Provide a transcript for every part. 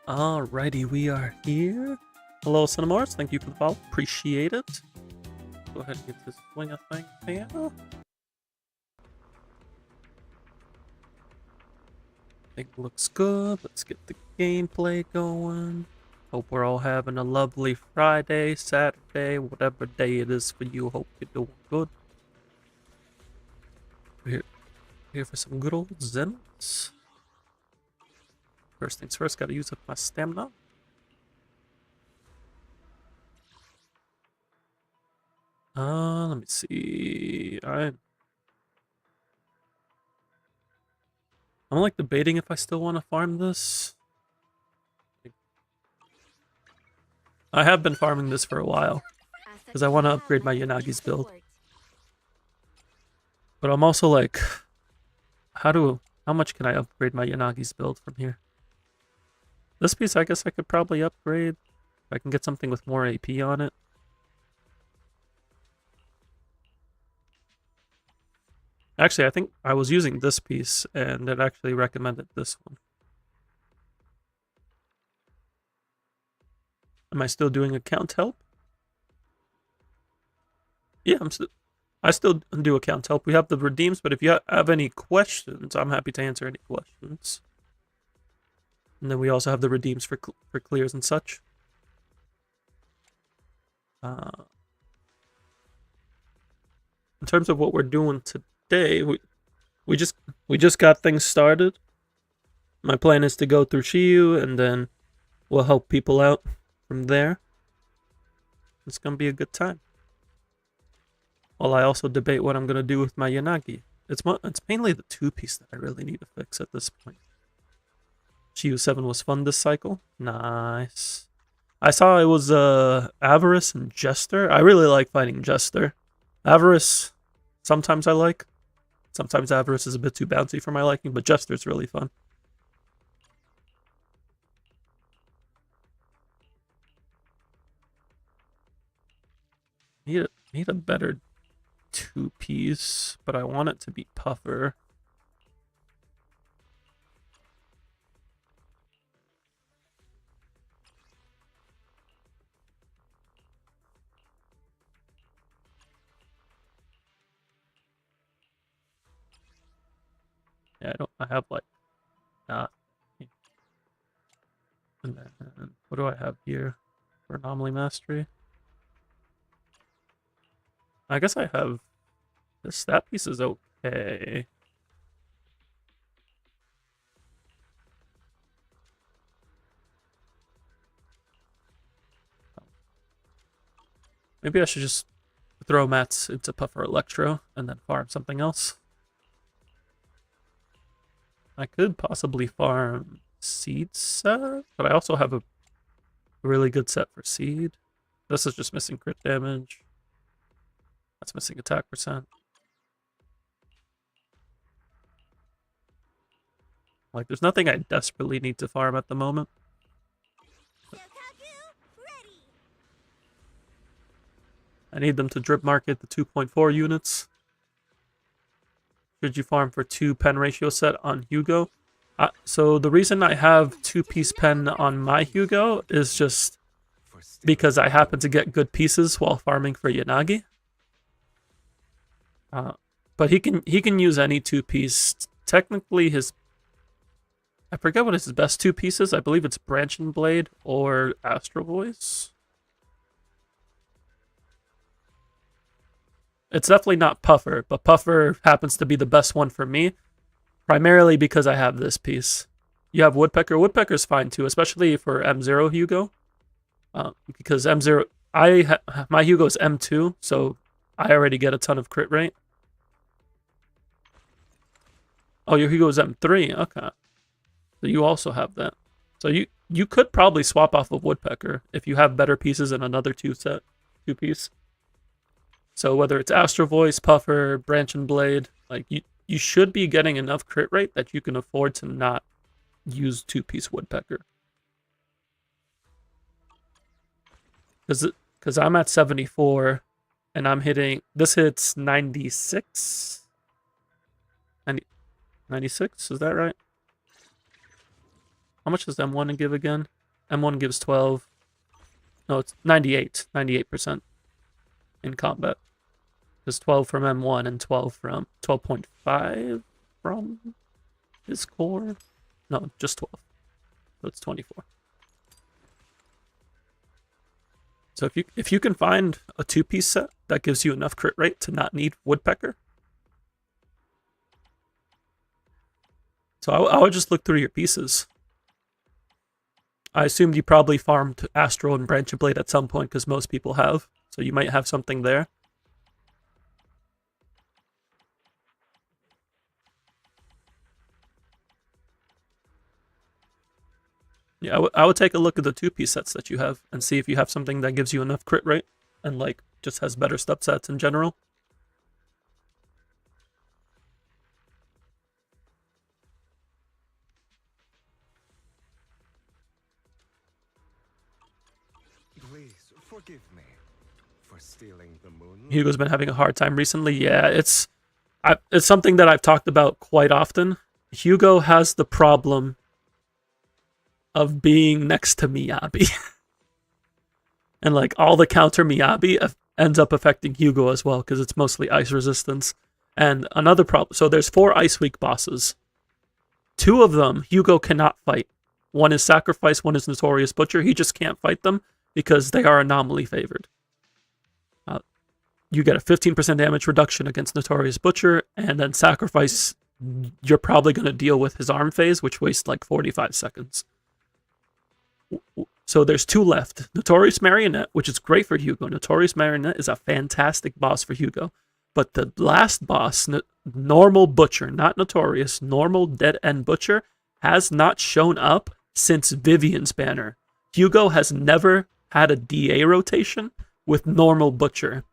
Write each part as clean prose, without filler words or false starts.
Alrighty, we are here. Hello, Cinemars. Thank you for the follow. Appreciate it. Go ahead and get this swing of thing here. I think it looks good. Let's get the gameplay going. Hope we're all having a lovely Friday, Saturday, whatever day it is for you. Hope you're doing good. We're here for some good old Zens. First things first, gotta use up my stamina. Let me see. I'm like debating if I still want to farm this. I have been farming this for a while because I want to upgrade my Yanagi's build. But I'm also like, how much can I upgrade my Yanagi's build from here? This piece, I guess I could probably upgrade. If I can get something with more AP on it. Actually, I think I was using this piece, and it actually recommended this one. Am I still doing account help? Yeah, I still do account help. We have the redeems, but if you have any questions, I'm happy to answer any questions. And then we also have the redeems for clears and such. In terms of what we're doing today, we just got things started. My plan is to go through Shiyu, and then we'll help people out from there. It's gonna be a good time. While I also debate what I'm gonna do with my Yanagi. It's mainly the 2-piece that I really need to fix at this point. Shiyu 7 was fun this cycle. Nice. I saw it was Avarice and Jester. I really like fighting Jester. Avarice, sometimes I like. Sometimes Avarice is a bit too bouncy for my liking, but Jester's really fun. Need a better 2-piece, but I want it to be Puffer. Yeah, I have like, and then, what do I have here for Anomaly Mastery? I guess I have this. That piece is okay. Maybe I should just throw mats into Puffer Electro and then farm something else. I could possibly farm Seed set, but I also have a really good set for Seed. This is just missing crit damage. That's missing attack percent. Like, there's nothing I desperately need to farm at the moment. I need them to drip market the 2.4 units. Should you farm for 2 pen ratio set on Hugo? So the reason I have 2-piece pen on my Hugo is just because I happen to get good pieces while farming for Yanagi. But he can use any 2-piece. Technically, I forget what his best 2 pieces. I believe it's Branch and Blade or Astro Voice. It's definitely not Puffer, but Puffer happens to be the best one for me, primarily because I have this piece. You have Woodpecker. Woodpecker's fine too, especially for M0 Hugo, because M0 my Hugo's M2, so I already get a ton of crit rate. Oh, your Hugo's M3. Okay, so you also have that. So you could probably swap off of Woodpecker if you have better pieces in another 2-piece. So whether it's Astro Voice, Puffer, Branch and Blade, like you should be getting enough crit rate that you can afford to not use 2-piece Woodpecker. Because I'm at 74 and I'm hitting, this hits 96. 96, is that right? How much does M1 give again? M1 gives 12. No, it's 98. 98% in combat. There's 12 from M1 and 12 from 12.5 from his core. No, just 12. So it's 24. So if you can find a 2-piece set that gives you enough crit rate to not need Woodpecker. So I would just look through your pieces. I assumed you probably farmed Astral and Branch of Blade at some point because most people have. So you might have something there. Yeah, I would take a look at the 2-piece sets that you have and see if you have something that gives you enough crit rate and like just has better step sets in general. Please forgive me for stealing the moon. Hugo's been having a hard time recently. Yeah, it's something that I've talked about quite often. Hugo has the problem of being next to Miyabi. And like all the counter Miyabi ends up affecting Hugo as well because it's mostly ice resistance. And another problem, so there's 4 Ice Week bosses. 2 of them Hugo cannot fight. One is Sacrifice, one is Notorious Butcher. He just can't fight them because they are anomaly favored. You get a 15% damage reduction against Notorious Butcher, and then Sacrifice, you're probably going to deal with his arm phase, which wastes like 45 seconds. So there's 2 left. Notorious Marionette, which is great for Hugo. Notorious Marionette is a fantastic boss for Hugo. But the last boss, Normal Butcher, not Notorious, Normal Dead End Butcher, has not shown up since Vivian's banner. Hugo has never had a DA rotation with Normal Butcher.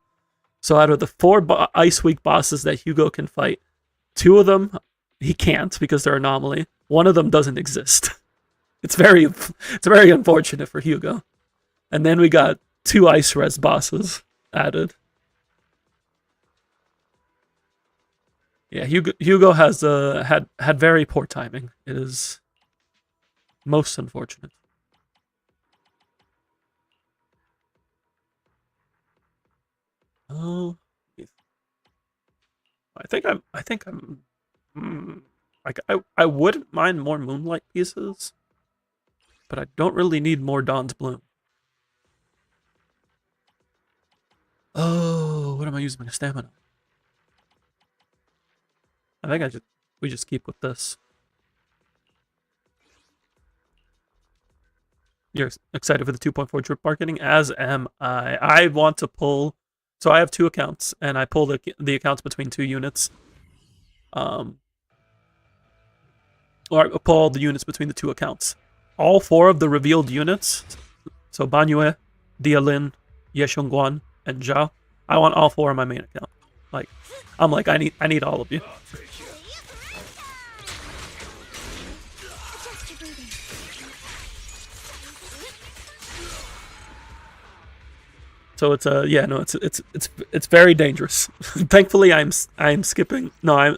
So out of the 4 Ice Week bosses that Hugo can fight, 2 of them he can't because they're anomaly. 1 of them doesn't exist. It's very unfortunate for Hugo. And then we got 2 Ice Res bosses added. Yeah, Hugo has had very poor timing. It is most unfortunate. Oh, I think I'm like I wouldn't mind more Moonlight pieces, but I don't really need more Dawn's Bloom. Oh, what am I using my stamina? I think we just keep with this. You're excited for the 2.4 drip marketing, as am I. I want to pull. So I have 2 accounts, and I pull the accounts between 2 units. Or I pull all the units between the 2 accounts. All 4 of the revealed units, so Banyue, Dialin, Yeshungguan, and Zhao, I want all 4 on my main account. Like, I'm like, I need all of you. So it's yeah, no, it's very dangerous. Thankfully, I'm skipping. No,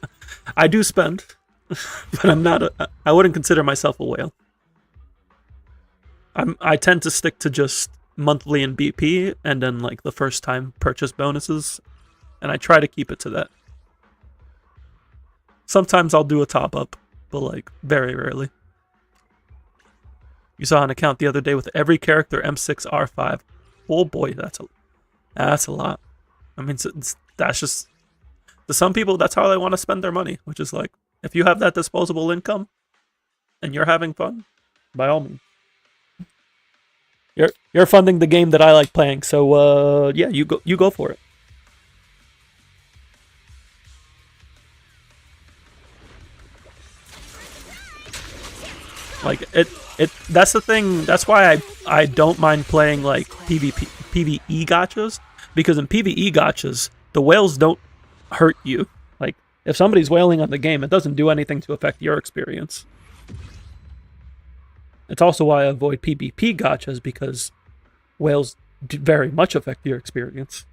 I do spend, but I'm not. I wouldn't consider myself a whale. I tend to stick to just monthly and BP, and then like the first time purchase bonuses, and I try to keep it to that. Sometimes I'll do a top up, but like very rarely. You saw an account the other day with every character M6 R5. Oh boy, that's a lot. I mean, that's just, to some people, that's how they want to spend their money, which is like, if you have that disposable income and you're having fun, by all means. You're funding the game that I like playing, so yeah, you go for it. Like that's the thing. That's why I don't mind playing like PvE gachas, because in PvE gachas the whales don't hurt you. Like if somebody's whaling on the game, it doesn't do anything to affect your experience. It's also why I avoid PvP gachas, because whales very much affect your experience.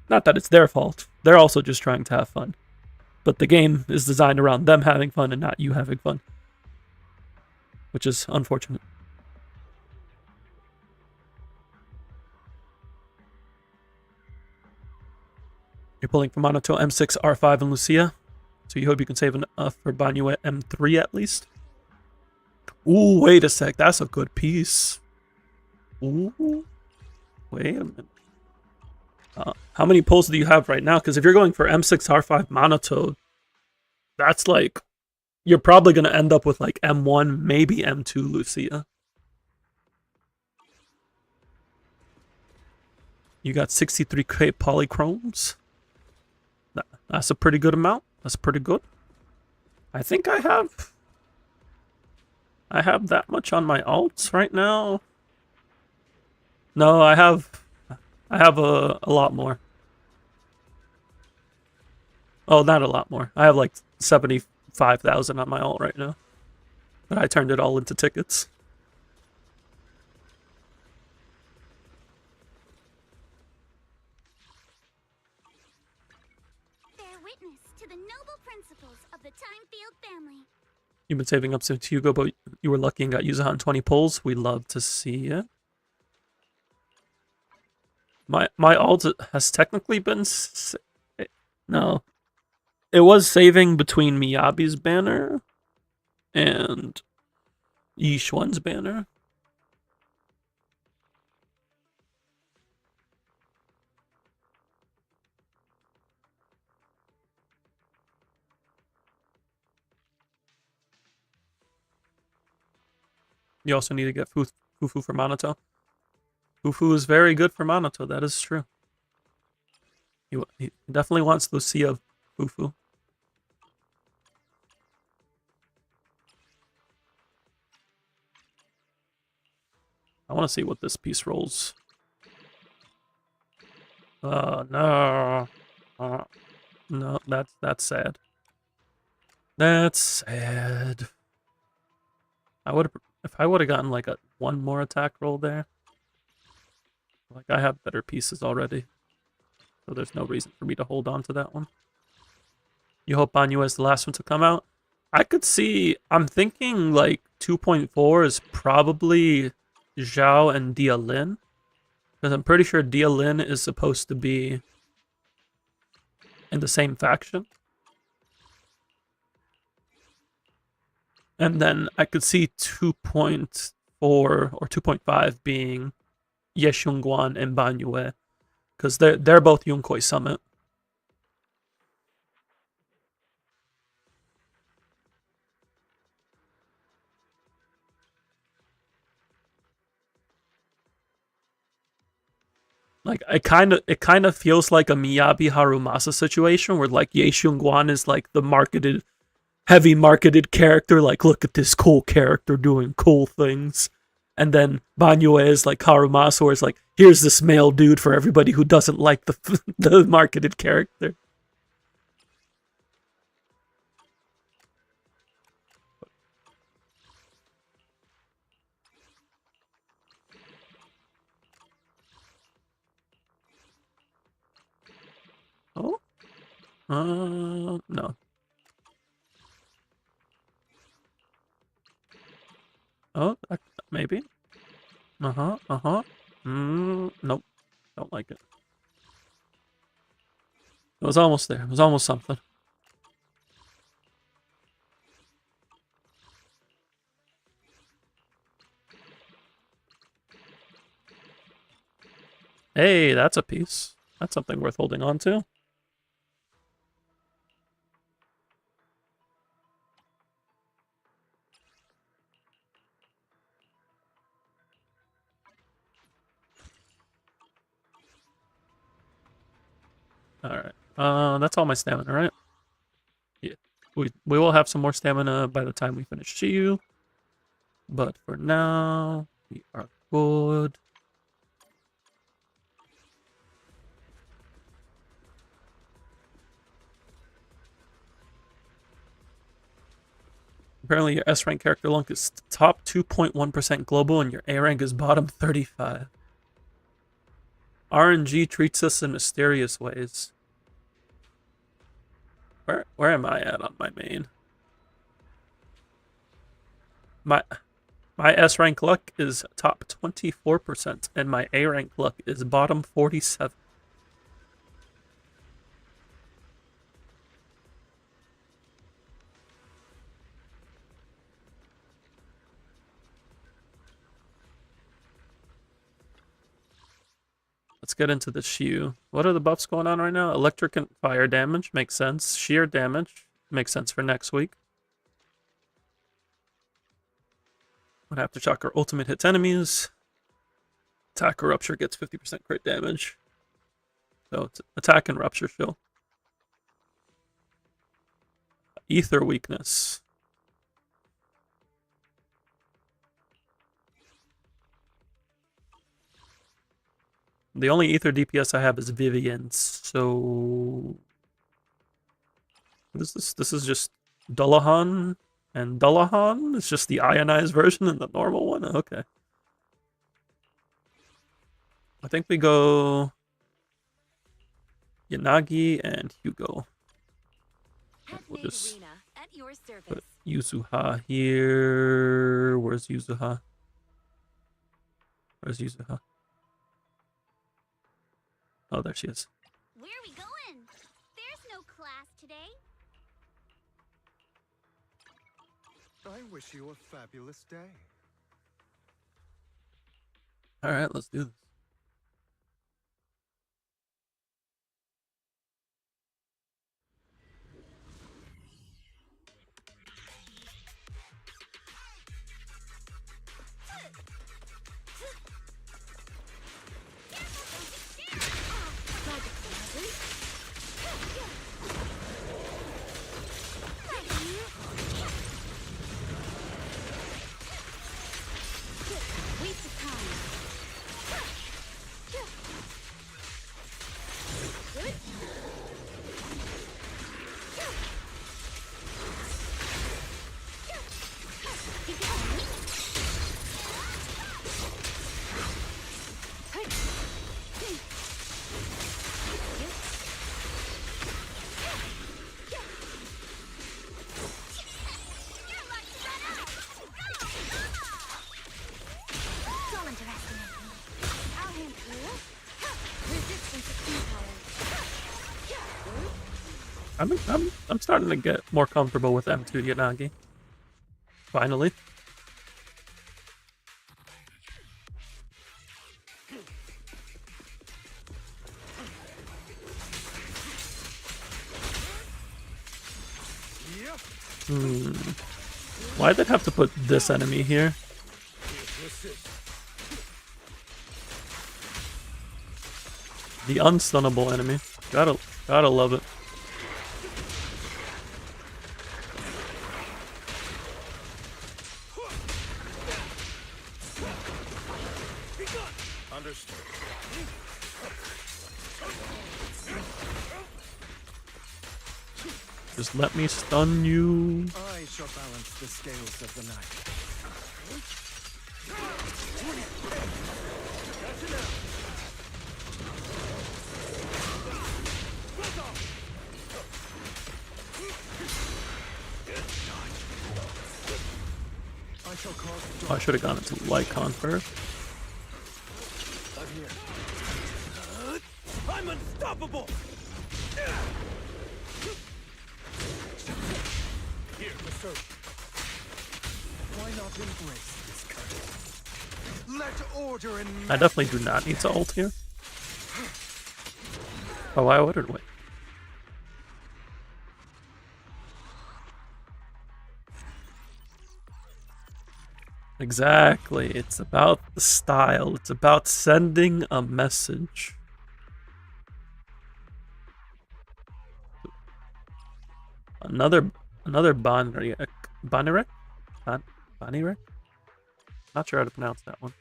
Not that it's their fault. They're also just trying to have fun. But the game is designed around them having fun and not you having fun, which is unfortunate. You're pulling for Monato M6, R5, and Lucia, so you hope you can save enough for Banyu at M3 at least. Ooh, wait a sec. That's a good piece. Ooh. Wait a minute. How many pulls do you have right now? Because if you're going for M6, R5, Monato, that's like... You're probably going to end up with like M1, maybe M2 Lucia. You got 63k polychromes. That's a pretty good amount. That's pretty good. I think I have that much on my alts right now. No, I have a lot more. Oh, not a lot more. I have like 75,000 on my alt right now. But I turned it all into tickets. Bear witness to the noble principles of the Timefield family. You've been saving up since Hugo, but you were lucky and got Yuzuha on 20 pulls. We love to see it. My alt has technically been... No. It was saving between Miyabi's banner and Yishuan's banner. You also need to get Fufu for Monato. Fufu is very good for Monato, that is true. He definitely wants Lucia Fufu. I want to see what this piece rolls. No. No, that's sad. That's sad. If I would have gotten like one more attack roll there. Like I have better pieces already. So there's no reason for me to hold on to that one. You hope Banyu is the last one to come out? I could see, I'm thinking like 2.4 is probably Zhao and Dialin. Because I'm pretty sure Dialin is supposed to be in the same faction. And then I could see 2.4 or 2.5 being Yeshunguan and Banyue. Because they're both Yunkoi Summit. Like it kind of feels like a Miyabi Harumasa situation where like Ye Xiongguan is like the heavy marketed character, like look at this cool character doing cool things. And then Banyue is like Harumasa, where it's like, here's this male dude for everybody who doesn't like the marketed character. Oh? No. Oh, maybe. Nope. Don't like it. It was almost there. It was almost something. Hey, that's a piece. That's something worth holding on to. Alright. That's all my stamina, right? Yeah. We will have some more stamina by the time we finish Shiyu. But for now, we are good. Apparently your S rank character lunk is top 2.1% global and your A rank is bottom 35. RNG treats us in mysterious ways. Where am I at on my main? My S rank luck is top 24%, and my A rank luck is bottom 47. Let's get into the Shiyu. What are the buffs going on right now? Electric and fire damage makes sense. Sheer damage makes sense for next week. When Aftershocker ultimate hits enemies, attack or rupture gets 50% crit damage. So it's attack and rupture still. Ether weakness. The only ether DPS I have is Vivian's, so this is just Dullahan and Dullahan. It's just the ionized version and the normal one. Okay. I think we go Yanagi and Hugo. And we'll just put Yuzuha here. Where's Yuzuha? Where's Yuzuha? Oh, there she is. Where are we going? There's no class today. I wish you a fabulous day. All right, let's do this. I'm starting to get more comfortable with M2 Yanagi. Finally. Why'd they have to put this enemy here? The unstunnable enemy. Gotta love it. Just let me stun you. I shall balance the scales of the night. Oh, I should have gone into Lycon first. I'm unstoppable. Here, Mr. Why not embrace this curse? Let order and I definitely do not need to ult here. Oh, why wouldn't we? Exactly. It's about the style. It's about sending a message. Another Bonirek. Bonirek? Bonirek? Not sure how to pronounce that one.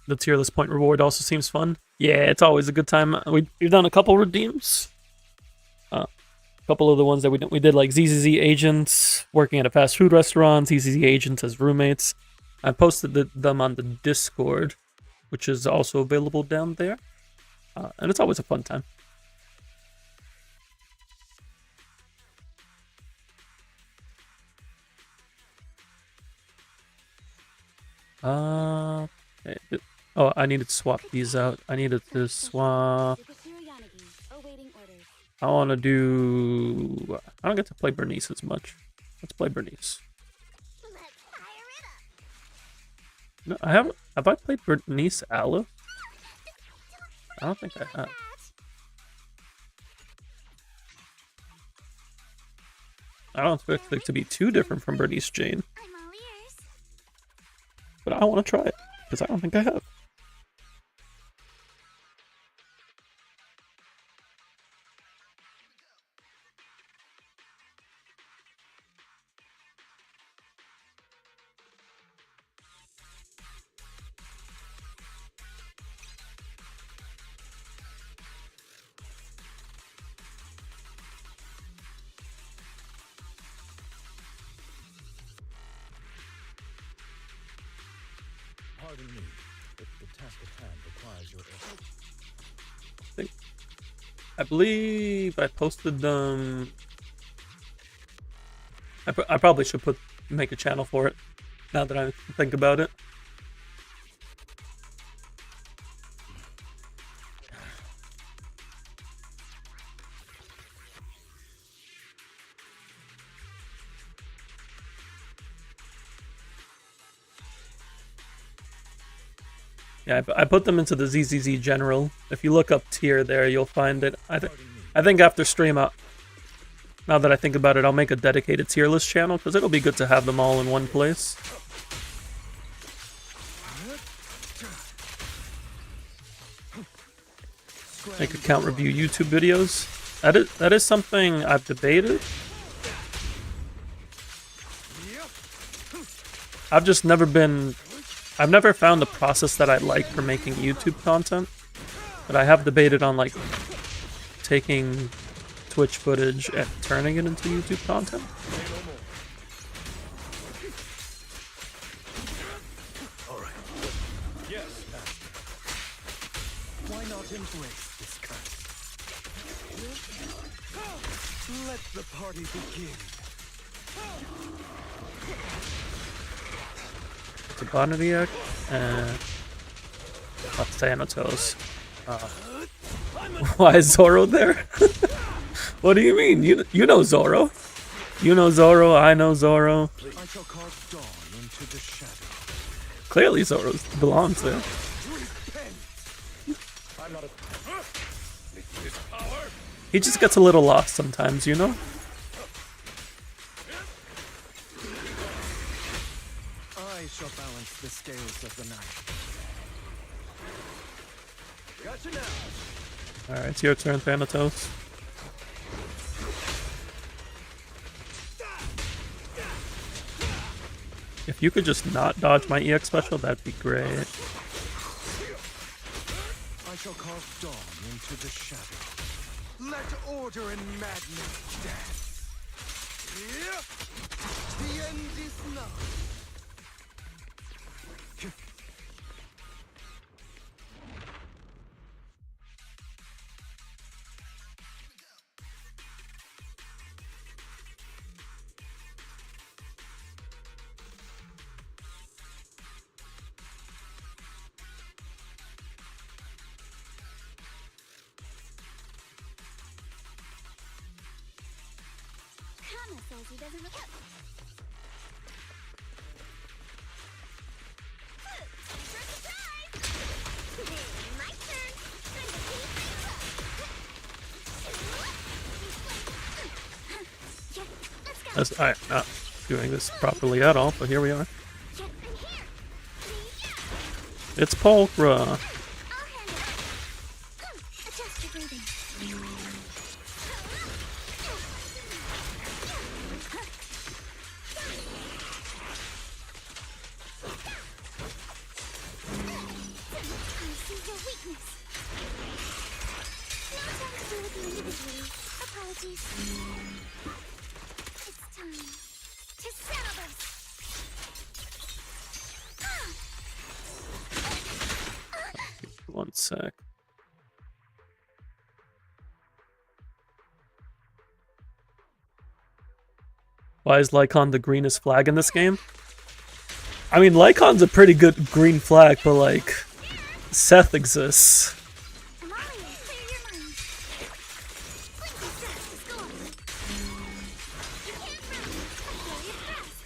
the tier list point reward also seems fun. Yeah, it's always a good time. We've done a couple redeems. A couple of the ones that we did, like ZZZ agents working at a fast food restaurant, ZZZ agents as roommates. I posted them on the Discord, which is also available down there. And it's always a fun time. Okay. Oh, I needed to swap these out. I needed to swap. I want to do. I don't get to play Bernice as much. Let's play Bernice. No, I haven't. Have I played Bernice Ala? I don't think I have. I don't expect it to be too different from Bernice Jane. But I want to try it, because I don't think I have. Pardon me, if the task at hand requires your effort. I believe I posted them. I probably should make a channel for it, now that I think about it. Yeah, I put them into the ZZZ General. If you look up tier there, you'll find it. I think after stream, now that I think about it, I'll make a dedicated tier list channel, because it'll be good to have them all in one place. Make account review YouTube videos. That is something I've debated. I've never found a process that I like for making YouTube content, but I have debated on like taking Twitch footage and turning it into YouTube content. All right. Yes, master. Why not embrace this curse? Let the party begin. To Bonadiac and Thanatos. Why is Zoro there? What do you mean? You know Zoro. You know Zoro, I know Zoro. I shall carve dawn into the shadow. Clearly Zoro belongs there. I'm not a... He just gets a little lost sometimes, you know? I shall balance the scales of the night. Gotcha now. Alright, it's your turn, Thanatos. If you could just not dodge my EX special, that'd be great. I shall carve dawn into the shadow. Let order and madness dance. The end is nigh. Kama says he doesn't look up. My turn. Time to keep it up. Let's go. I'm not doing this properly at all, but here we are. I'm here. It's Polkra. I'll hand it up. Adjust your breathing. your weakness. No time to deal with you individually. Apologies. It's time to settle this. One sec. Why is Lycon the greenest flag in this game? I mean, Lycon's a pretty good green flag, but like, Seth exists. Amalia, clear your mind. Twinkle Seth is gone. You can't run. Furious fast.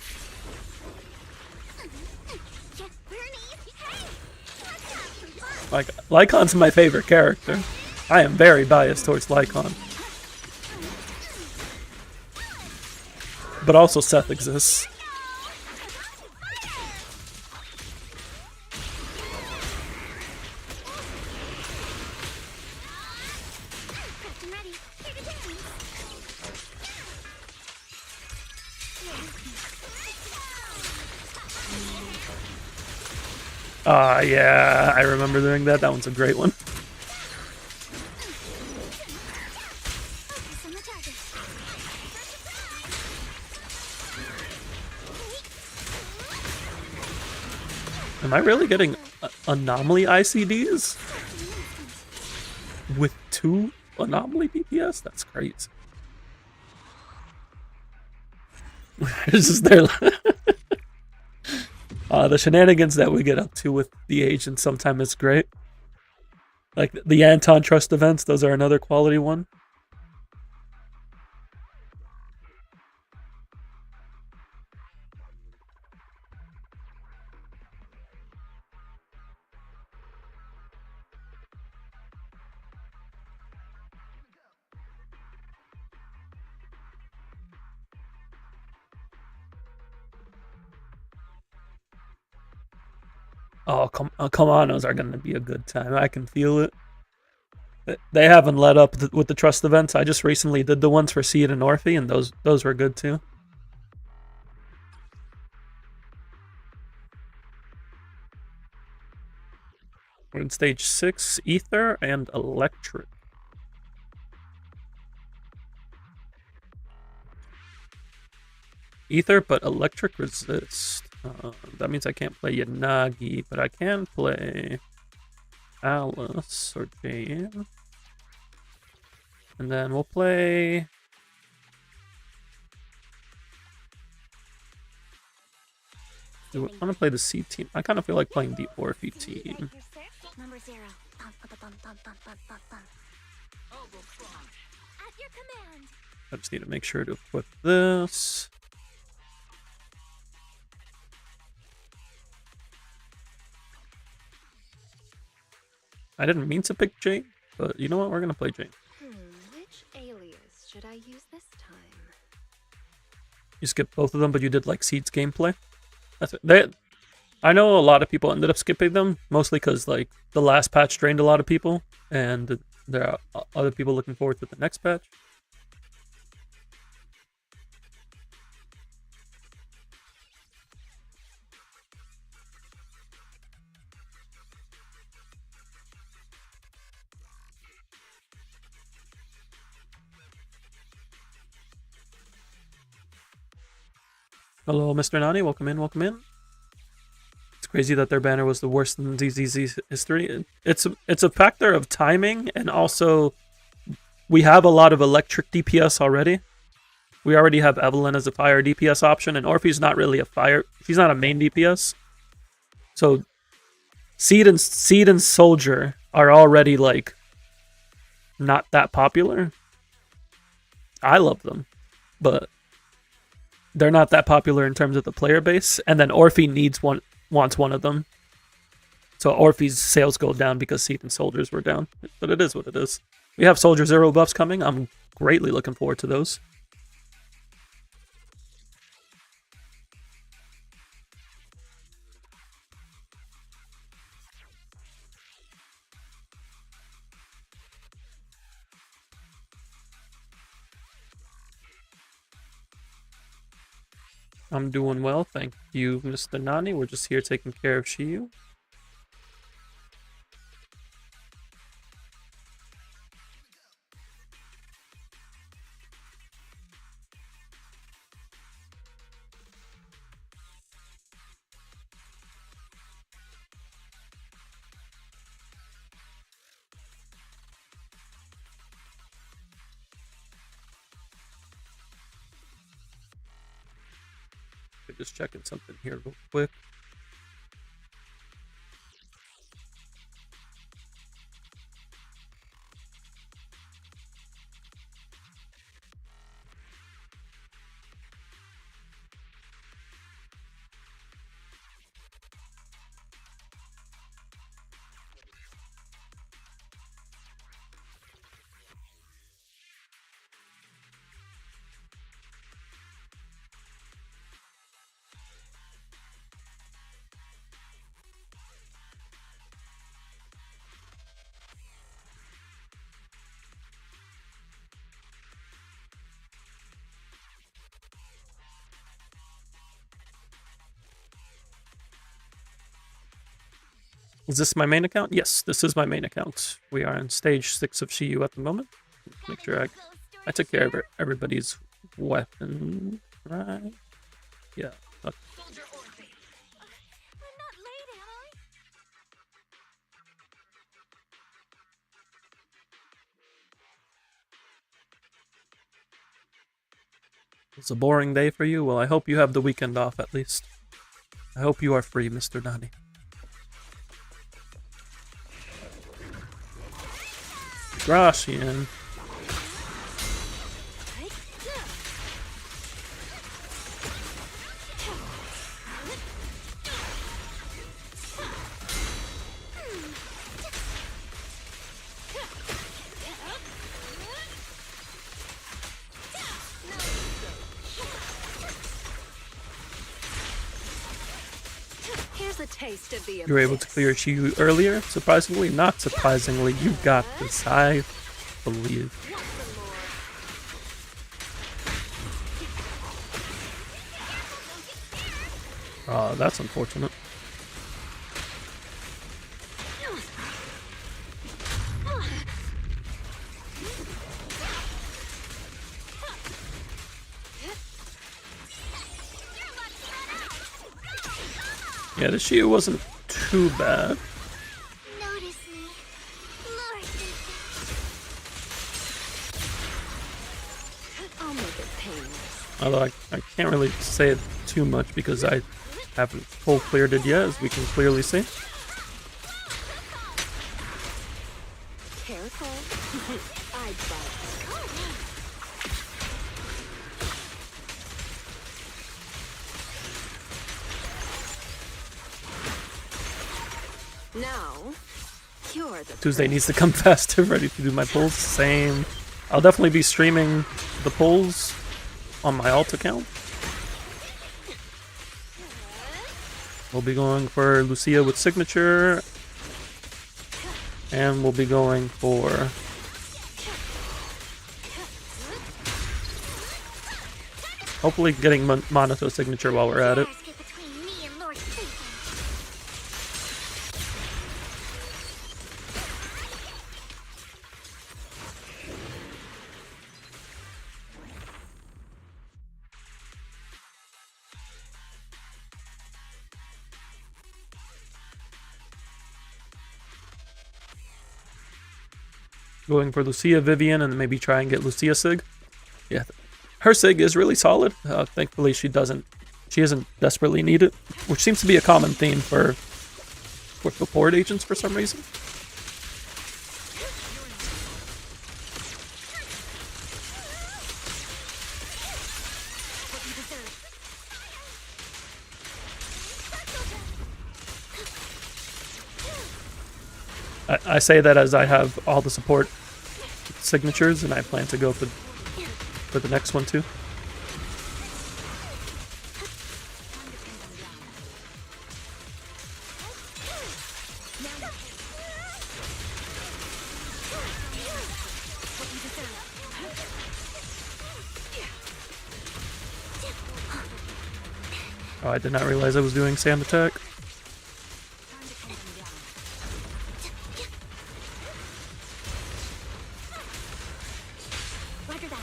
Get Bernie. Hey, let's have some fun. Like, Lycon's my favorite character. I am very biased towards Lycon. But also Seth exists. Prepped and ready. Here to dance. Yeah, I remember doing that. That one's a great one. Focus on the target. Am I really getting anomaly ICDs? With 2 anomaly DPS? That's crazy. It's just there. The shenanigans that we get up to with the agents sometimes is great. Like the Anton Trust events, those are another quality one. Oh, Kamanos are going to be a good time. I can feel it. They haven't let up with the Trust events. I just recently did the ones for Seed and Orphe, and those were good too. We're in stage 6, Ether and Electric. Ether, but Electric Resist. That means I can't play Yanagi, but I can play Alice or Jane. And then we'll play... Do I want to play the C team? I kind of feel like playing the Orphe team. Number 0. Bum, bum, bum, bum, bum, bum, bum, bum. At your command. I just need to make sure to equip this. I didn't mean to pick Jane, but you know what? We're going to play Jane. Which alias should I use this time? You skipped both of them, but you did like Seed's gameplay. That's it. I know a lot of people ended up skipping them, mostly because like the last patch drained a lot of people, and there are other people looking forward to the next patch. Hello, Mr. Nani. Welcome in. Welcome in. It's crazy that their banner was the worst in ZZZ history. It's a factor of timing, and also we have a lot of electric DPS already. We already have Evelyn as a fire DPS option, and Orphe's not really a fire. She's not a main DPS. So Seed and Soldier are already like not that popular. I love them, but they're not that popular in terms of the player base, and then Orphe wants one of them. So Orphe's sales go down because Seed and Soldiers were down. But it is what it is. We have Soldier Zero buffs coming. I'm greatly looking forward to those. I'm doing well, thank you, Mr. Nani. We're just here taking care of Shiyu. Just checking something here real quick. Is this my main account? Yes, this is my main account. We are on stage 6 of Shiyu at the moment. Make sure I took care of everybody's weapon, right? Yeah. Okay. Soldier orphan. I'm not late, am I? It's a boring day for you? Well, I hope you have the weekend off at least. I hope you are free, Mr. Nani. Gracian. Here's a taste of the You were able to clear Shiyu earlier? Surprisingly? Not surprisingly. You got this, I believe. That's unfortunate. Yeah, the Shiyu wasn't too bad. Notice me. Lure I'll make it painless. Although I can't really say it too much because I haven't full cleared it yet, as we can clearly see. Careful. I'd bite. Now, you're the Tuesday needs to come faster, ready to do my pulls. Same. I'll definitely be streaming the pulls on my alt account. We'll be going for Lucia with signature. And we'll be going for... hopefully getting Monato signature while we're at it. Get between me and Lord Satan. Going for Lucia, Vivian, and maybe try and get Lucia Sig. Yeah, her Sig is really solid. Thankfully, she isn't desperately needed, which seems to be a common theme for support agents for some reason. I say that as I have all the support signatures, and I plan to go for the next one too. Oh, I did not realize I was doing sand attack. Roger that.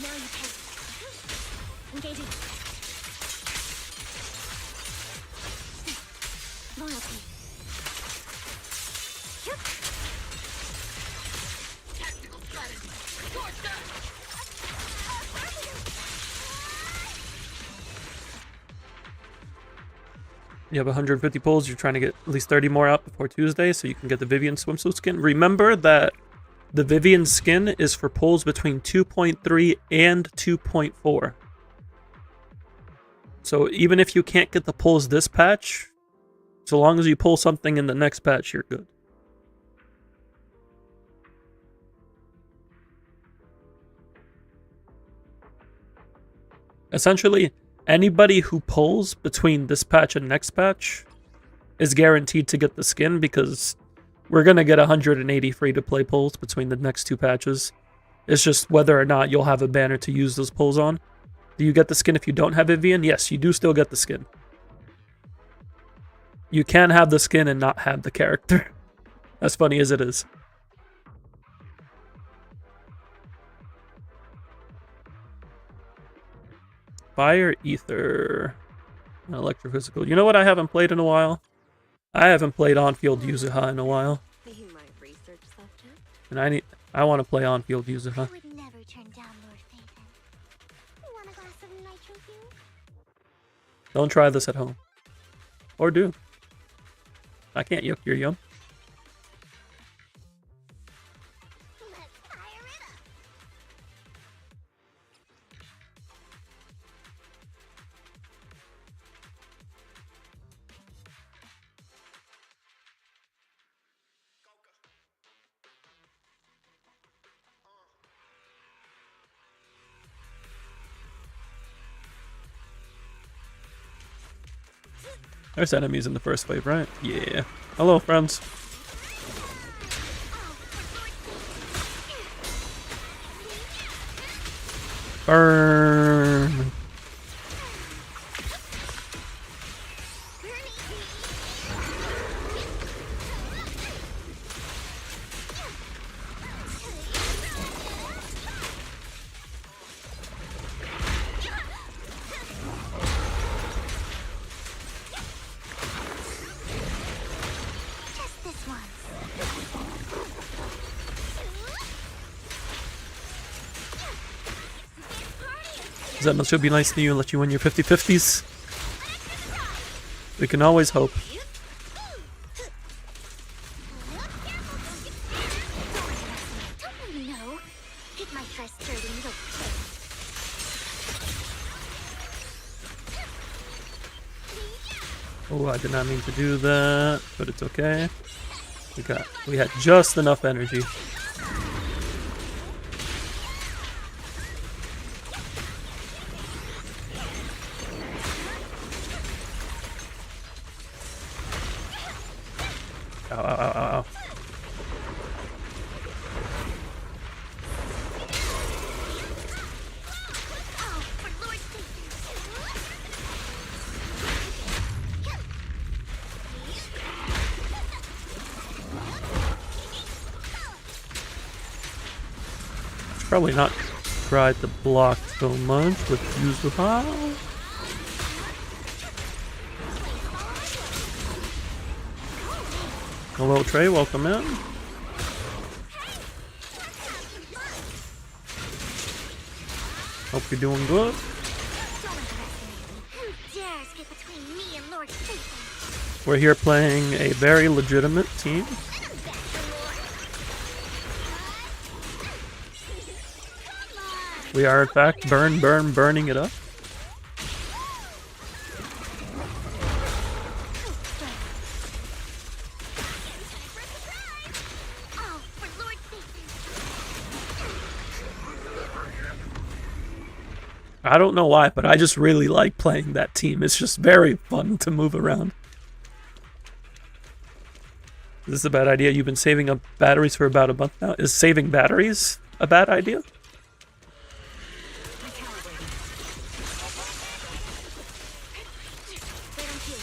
Now you pay. Engaging. Loyalty. Tactical strategy. Short gun. You have 150 pulls. You're trying to get at least 30 more out before Tuesday so you can get the Vivian swimsuit skin. Remember that the Vivian skin is for pulls between 2.3 and 2.4. So even if you can't get the pulls this patch, so long as you pull something in the next patch, you're good. Essentially, anybody who pulls between this patch and next patch is guaranteed to get the skin because we're going to get 180 free-to-play pulls between the next two patches. It's just whether or not you'll have a banner to use those pulls on. Do you get the skin if you don't have Vivian? Yes, you do still get the skin. You can have the skin and not have the character. As funny as it is. Fire, Ether, Electrophysical. You know what I haven't played in a while? I haven't played on-field Yuzuha in a while. You might research subject. And I want to play on-field I Yuzuha. would never turn down Lord Phaeton. You want a glass of nitro fuel? Don't try this at home. Or do. I can't yuck your yum. Let's fire it up. There's enemies in the first wave, right? Yeah. Hello, friends. Burn. Just this once. Zetma should be nice to you and let you win your 50-50s. We can always hope. Don't really know. Hit my trust sturdy little kid. Oh, I did not mean to do that, but it's okay. We had just enough energy. Ow, ow, ow, ow, ow. Oh, for Lord Phaeton. Probably not try to block so much with Yuzuha. Hello Trey, welcome in. Hope you're doing good. Don't underestimate me. Who dares get between me and Lord Phaeton? We're here playing a very legitimate team. We are in fact burning it up. Oh, for Lord Phaeton. I don't know why, but I just really like playing that team. It's just very fun to move around. Is this a bad idea? You've been saving up batteries for about a month now. Is saving batteries a bad idea? Wait on cue.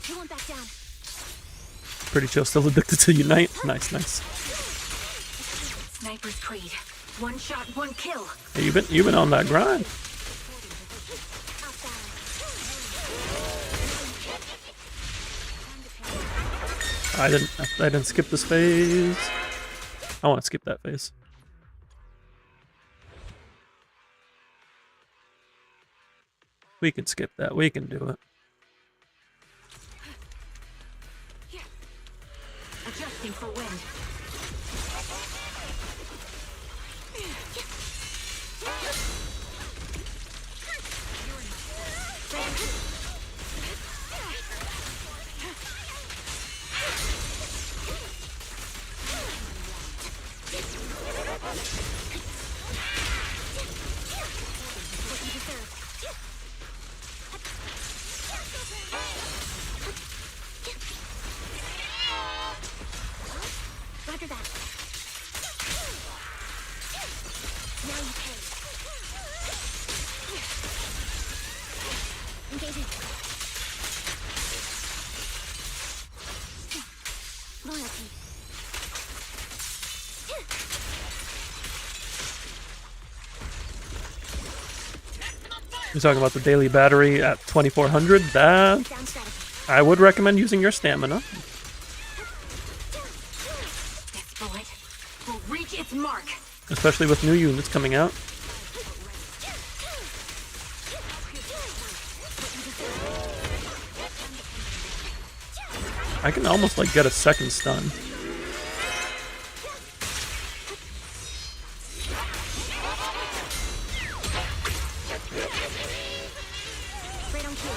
You won't back down. Pretty chill. Still addicted to Unite. Nice, nice. Sniper's Creed. One shot, one kill. Hey, you've been on that grind. I didn't skip this phase. I want to skip that phase. We can skip that. We can do it. Adjusting for wind. Roger that. Now you pay. Engaging. Loyalty. You're talking about the daily battery at 2400. That Down strategy. I would recommend using your stamina, This bullet will reach its mark. especially with new units coming out. I can almost like get a second stun. Right on cue.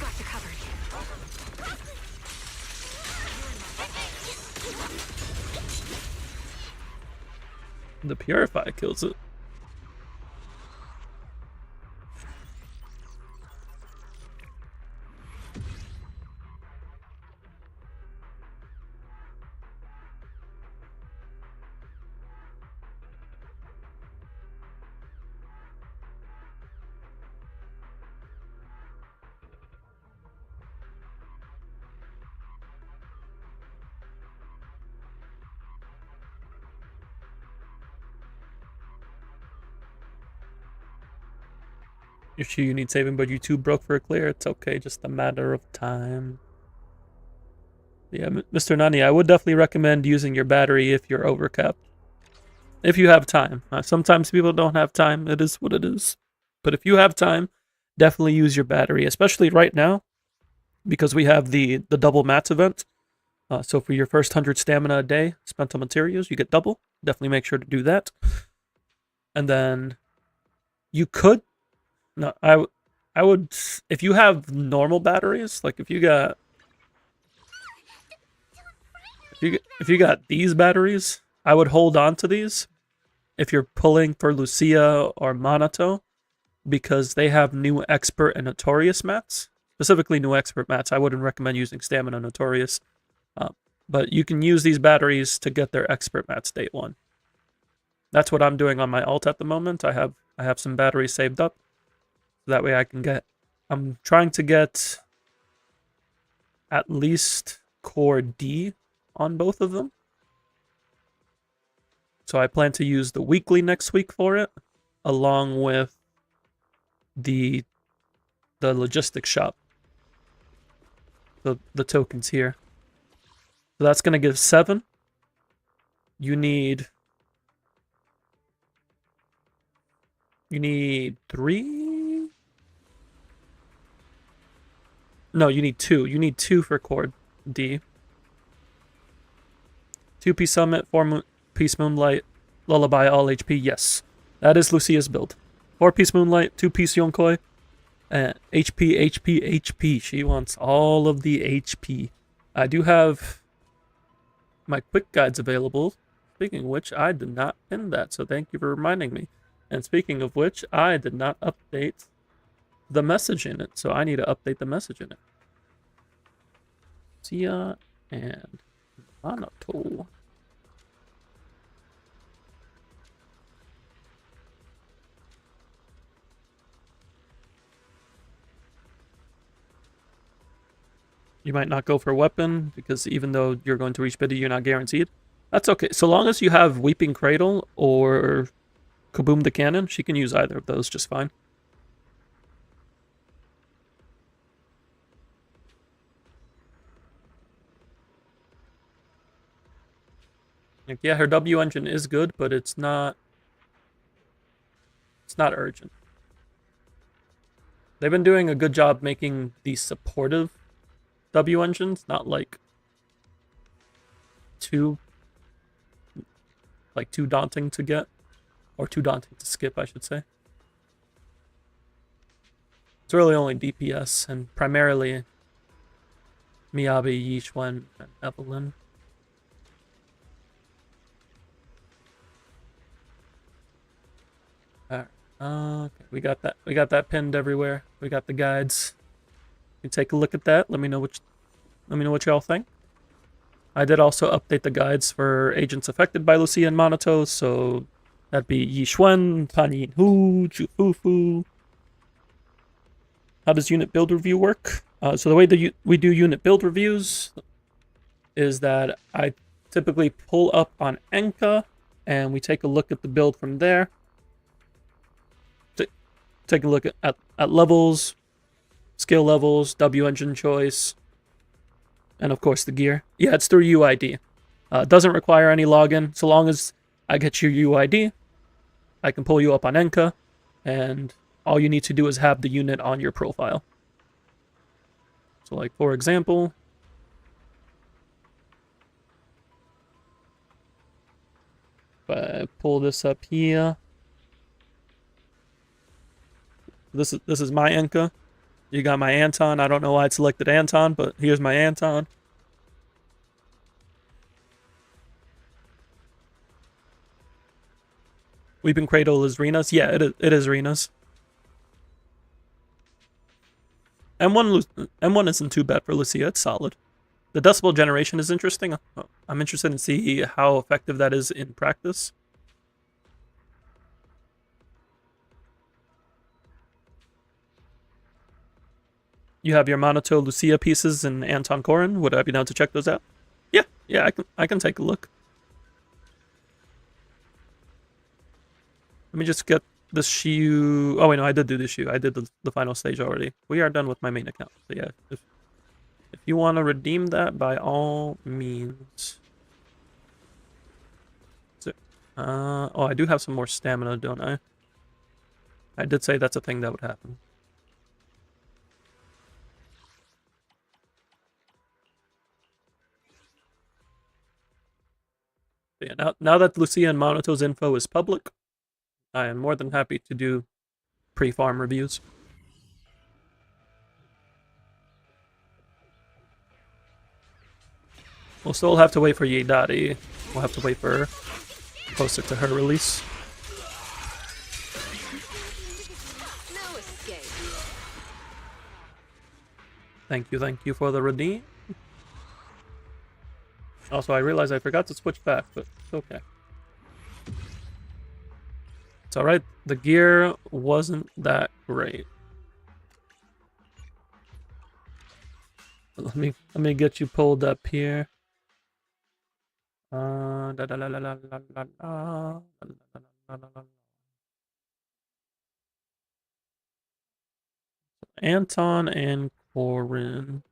Got you covered. The Purify kills it. Your Shiyu needs saving, but you too broke for a clear. It's okay, just a matter of time. Yeah, Mr. Nani, I would definitely recommend using your battery if you're overcapped. If you have time. Sometimes people don't have time. It is what it is. But if you have time, definitely use your battery, especially right now, because we have the double mats event. So for your first 100 stamina a day spent on materials, you get double. Definitely make sure to do that. And then you could... No, I would, if you have normal batteries, like if you got these batteries, I would hold on to these if you're pulling for Lucia or Monato, because they have new expert and notorious mats. Specifically new expert mats. I wouldn't recommend using stamina notorious, but you can use these batteries to get their expert mats day one. That's what I'm doing on my alt at the moment. I have some batteries saved up. That way I can get... I'm trying to get at least core D on both of them. So I plan to use the weekly next week for it, along with the logistics shop. The tokens here. So that's going to give 7. You need 3? No, you need 2. You need 2 for core D. 2-piece Summit, 4-piece Moonlight, Lullaby, all HP. Yes, that is Lucia's build. 4-piece Moonlight, 2-piece Yonkoi, HP, HP, HP. She wants all of the HP. I do have my quick guides available. Speaking of which, I did not pin that, so thank you for reminding me. And speaking of which, I did not update the message in it, so I need to update the message in it. Sia and Monato. You might not go for weapon, because even though you're going to reach pity, you're not guaranteed. That's okay. So long as you have Weeping Cradle or Kaboom the Cannon, she can use either of those just fine. Like, yeah, her W engine is good, but it's not urgent. They've been doing a good job making these supportive W engines, not like too daunting to get, or too daunting to skip, I should say. It's really only DPS and primarily Miyabi, Yixuan, and Evelyn. Alright. Okay, we got that. We got that pinned everywhere. We got the guides. You take a look at that. Let me know what y'all think. I did also update the guides for agents affected by Lucia and Monato, so that'd be Yixuan, Tan Yin Hu, Ju Fufu. How does unit build review work? So the way that we do unit build reviews is that I typically pull up on Enka, and we take a look at the build from there. Take a look at levels, skill levels, W engine choice, and of course the gear. Yeah, it's through UID. It doesn't require any login. So long as I get your UID, I can pull you up on Enka, and all you need to do is have the unit on your profile. So like, for example, if I pull this up here, this is my Enka. You got my Anton. I don't know why I selected Anton, but here's my Anton. Weeping Cradle is Rena's. Yeah, it is Rena's. M1 isn't too bad for Lucia. It's solid. The decibel generation is interesting. I'm interested in see how effective that is in practice. You have your Monato Lucia pieces and Anton Korin. Would I be down to check those out? Yeah, I can take a look. Let me just get this Shiyu. Oh wait, no, I did do the Shiyu. I did the final stage already. We are done with my main account. So yeah, if you want to redeem that, by all means. So, oh, I do have some more stamina, don't I? I did say that's a thing that would happen. Yeah, now that Lucia and Monato's info is public, I am more than happy to do pre-farm reviews. We'll still have to wait for Yidari. We'll have to wait for her closer to her release. No escape. Thank you for the redeem. Also, I realized I forgot to switch back, but it's okay. It's alright. The gear wasn't that great. Let me get you pulled up here. Anton and Corin.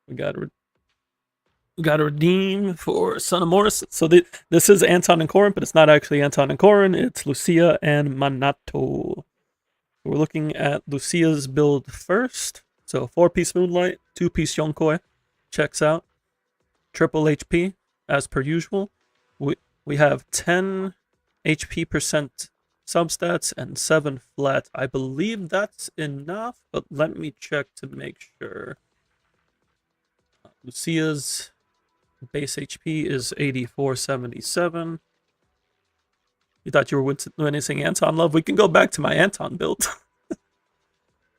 We got to redeem for Son of Morris. So this is Anton and Corin, but it's not actually Anton and Corin. It's Lucia and Monato. We're looking at Lucia's build first. So 4-piece Moonlight, 2-piece Yonkoi. Checks out. Triple HP, as per usual. We have 10 HP percent substats and 7 flat. I believe that's enough, but let me check to make sure. Lucia's base HP is 8477. You thought you were witnessing Anton love? We can go back to my Anton build.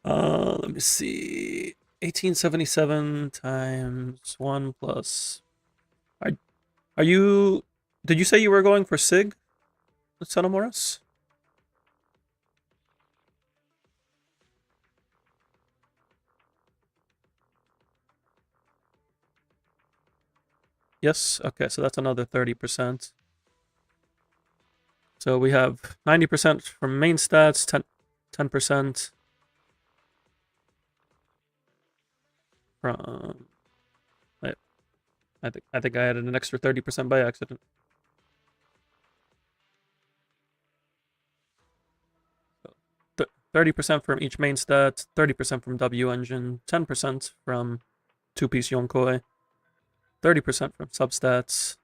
Let me see. 1877 times 1 plus... Are you... Did you say you were going for Sig? Son of Morris? Yes, okay, so that's another 30%. So we have 90% from main stats, 10% from... Wait, I think I added an extra 30% by accident. 30% from each main stat, 30% from W engine, 10% from two-piece Yonkoi, 30% from substats.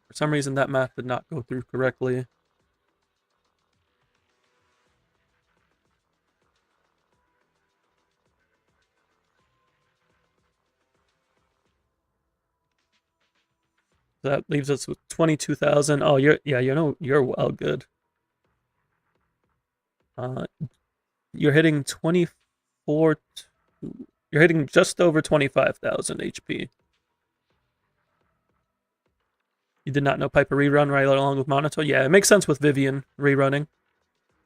For some reason, that math did not go through correctly. That leaves us with 22,000. Oh, you're well good. You're hitting 24. You're hitting just over 25,000 HP. You did not know Piper rerun right along with Monato? Yeah, it makes sense with Vivian rerunning.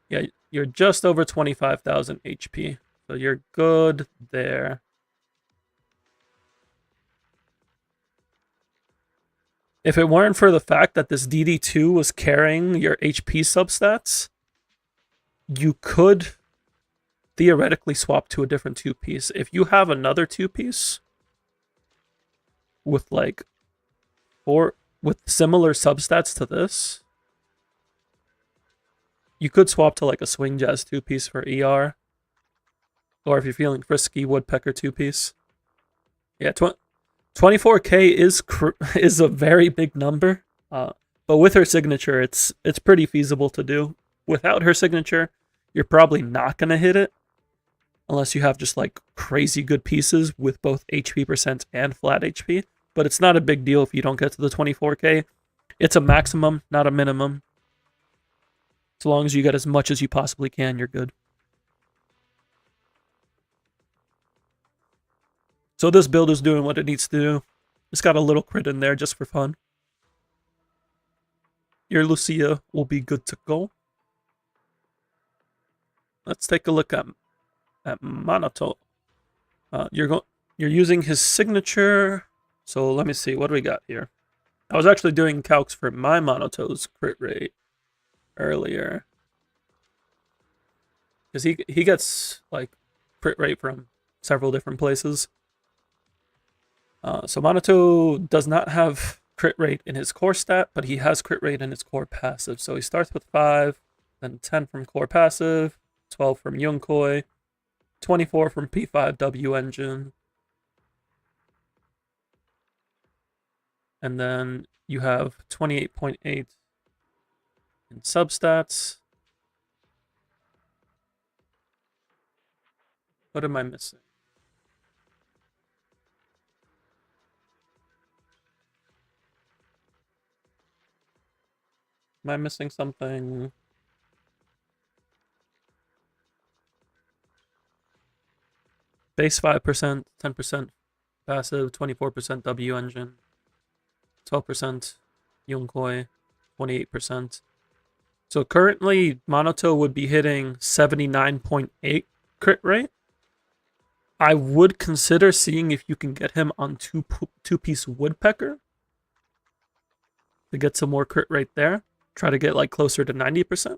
Yeah, you're just over 25,000 HP. So you're good there. If it weren't for the fact that this DD2 was carrying your HP substats, you could theoretically swap to a different two-piece. If you have another two-piece with like with similar substats to this, you could swap to like a Swing Jazz two-piece for ER. Or if you're feeling frisky, Woodpecker two-piece. Yeah, 24k is a very big number. But with her signature, it's pretty feasible to do. Without her signature, you're probably not gonna hit it. Unless you have just like crazy good pieces with both HP percent and flat HP. But it's not a big deal if you don't get to the 24k. It's a maximum, not a minimum. As long as you get as much as you possibly can, you're good. So this build is doing what it needs to do. It's got a little crit in there just for fun. Your Lucia will be good to go. Let's take a look at Monato. You're using his signature. So let me see, what do we got here? I was actually doing calcs for my Monato's crit rate earlier. Because he gets like crit rate from several different places. So Monato does not have crit rate in his core stat, but he has crit rate in his core passive. So he starts with 5, then 10 from core passive, 12 from Yonkoi, 24 from P5W engine. And then you have 28.8 in substats. What am I missing? Am I missing something? Base 5%, 10% passive, 24% W engine, 12% Yonkoi, 28%. So currently, Monato would be hitting 79.8 crit rate. I would consider seeing if you can get him on two-piece Woodpecker to get some more crit rate there. Try to get like closer to 90%.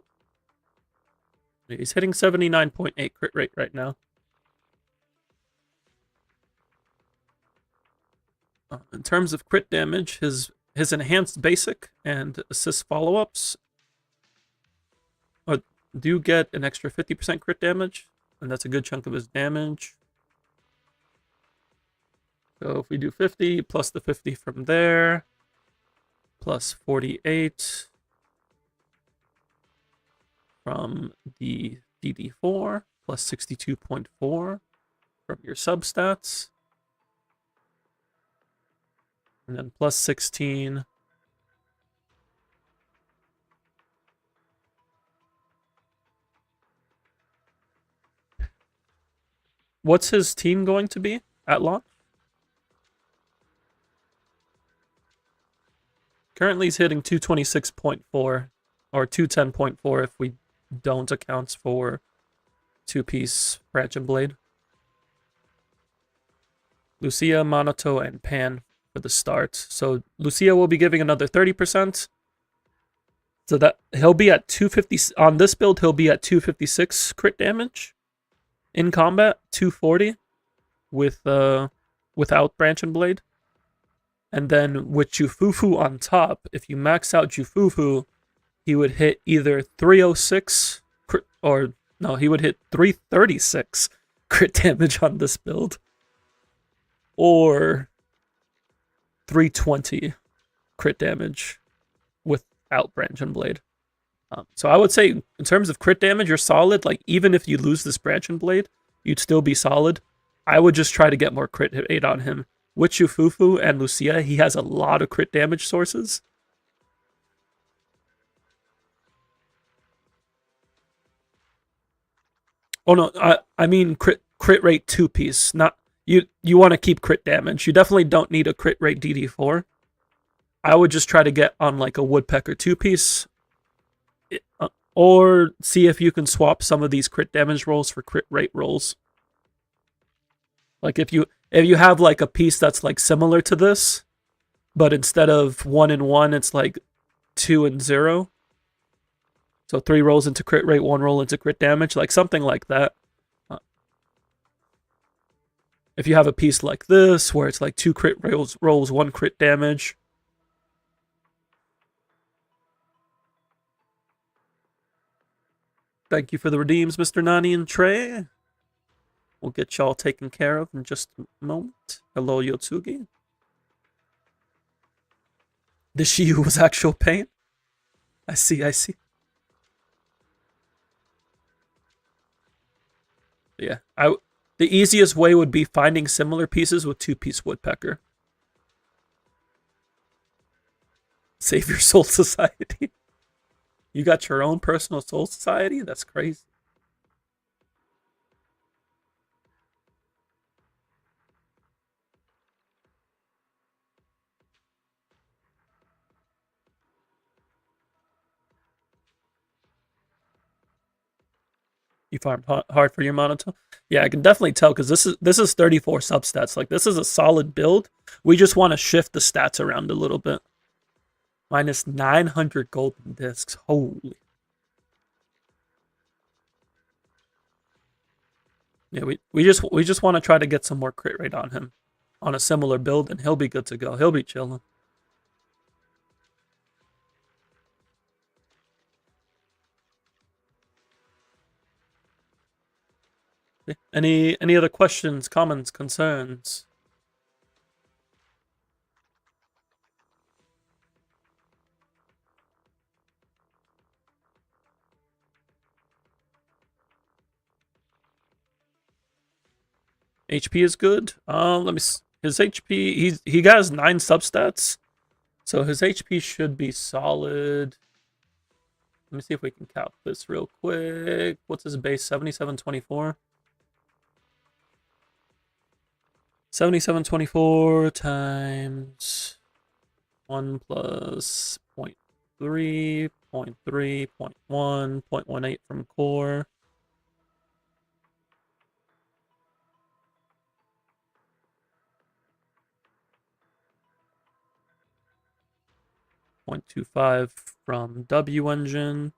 He's hitting 79.8 crit rate right now. In terms of crit damage, his enhanced basic and assist follow-ups do get an extra 50% crit damage, and that's a good chunk of his damage. So if we do 50 plus the 50 from there, plus 48 from the DD4, plus 62.4 from your substats, and then plus 16 What's his team going to be at launch? Currently he's hitting 226.4. or 210.4 if we don't account for 2-piece branch and blade. Lucia, Monato, and Pan for the start. So Lucia will be giving another 30%. So that he'll be at 250 on this build. He'll be at 256 crit damage in combat, 240 with without branch and blade. And then with Jufufu on top, if you max out Jufufu, he would hit either 306 or no, he would hit 336 crit damage on this build, or 320 crit damage without branch and blade. So I would say in terms of crit damage, you're solid. Like even if you lose this branch and blade, you'd still be solid. I would just try to get more crit rate on him. With Jufufu and Lucia, he has a lot of crit damage sources. Oh no, I mean crit rate 2-piece. Not you want to keep crit damage. You definitely don't need a crit rate DD4. I would just try to get on like a woodpecker 2-piece, or see if you can swap some of these crit damage rolls for crit rate rolls. Like if you have like a piece that's like similar to this, but instead of 1 and 1, it's like 2 and 0. So 3 rolls into crit rate, 1 roll into crit damage, like something like that. If you have a piece like this, where it's like 2 crit rolls, 1 crit damage. Thank you for the redeems, Mr. Nani and Trey. We'll get y'all taken care of in just a moment. Hello, Yotsugi. The Shiyu was actual pain? I see. Yeah, the easiest way would be finding similar pieces with 2-piece woodpecker. Save your soul society. You got your own personal soul society? That's crazy. You farmed hard for your Monato? Yeah, I can definitely tell because this is 34 substats. Like this is a solid build. We just want to shift the stats around a little bit. Minus 900 golden discs. Holy. Yeah, we just want to try to get some more crit rate on him on a similar build, and he'll be good to go. He'll be chilling. Any other questions, comments, concerns? HP is good. Let me see. His HP, he got 9 substats, so his HP should be solid. Let me see if we can calc this real quick. What's his base? 7724. 7724 times 1 plus 0.3, 0.3, 0.1, 0.18 from core. .25 from W engine.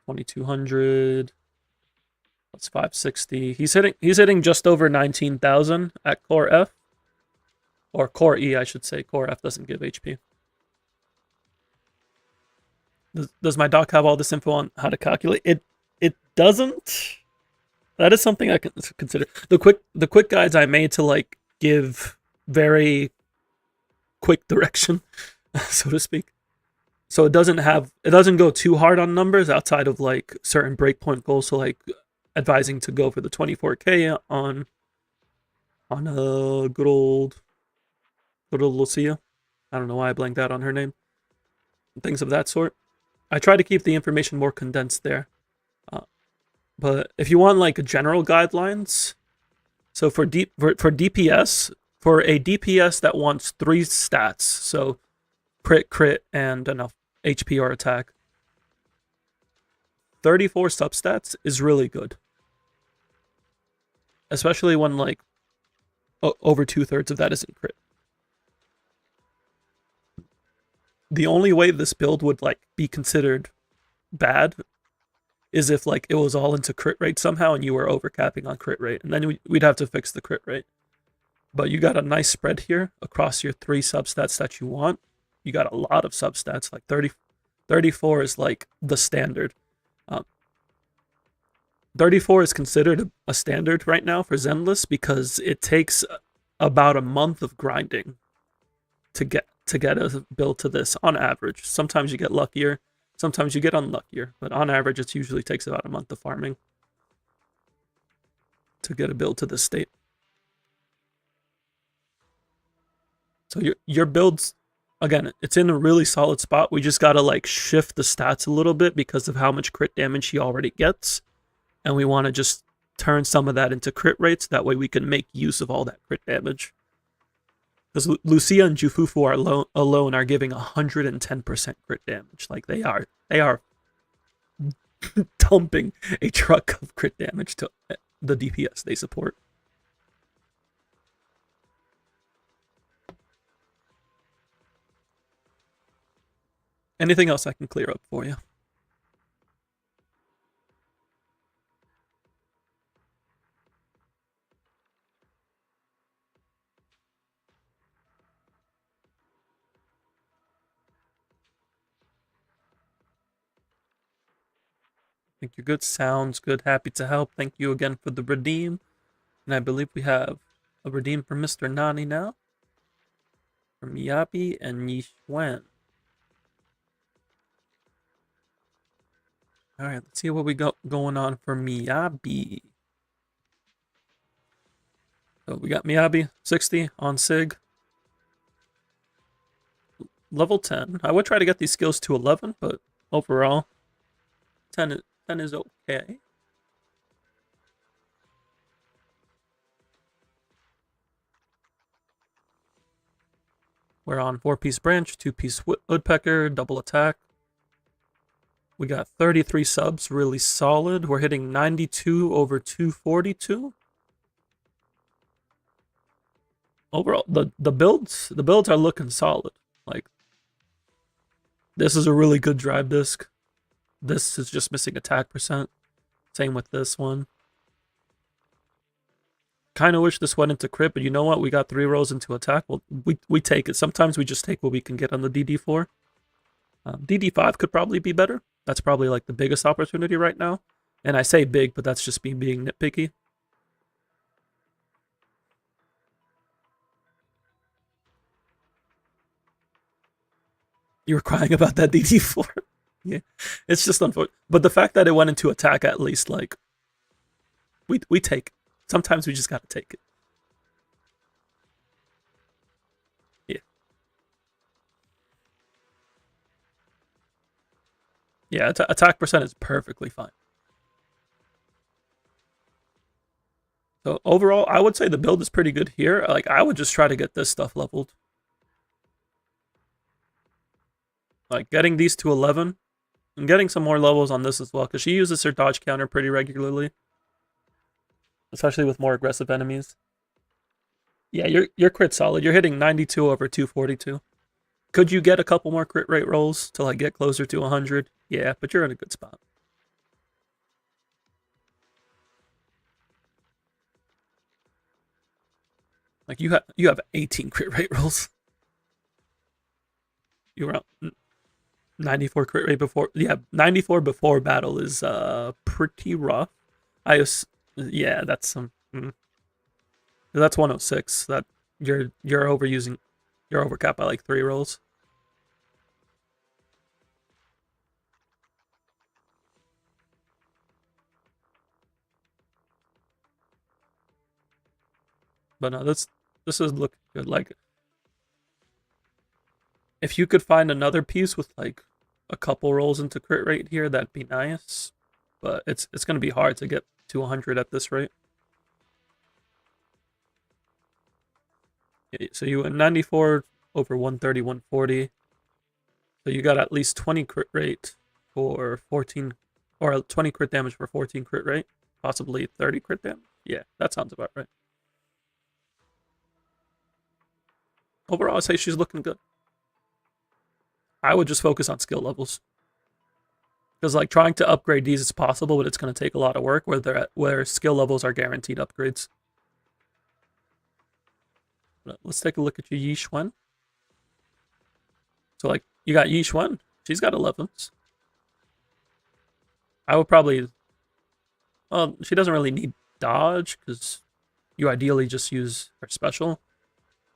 2200. That's 560. He's hitting just over 19,000 at core F. Or core E, I should say. Core F doesn't give HP. Does my doc have all this info on how to calculate? It doesn't. That is something I can consider. The quick guides I made to like give very quick direction, so to speak. So it doesn't go too hard on numbers outside of like certain breakpoint goals. So like advising to go for the 24K on a good old Lucia. I don't know why I blanked out on her name. Things of that sort. I try to keep the information more condensed there. But if you want like general guidelines, so for DPS, for a DPS that wants 3 stats, so crit, and enough HP or attack. 34 substats is really good. Especially when, like, over 2/3 of that isn't crit. The only way this build would, like, be considered bad is if, like, it was all into crit rate somehow and you were overcapping on crit rate. And then we'd have to fix the crit rate. But you got a nice spread here across your 3 substats that you want. You got a lot of substats, like 34 is like the standard. 34 is considered a standard right now for Zenless because it takes about a month of grinding to get a build to this on average. Sometimes you get luckier, sometimes you get unluckier, but on average it usually takes about a month of farming to get a build to this state. So your builds, again, it's in a really solid spot. We just gotta like shift the stats a little bit because of how much crit damage he already gets. And we want to just turn some of that into crit rates. That way we can make use of all that crit damage. Because Lucia and Jufufu alone are giving 110% crit damage. Like they are dumping a truck of crit damage to the DPS they support. Anything else I can clear up for you? I think you're good. Sounds good. Happy to help. Thank you again for the redeem. And I believe we have a redeem for Mr. Nani now. For Miyabi and Yishwen. Alright, let's see what we got going on for Miyabi. So we got Miyabi, 60 on Sig. Level 10. I would try to get these skills to 11, but overall, 10 is okay. We're on 4-piece branch, 2-piece woodpecker, double attack. We got 33 subs, really solid. We're hitting 92 over 242. Overall, the builds are looking solid. Like, this is a really good drive disc. This is just missing attack percent. Same with this one. Kind of wish this went into crit, but you know what? We got 3 rolls into attack. Well, we take it. Sometimes we just take what we can get on the DD4. DD5 could probably be better. That's probably like the biggest opportunity right now. And I say big, but that's just me being nitpicky. You were crying about that DD4. Yeah, it's just unfortunate. But the fact that it went into attack, at least, like, we take it. Sometimes we just gotta take it. Yeah. Yeah, attack percent is perfectly fine. So overall, I would say the build is pretty good here. Like, I would just try to get this stuff leveled. Like, getting these to 11 and getting some more levels on this as well, because she uses her dodge counter pretty regularly, especially with more aggressive enemies. Yeah, you're crit solid. You're hitting 92 over 242. Could you get a couple more crit rate rolls to like get closer to 100? Yeah, but you're in a good spot. Like you have 18 crit rate rolls. You were 94 crit rate before. Yeah, 94 before battle is pretty rough. Yeah, that's some. That's 106. That you're overusing. You're overcapped by like 3 rolls. But no, this is looking good. Like, if you could find another piece with like a couple rolls into crit rate here, that'd be nice. But it's gonna be hard to get to 100 at this rate. So you went 94 over 130, 140. So you got at least 20 crit rate for 14, or 20 crit damage for 14 crit rate, possibly 30 crit damage. Yeah, that sounds about right. Overall, I'd say she's looking good. I would just focus on skill levels. Because like trying to upgrade these is possible, but it's going to take a lot of work where skill levels are guaranteed upgrades. Let's take a look at your Yi Xuan. So like you got Yi Xuan, she's got 11s. I would probably, well, she doesn't really need dodge because you ideally just use her special.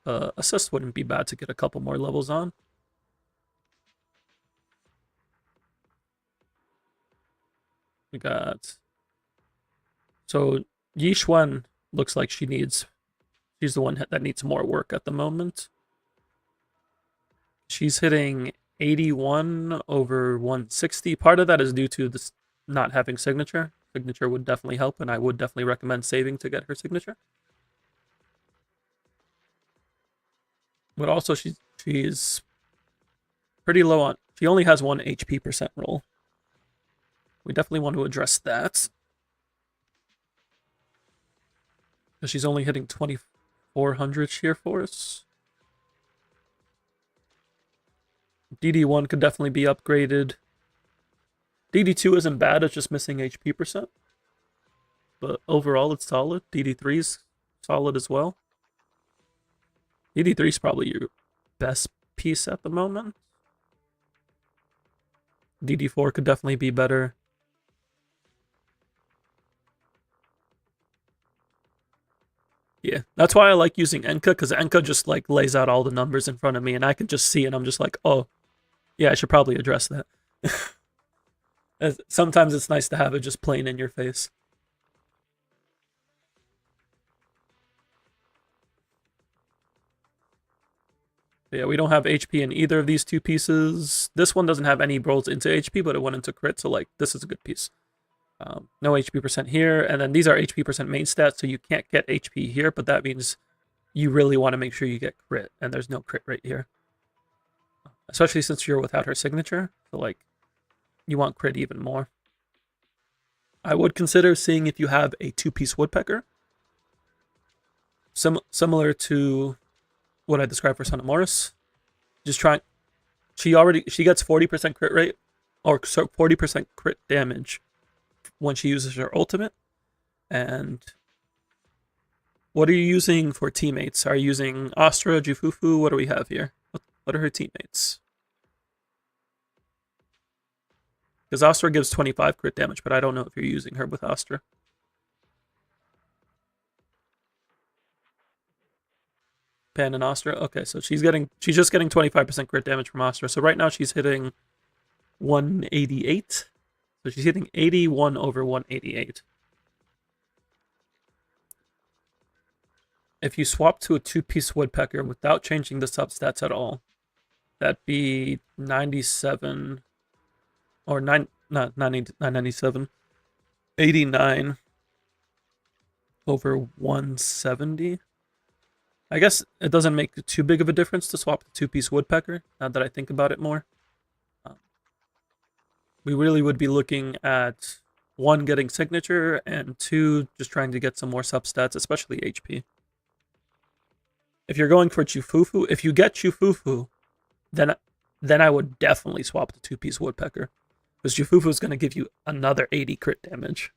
Assist wouldn't be bad to get a couple more levels on. We got, so Yi Xuan looks like she's the one that needs more work at the moment. She's hitting 81 over 160. Part of that is due to this not having signature. Signature would definitely help, and I would definitely recommend saving to get her signature. But also she's pretty low on, she only has 1 HP percent roll. We definitely want to address that. Because she's only hitting 2400 sheer force. DD1 could definitely be upgraded. DD2 isn't bad, it's just missing HP percent. But overall it's solid. DD3 is solid as well. DD3 is probably your best piece at the moment. DD4 could definitely be better. Yeah, that's why I like using Enka, because Enka just like lays out all the numbers in front of me and I can just see and I'm just like, oh, yeah, I should probably address that. Sometimes it's nice to have it just plain in your face. Yeah, we don't have HP in either of these two pieces. This one doesn't have any rolls into HP, but it went into crit, so like this is a good piece. No HP percent here, and then these are HP percent main stats, so you can't get HP here, but that means you really want to make sure you get crit, and there's no crit right here. Especially since you're without her signature, so like, you want crit even more. I would consider seeing if you have a 2-piece woodpecker. Similar to what I described for Son of Morris. Just trying, she gets 40% crit rate, or 40% crit damage when she uses her ultimate. And what are you using for teammates? Are you using Astra, Jufufu? What do we have here? What are her teammates? Because Astra gives 25 crit damage, but I don't know if you're using her with Astra. Pan and Astra. Okay, so she's just getting 25% crit damage from Astra. So right now she's hitting 188. So she's hitting 81 over 188. If you swap to a 2-piece woodpecker without changing the substats at all, that'd be 97 or 997, 89 over 170. I guess it doesn't make too big of a difference to swap the 2-piece woodpecker, now that I think about it more. We really would be looking at 1, getting signature, and 2, just trying to get some more substats, especially HP. If you're going for Chufufu, if you get Chufufu, then I would definitely swap the 2-piece woodpecker. Because Chufufu is going to give you another 80 crit damage.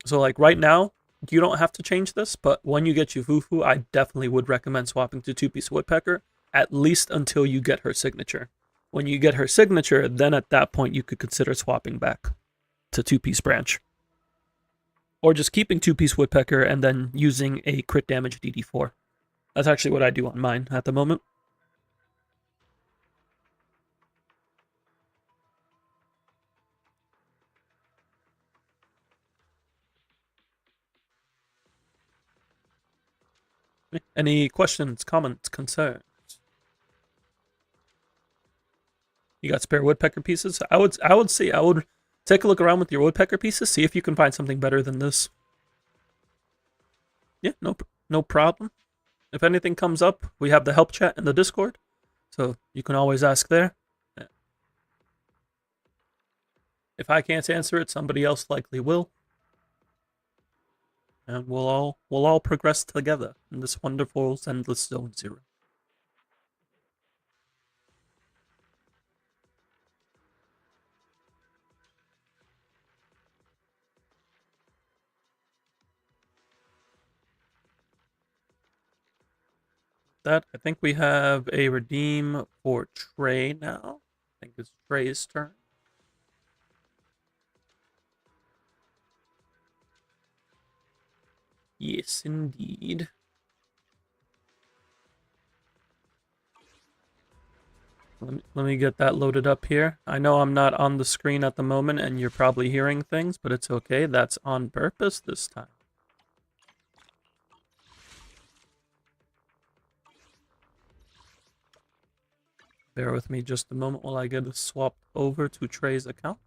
So like right now, you don't have to change this, but when you get Chufufu, I definitely would recommend swapping to 2-piece woodpecker, at least until you get her signature. When you get her signature, then at that point you could consider swapping back to 2-piece branch. Or just keeping 2-piece woodpecker and then using a crit damage DD4. That's actually what I do on mine at the moment. Any questions, comments, concerns? You got spare woodpecker pieces? I would take a look around with your woodpecker pieces, see if you can find something better than this. Yeah, no problem. if anything comes up, we have the help chat in the Discord, so you can always ask there. If I can't answer it, somebody else likely will. And we'll all progress together in this wonderful endless zone 0. That I think we have a redeem for Trey now. I think it's Trey's turn. Yes, indeed. Let me get that loaded up here. I know I'm not on the screen at the moment and you're probably hearing things, but it's okay. That's on purpose this time. Bear with me just a moment while I get it swapped over to Trey's account.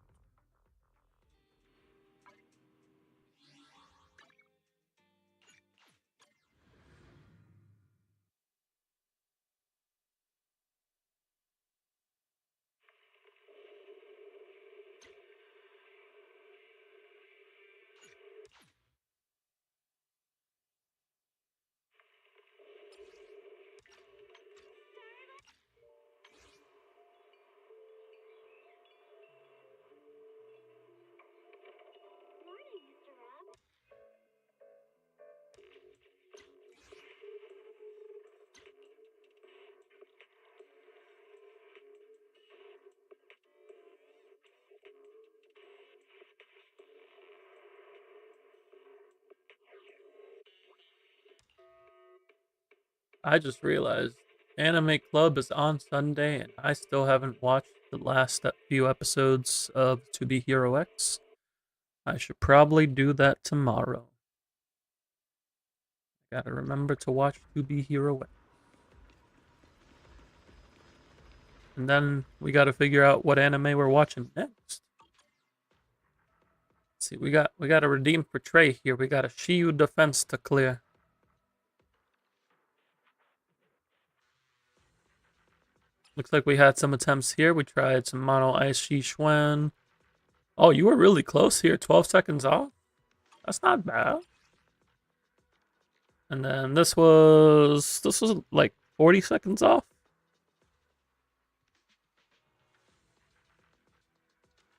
I just realized Anime Club is on Sunday and I still haven't watched the last few episodes of To Be Hero X. I should probably do that tomorrow. Gotta remember to watch To Be Hero X. And then we gotta figure out what anime we're watching next. Let's see, we got a redeem for Trey here. We got a Shiyu defense to clear. Looks like we had some attempts here. We tried some Mono Ice Shishuen. Oh, you were really close here. 12 seconds off? That's not bad. And then this was like 40 seconds off.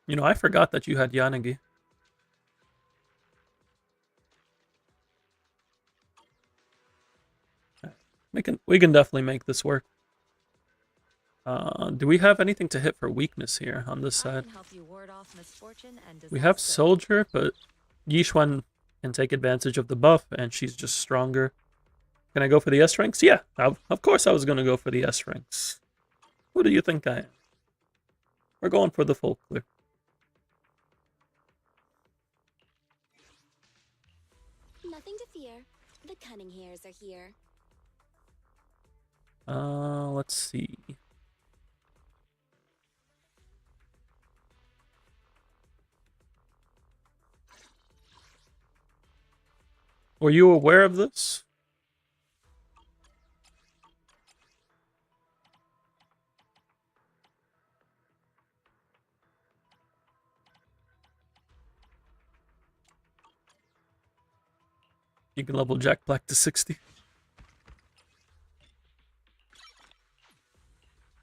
You know, I forgot that you had Yanagi. We can definitely make this work. Do we have anything to hit for weakness here on this side? We have Soldier, but Yishun can take advantage of the buff, and she's just stronger. Can I go for the S ranks? Yeah, of course I was going to go for the S ranks. Who do you think I am? We're going for the full clear. Nothing to fear. The cunning hairs are here. Let's see. Were you aware of this? You can level Jack Black to 60.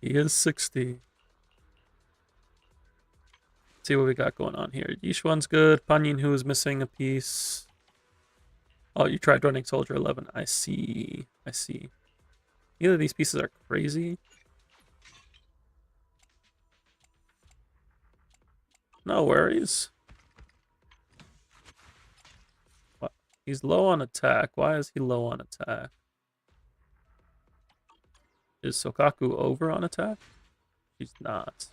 He is 60. Let's see what we got going on here. Yishuan's good. Panyin Hu is missing a piece. Oh, you tried running Soldier 11. I see. I see. Either of these pieces are crazy. No worries. What? He's low on attack. Why is he low on attack? Is Sokaku over on attack? She's not.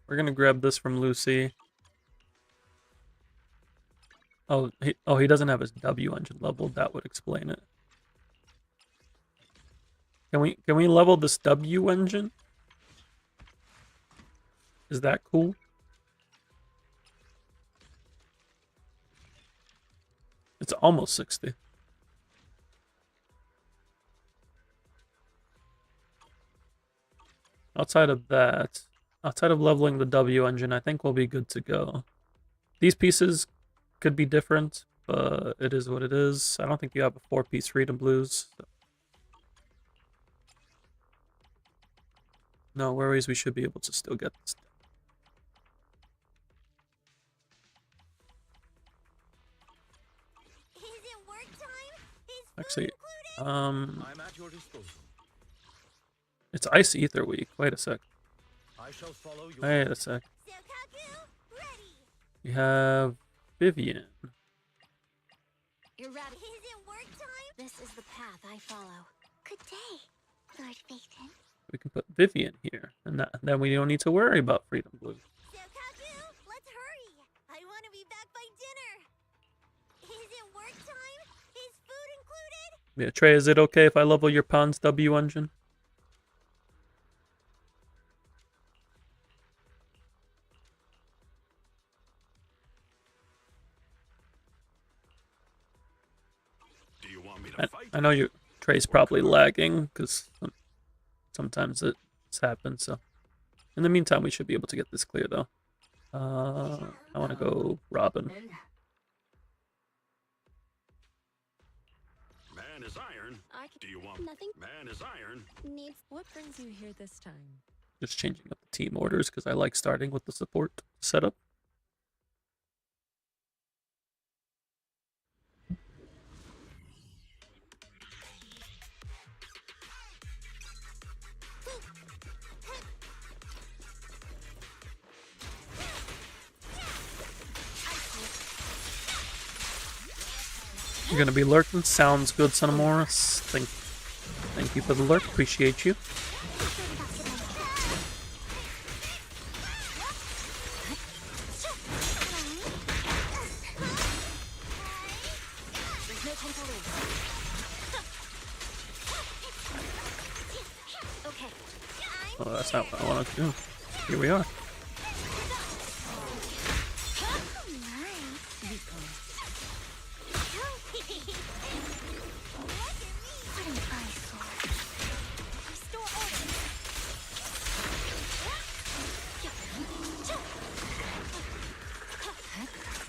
We're gonna grab this from Lucy. Oh, he doesn't have his W engine leveled. That would explain it. Can we level this W engine? Is that cool? It's almost 60. Outside of that, outside of leveling the W engine, I think we'll be good to go. These pieces could be different, but it is what it is. I don't think you have a 4-piece Freedom Blues. So. No worries, we should be able to still get this. Is it work time? Is food Actually, included? I'm at your disposal. it's Ice Ether Week. Wait a sec. I shall follow your Wait a sec. Sokaku, ready. We have Vivian. You're ready. Is it work time? This is the path I follow. Good day, Lord Phaeton. We can put Vivian here, and then we don't need to worry about Freedom Blues. Sokaku, let's hurry. I want to be back by dinner. Is it work time? Is food included? Yeah, Trey, is it okay if I level your Pond's W engine? Do you want me to fight? I know you Trey's probably lagging because sometimes it's happened. So in the meantime, we should be able to get this clear though. I want to go Robin. Man is iron. I can Do you want Nothing man is iron? needs. What brings you here this time? Just changing up the team orders because I like starting with the support setup. You're gonna be lurking. Sounds good, Son of Morris. Thank you for the lurk. Appreciate you. There's no time to lose. Okay. Oh, that's not what I wanted to do. Here we are. What an eyesore. Restore order.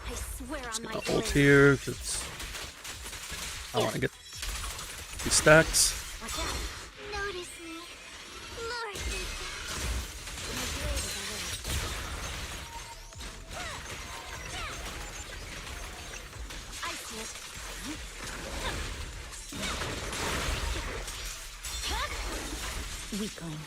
I swear on my Gonna ult blade. here because I want to get these stacks. Watch out. Notice me, Lord Phaeton. My blade is alert. I see it. Weakling.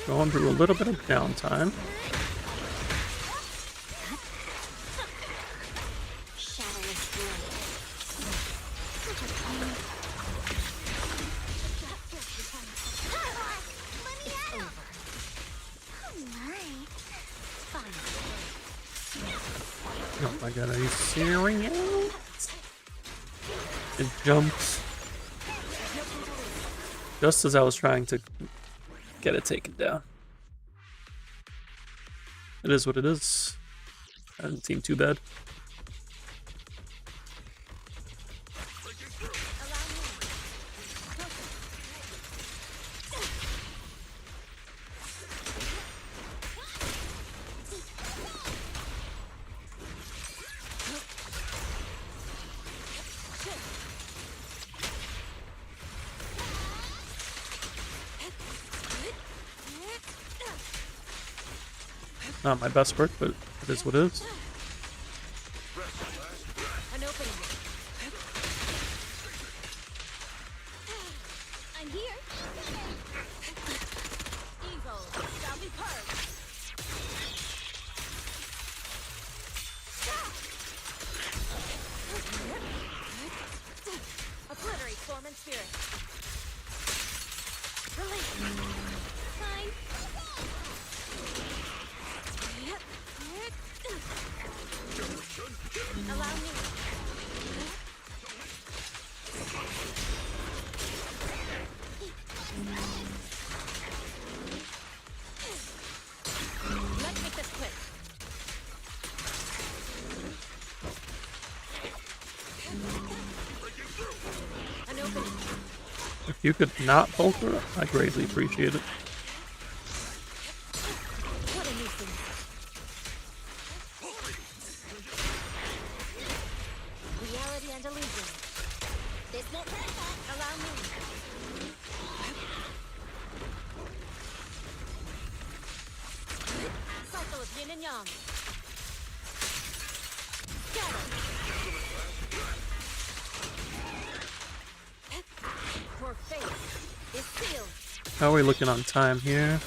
Going through a little bit of downtime. Shadowless blade. Let me out. Over. Oh my. Fine. Oh my god, are you serious? It jumps. Just as I was trying to get it taken down. It is what it is. Doesn't seem too bad. Not my best work, but it is what it is. An opening. I'm here. Evil. Shall be purged. Obliterate form and spirit. Release. Fine. Allow me. If you could not Volker, I greatly appreciate it. What a nuisance. Reality and illusion. This won't hurt. Allow me. Cycle of yin and yang. Scatter. Your fate is sealed. How are we looking on time here?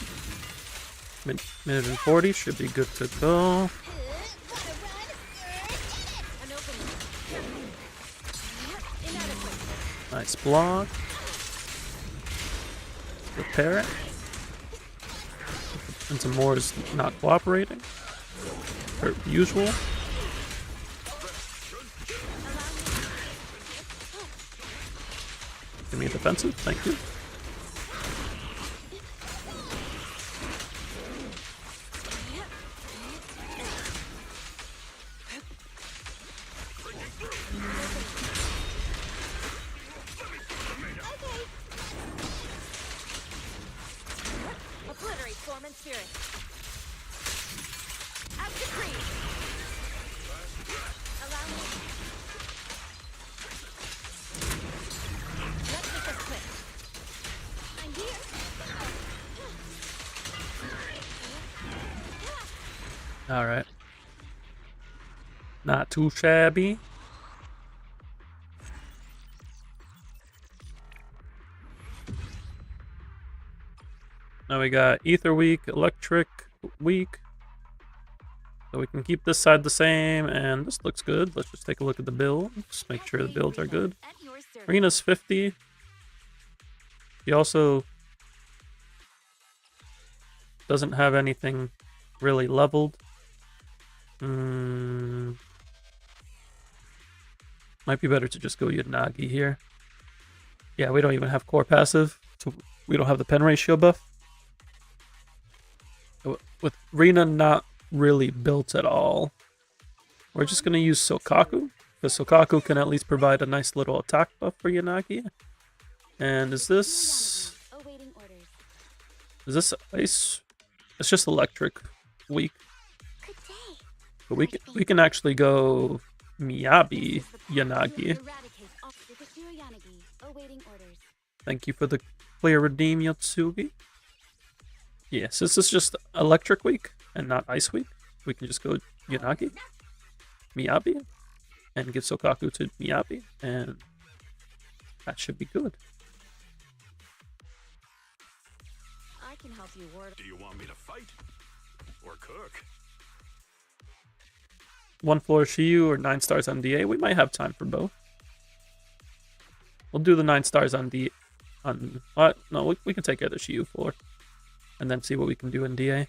Minute and 40 should be good to go. Wanna run? An opening. Inadequate. Nice block. Repair it. And some more is not cooperating. Per usual. Give me a defensive, thank you. Obliterate form and spirit. As decreed. Allow me. Let's make this quick. I'm here. Alright. Not too shabby. Now we got Ether Week, Electric Week. So we can keep this side the same, and this looks good. Let's just take a look at the builds, make sure the builds are good. At your service. Arena's 50. He also doesn't have anything really leveled. Might be better to just go Yanagi here. Yeah, we don't even have core passive, so we don't have the pen ratio buff. With Rina not really built at all, we're just going to use Sokaku, because Sokaku can at least provide a nice little attack buff for Yanagi. And is this Awaiting orders. ice? It's just electric weak. Good day. But we can actually go Miyabi Yanagi. Eradicate all Yanagi. Awaiting orders. Thank you for the clear redeem, Yotsugi. Yeah, since it's just electric week and not ice week, we can just go Yanagi, Miyabi, and give Sokaku to Miyabi, and that should be good. I can help you ward. Do you want me to fight? Or cook? 1 floor Shiyu or 9 stars on DA. We might have time for both. We'll do the 9 stars on D. No, we can take care of the Shiyu floor, and then see what we can do in DA.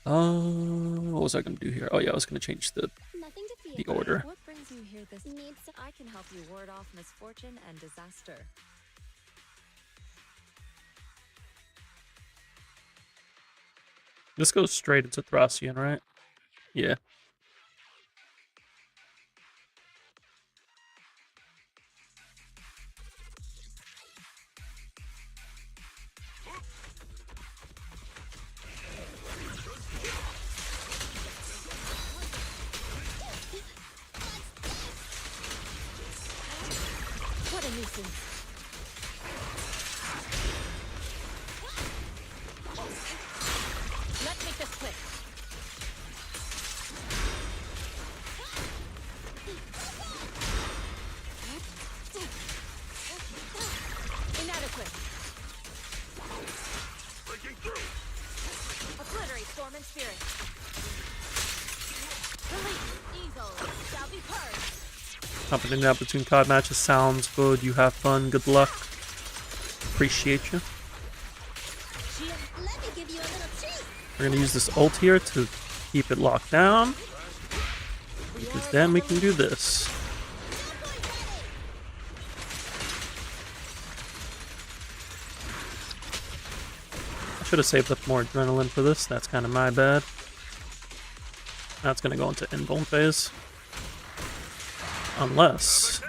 What was I gonna do here? Oh yeah, I was gonna change the Nothing to fear. the order. What brings you here this Needs I can help you ward off misfortune and disaster. This goes straight into Thracian, right? Yeah. What a nuisance. Let's make this quick. Inadequate. Breaking through! Obliterate form and spirit. Release. Eagle. Shall be purged. Hopping in and out between card matches sounds good. You have fun. Good luck. Appreciate you. Let me give you a little treat. We're gonna use this ult here to keep it locked down, because then we can do this. I should have saved up more adrenaline for this. That's kind of my bad. Now it's gonna go into invuln phase. Unless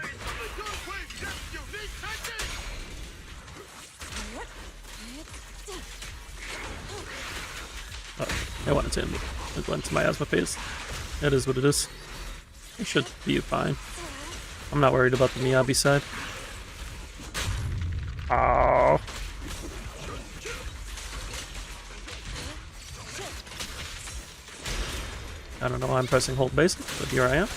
I wanted to. It went to my asthma phase. That is what it is. It should be fine. I'm not worried about the Miyabi side. Oh. I don't know why I'm pressing hold basic, but here I am.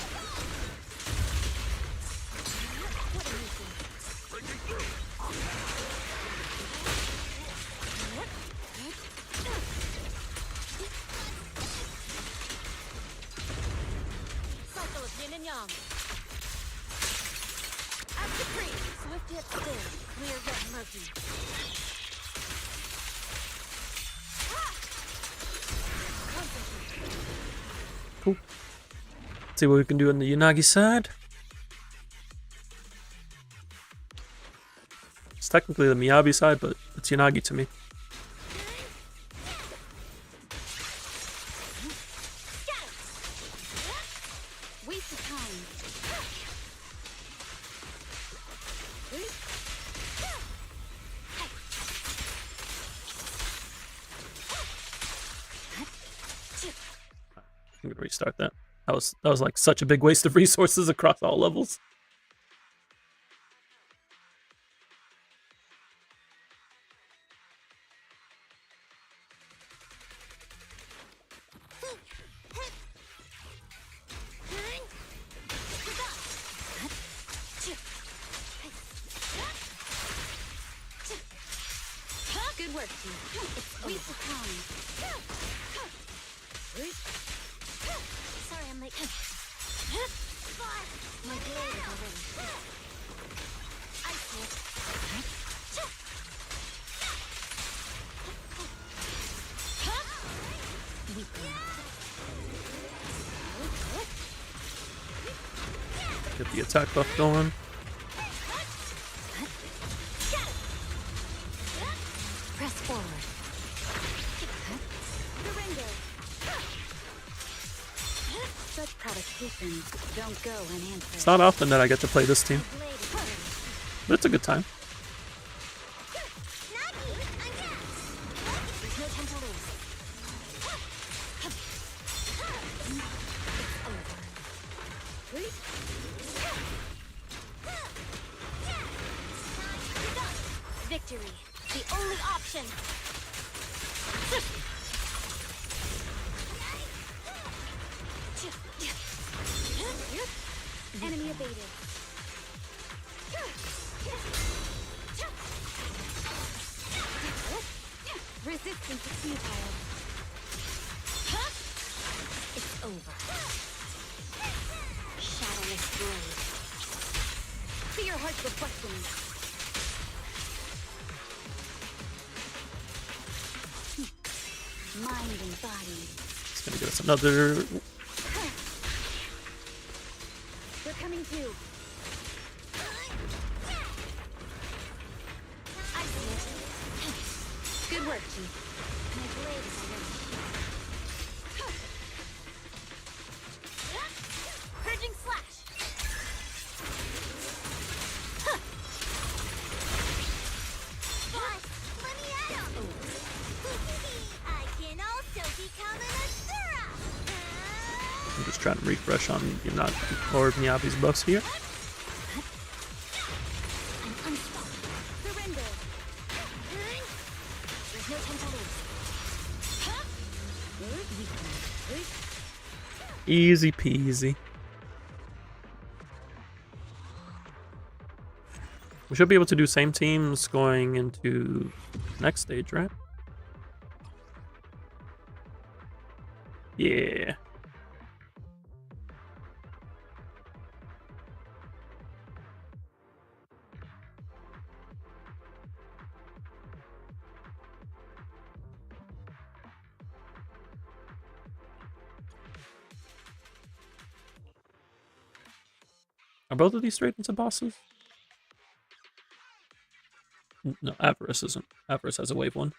Cycle of yin and yang. After free, swift yet still, clear yet murky. Cool. Let's see what we can do on the Unagi side. It's technically the Miyabi side, but it's Unagi to me. Waste of time. I'm gonna restart that. That was like such a big waste of resources across all levels. Good work, team. It's waste of time. Sorry, I'm late. My blade is already. I see it. Get the attack buff going. Press forward. Surrender. Such provocations don't go unanswered. It's not often that I get to play this team, Blade is ready. but it's a good time. There's no time to lose. Victory, the only option. Enemy evaded. Resistance is futile. It's over. Shadowless blade. See your heart's reflection. Mind and body. It's gonna give us another. They're coming too. I see it. Good work, Chief. My blade is ready. Purging slash. Let me at him. I can also become an Asura. I'm just trying to refresh on Unagi or Miyabi's buffs here. I'm unstoppable. Surrender. There's no time to lose. Easy peasy. We should be able to do same teams going into next stage, right? Yeah. Are both of these straight into bosses? No, Avarice isn't. Avarice has a wave one.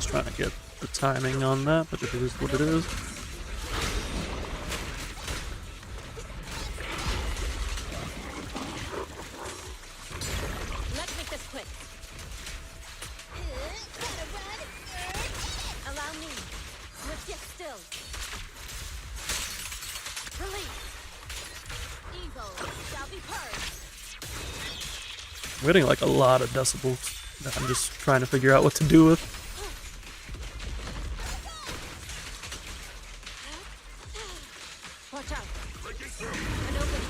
just trying to get the timing on that, but it is what it is. Let's make this quick. Gotta run. Allow me. Lift yet still. Release. Evil shall be purged. I'm getting like a lot of decibels that I'm just trying to figure out what to do with. Watch out. An opening.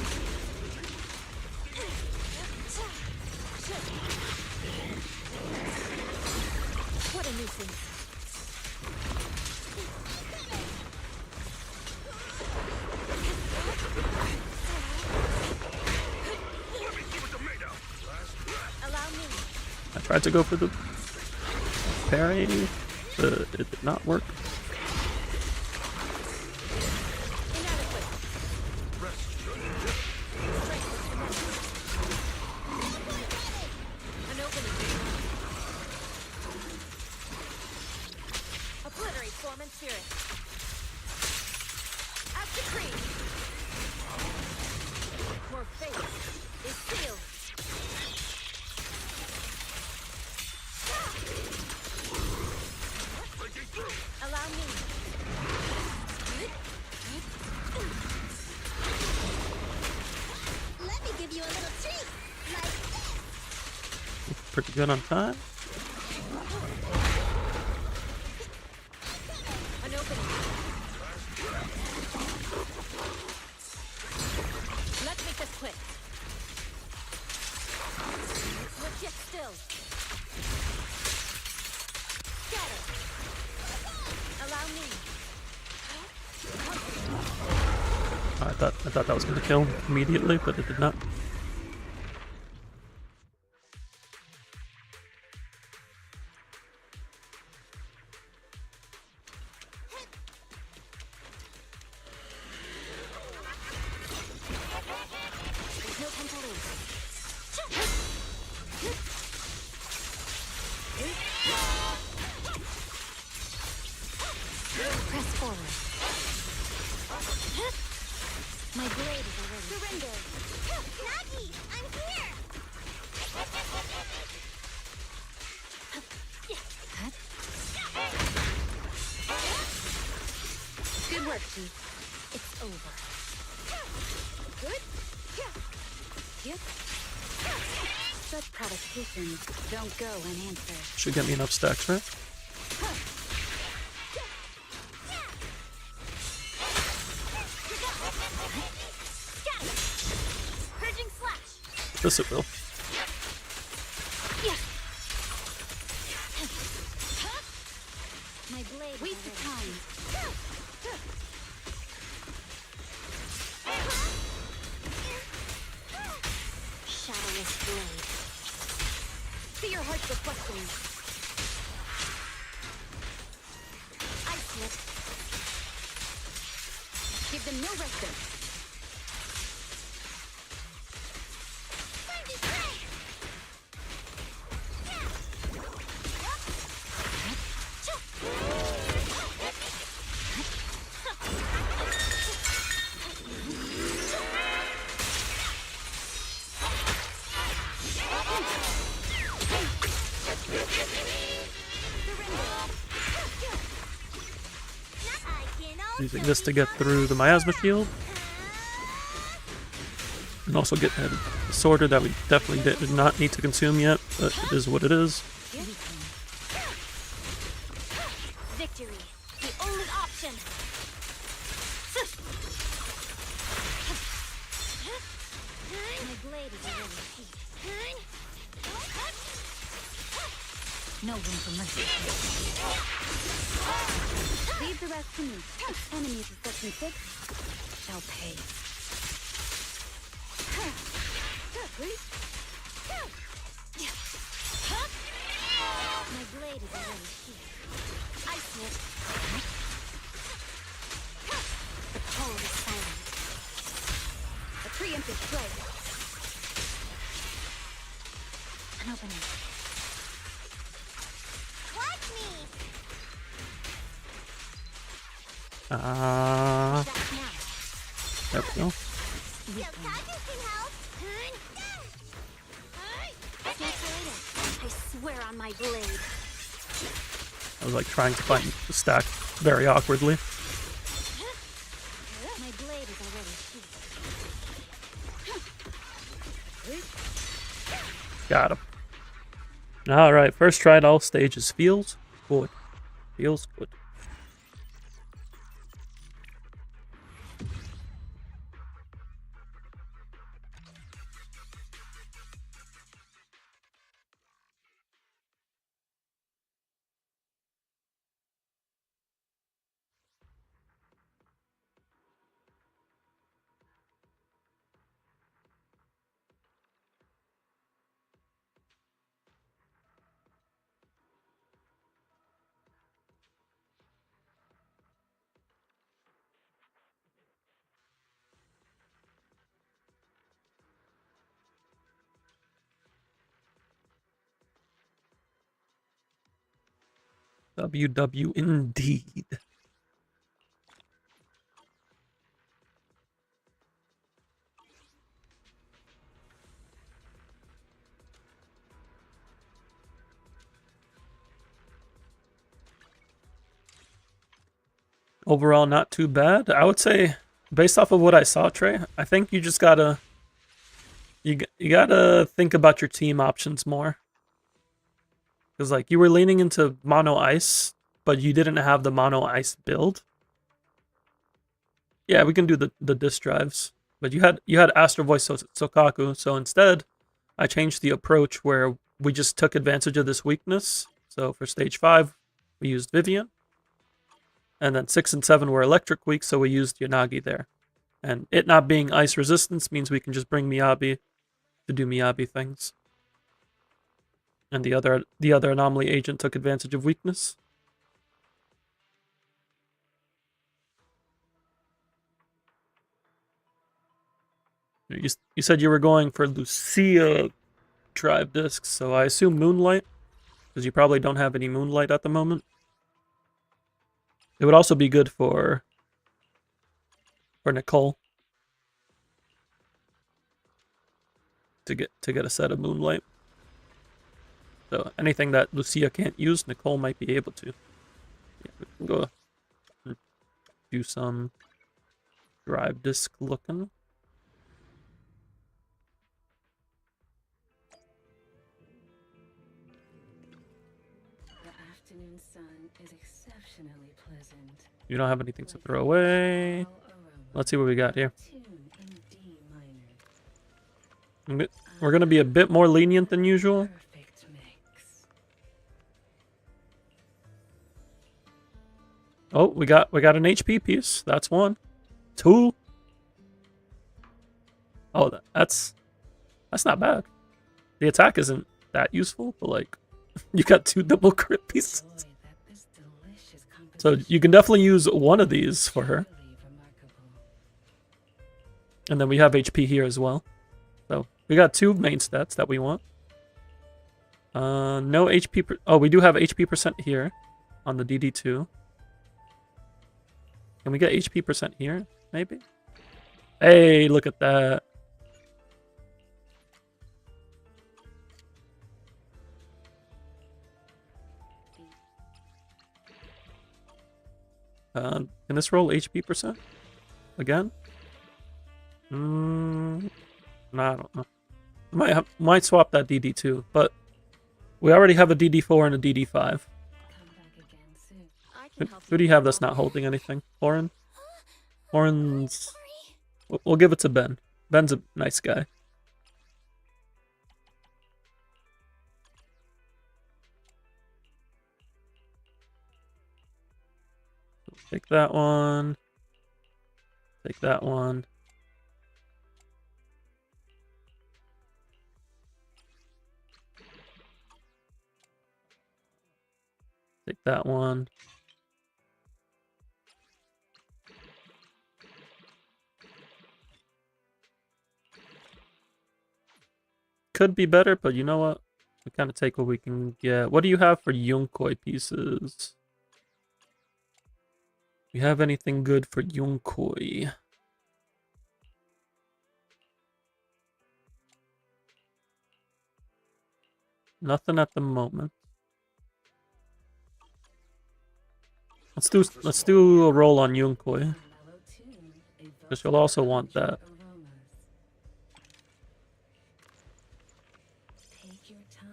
What a nuisance. Allow me. I tried to go for the parry, but it did not work. Inadequate. An opening. Obliterate form and spirit. As decreed. Your fate is sealed. Allow me. Let me give you a little treat. Like this. Pretty good on time. An opening. Let's make this quick. Lift yet still. Scatter. Allow me. I thought that was gonna kill immediately, but it did not. There's no time to lose. Press forward. My blade is already. Surrender. Nagi, I'm here. Good work, Chief. It's over. Good. Yep. Such provocations don't go unanswered. Should get me enough stacks, right? Purging slash. This it will. Yeah. My blade. Waste of time. Shadowless blade. See your heart's reflection. I slip. Give them no respite. Time to strike. Using this to get through the miasma shield. And also get that sorted that we definitely did not need to consume yet, but it is what it is. Victory, the only option. My blade is already heated. No room for mercy. Leave the rest to me. Enemies of Section 6 shall pay. My blade is already heated. I slip. The cold is silent. A preemptive strike. An opening. Watch me. Ah, there we go. Yokazu can help. I swear on my blade. I was like trying to find the stack very awkwardly. My blade is already Got him. Alright, first try at all stages. Feels good. Feels good. WW indeed. Overall, not too bad. I would say, based off of what I saw, Trey, I think you just gotta you gotta think about your team options more. Because like you were leaning into mono ice, but you didn't have the mono ice build. Yeah, we can do the disk drives, but you had Astro Voice Sokaku, so instead, I changed the approach where we just took advantage of this weakness. So for stage 5, we used Vivian. And then 6 and 7 were electric weak, so we used Yanagi there. And it not being ice resistance means we can just bring Miyabi to do Miyabi things. And the other anomaly agent took advantage of weakness. You said you were going for Lucia drive discs, so I assume Moonlight, because you probably don't have any Moonlight at the moment. It would also be good for Nicole to get a set of Moonlight. So anything that Lucia can't use, Nicole might be able to. Yeah, we can go do some drive disc looking. The afternoon sun is exceptionally pleasant. You don't have anything to throw away. Let's see what we got here. We're gonna be a bit more lenient than usual. Perfect mix. Oh, we got an HP piece. That's one. 2. Oh, that's not bad. The attack isn't that useful, but like you got 2 double crit pieces. Boy, that is delicious So you can definitely use one of these for her. Truly remarkable. And then we have HP here as well. So we got 2 main stats that we want. No HP. Oh, we do have HP percent here on the DD2. Can we get HP percent here? Maybe? Hey, look at that. Can this roll HP percent? Again? Nah, I don't know. Might swap that DD2, but we already have a DD4 and a DD5. Come back again soon. I can help Who do you have that's not holding anything? Lauren? Lauren's... We'll give it to Ben. Ben's a nice guy. Take that one. Take that one. Take that one. Could be better, but you know what? We kind of take what we can get. What do you have for Yonkoi pieces? We have anything good for Yunkoi? Nothing at the moment. Let's do a roll on Yunkoi. A mellow tune evokes Because you'll also want pungent that. aromas. Take your time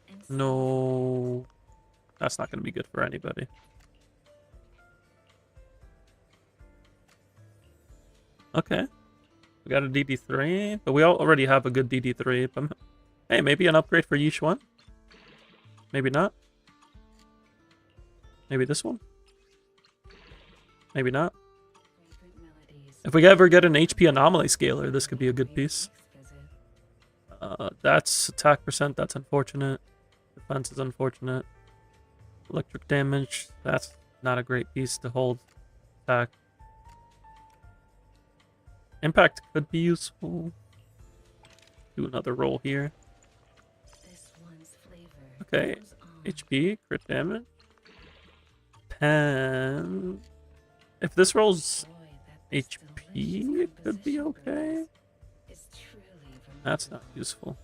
and No. That's not going to be good for anybody. Okay. We got a DD3, but we already have a good DD3. But hey, maybe an upgrade for each one? Maybe not. Maybe this one? Maybe not. fragrant melodies. If we ever get an HP anomaly scaler, this could be a good piece. Next visit. That's attack percent, that's unfortunate. Defense is unfortunate. Electric damage, that's not a great piece to hold. Attack. Impact could be useful. Do another roll here. This one's flavor Okay. goes on. HP, crit damage. Pen. If this rolls Joy that this HP, delicious it could be composition okay. brings is truly That's not remarkable. useful.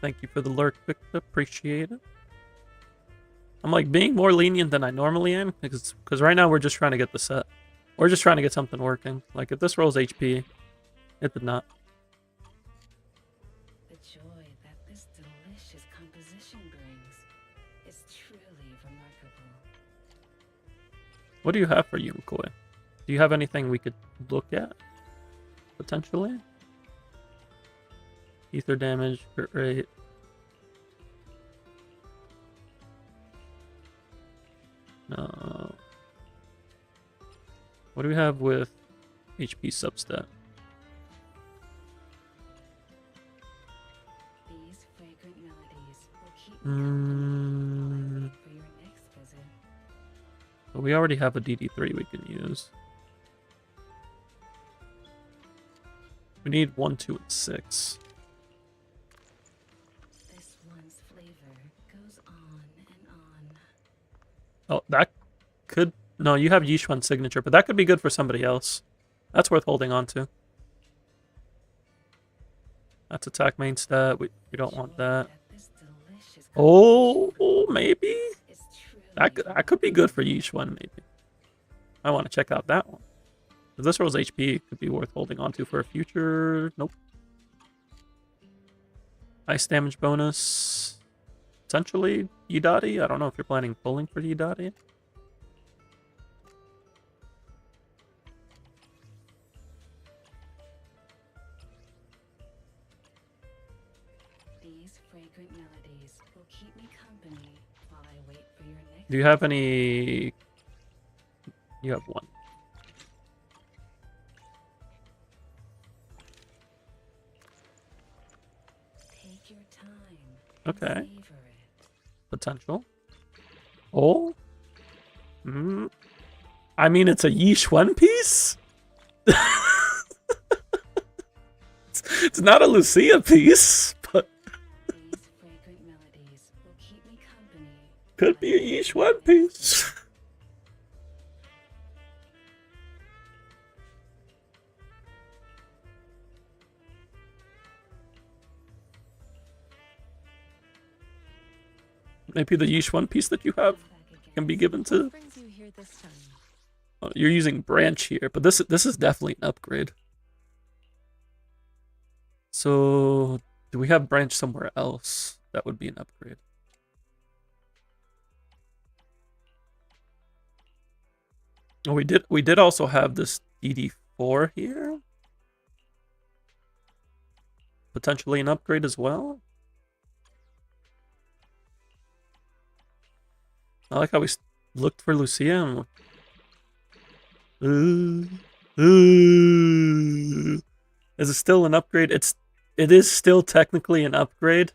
Thank you for the lurk, Victor. Appreciate it. I'm like being more lenient than I normally am because right now we're just trying to get the set. We're just trying to get something working. Like if this rolls HP, it did not. The joy that this delicious composition brings is truly remarkable. What do you have for Yunkoi? Do you have anything we could look at? Potentially? Ether damage, crit rate. No. What do we have with HP substat? These fragrant melodies will keep me company while I wait for your next visit. But we already have a DD3 we can use. We need 1, 2, and 6. This one's flavor goes on and on. Oh, that could... No, you have Yishuan's signature, but that could be good for somebody else. That's worth holding on to. That's attack main stat. We don't want that. This delicious Oh, maybe? is truly That could be good for Yishuan, maybe. I want to check out that one. If this rolls HP, it could be worth holding on to for a future... Nope. Ice damage bonus. Essentially, Yidati. I don't know if you're planning pulling for Yidati. These fragrant melodies will keep me company while I wait for your next. Do you have any... You have one. Take your time. Okay. And savor it. Potential. Oh? Hmm. I mean, it's a Yishuan piece? it's not a Lucia piece, but These fragrant melodies will keep me company. could be a Yishuan piece. Maybe the Yishuan piece that you have can be given to... brings you here this time? Oh, you're using branch here, but this is definitely an upgrade. So, do we have branch somewhere else that would be an upgrade? Oh, we did also have this DD4 here. Potentially an upgrade as well. I like how we looked for Lucia and is it still an upgrade? It is still technically an upgrade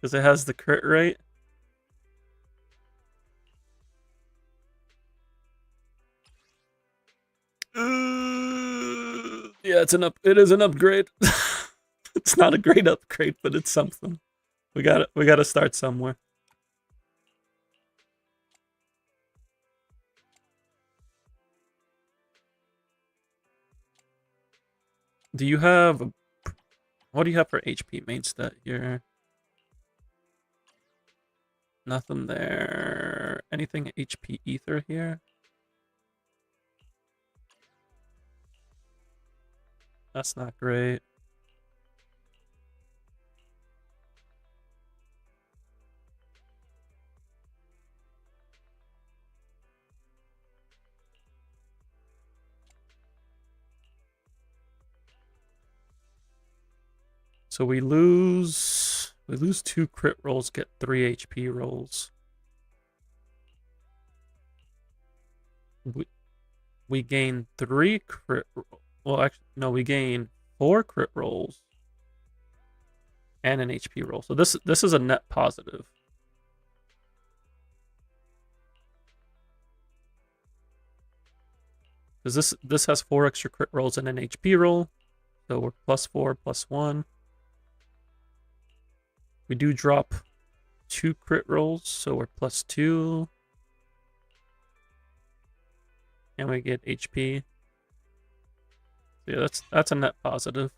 because it has the crit rate. Yeah, it is an upgrade. It's not a great upgrade, but it's something. We gotta start somewhere. Do you have what do you have for HP main stat here? Nothing there. Anything HP ether here? That's not great. So we lose 2 crit rolls, get 3 HP rolls. We gain 3 crit. Well, actually, no, we gain 4 crit rolls and an HP roll. So this is a net positive. Because this has 4 extra crit rolls and an HP roll, so we're +4, +1. We do drop 2 crit rolls, so we're +2. And we get HP. So yeah, that's a net positive.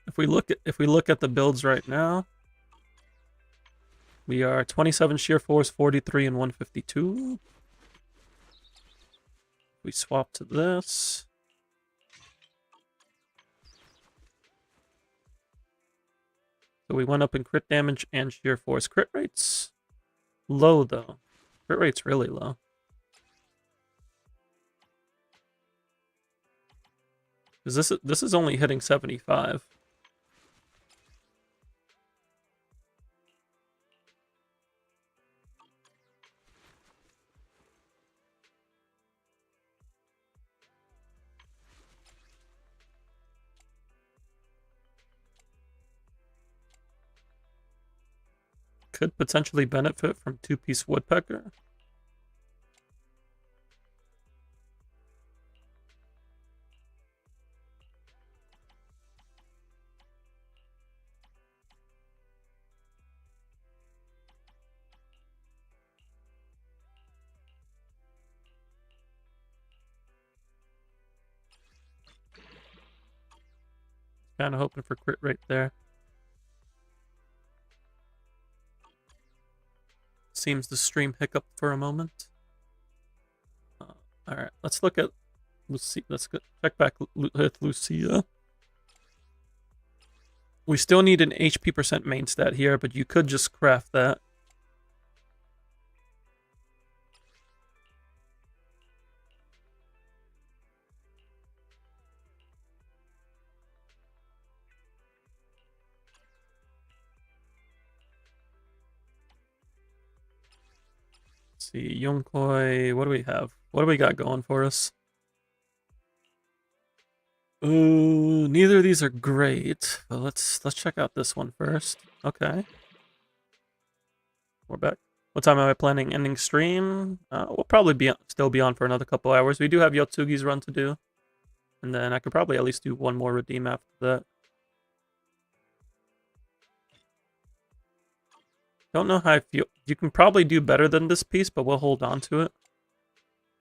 If we look at the builds right now, we are 27 sheer force, 43 and 152. We swap to this. So we went up in crit damage and sheer force. Crit rates low though. Crit rate's really low. Because this is only hitting 75. Could potentially benefit from 2-piece woodpecker. Kind of hoping for crit rate there. Seems the stream hiccup for a moment. All right, let's look at Lucia. Let's check back with Lucia. We still need an HP percent main stat here, but you could just craft that. See, Yonkoi, what do we have? What do we got going for us? Ooh, neither of these are great, but let's check out this one first. Okay. We're back. What time am I planning ending stream? We'll probably still be on for another couple hours. We do have Yotsugi's run to do. And then I could probably at least do one more redeem after that. Don't know how I feel. You can probably do better than this piece, but we'll hold on to it.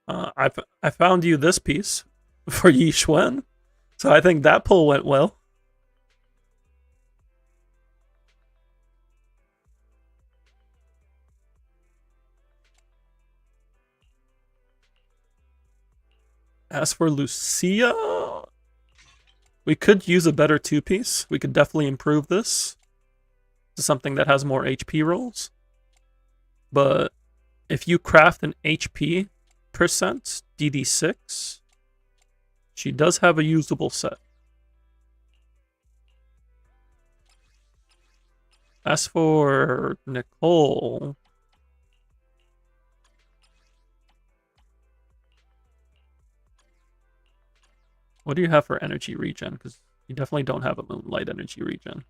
I found you this piece for Yi Xuan, so I think that pull went well. As for Lucia, we could use a better 2-piece. We could definitely improve this to something that has more HP rolls. But if you craft an HP percent DD6, she does have a usable set. As for Nicole, what do you have for energy regen? Because you definitely don't have a Moonlight energy regen.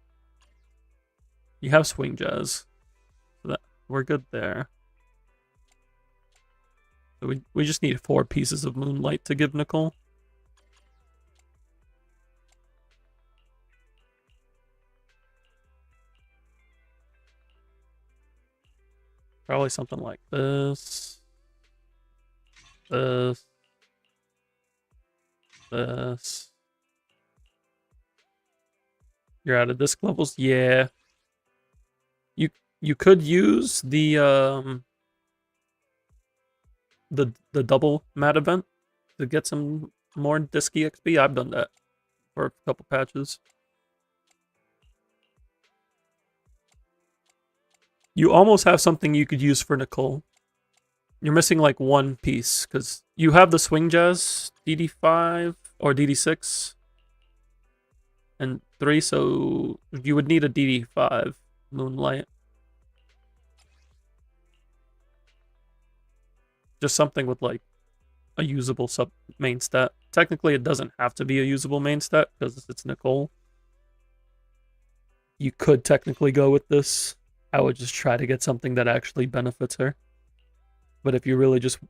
You have Swing Jazz. So we're good there. So we just need 4 pieces of Moonlight to give Nicole. Probably something like this. This. This. You're out of disc levels? Yeah. You could use the double mat event to get some more disky XP. I've done that for a couple patches. You almost have something you could use for Nicole. You're missing like one piece because you have the swing jazz DD5 or DD6 and 3, so you would need a DD5 Moonlight. Just something with like a usable sub main stat. Technically, it doesn't have to be a usable main stat because it's Nicole. You could technically go with this. I would just try to get something that actually benefits her. But if you're really just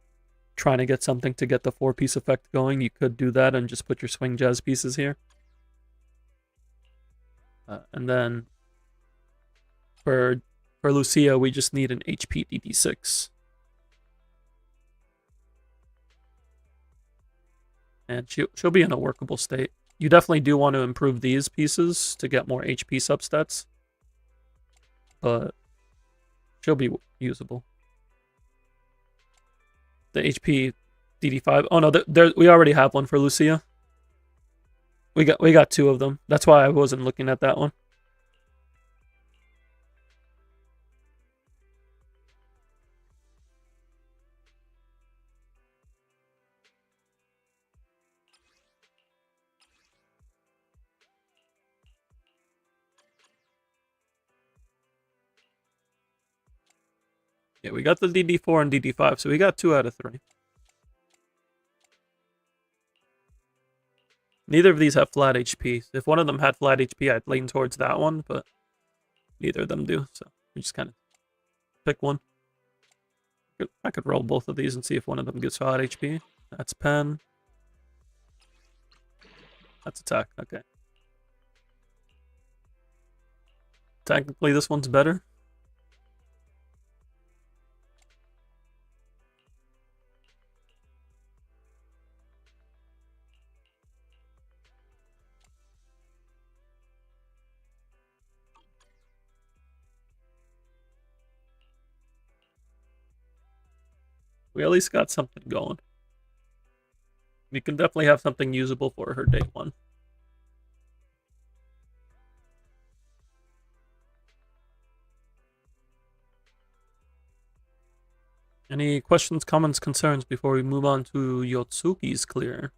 trying to get something to get the 4-piece effect going, you could do that and just put your swing jazz pieces here. And then for Lucia, we just need an HP DD6. And she'll be in a workable state. You definitely do want to improve these pieces to get more HP substats. But she'll be usable. The HP DD5. Oh no, we already have one for Lucia. We got 2 of them. That's why I wasn't looking at that one. Yeah, we got the DD4 and DD5, so we got 2 out of 3. Neither of these have flat HP. If one of them had flat HP, I'd lean towards that one, but neither of them do, so we just kind of pick one. I could roll both of these and see if one of them gets flat HP. That's pen. That's attack, okay. Technically, this one's better. We at least got something going. We can definitely have something usable for her day 1. Any questions, comments, concerns before we move on to Yotsuki's clear?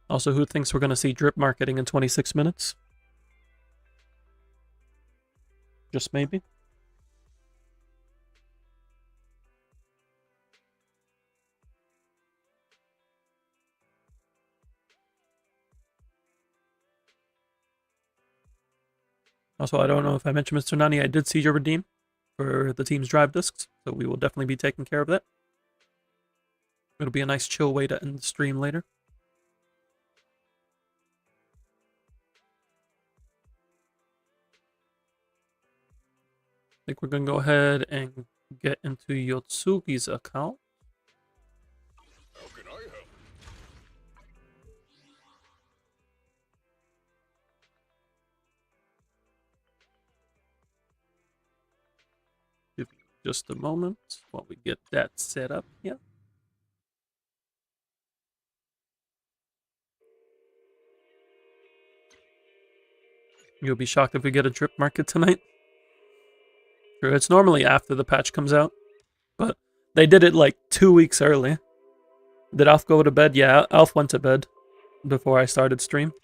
Also, who thinks we're going to see drip marketing in 26 minutes? Just maybe. Also, I don't know if I mentioned, Mr. Nani, I did see your redeem for the team's drive discs, so we will definitely be taking care of that. It'll be a nice chill way to end the stream later. I think we're going to go ahead and get into Yotsuki's account. How can I help? Give me just a moment while we get that set up here. You'll be shocked if we get a drip market tonight. Sure, it's normally after the patch comes out, but they did it like 2 weeks early. Did Alf go to bed? Yeah, Alf went to bed before I started stream.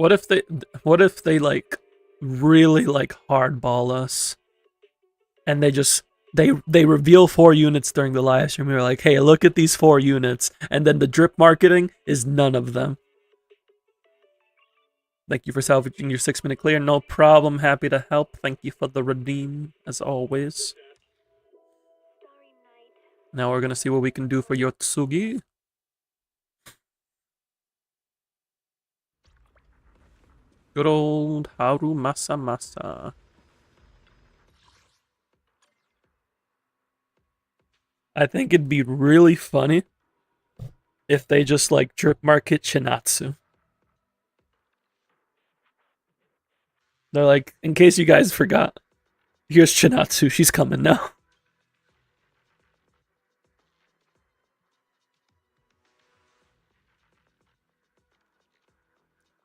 What if they like really like hardball us, and they reveal 4 units during the live stream. We're like, hey, look at these 4 units, and then the drip marketing is none of them. Thank you for salvaging your 6-minute clear. No problem. Happy to help. Thank you for the redeem, as always. Now we're gonna see what we can do for Yotsugi. Good old Haru Masa. I think it'd be really funny if they just like drip market Chinatsu. They're like, in case you guys forgot, here's Chinatsu, she's coming now.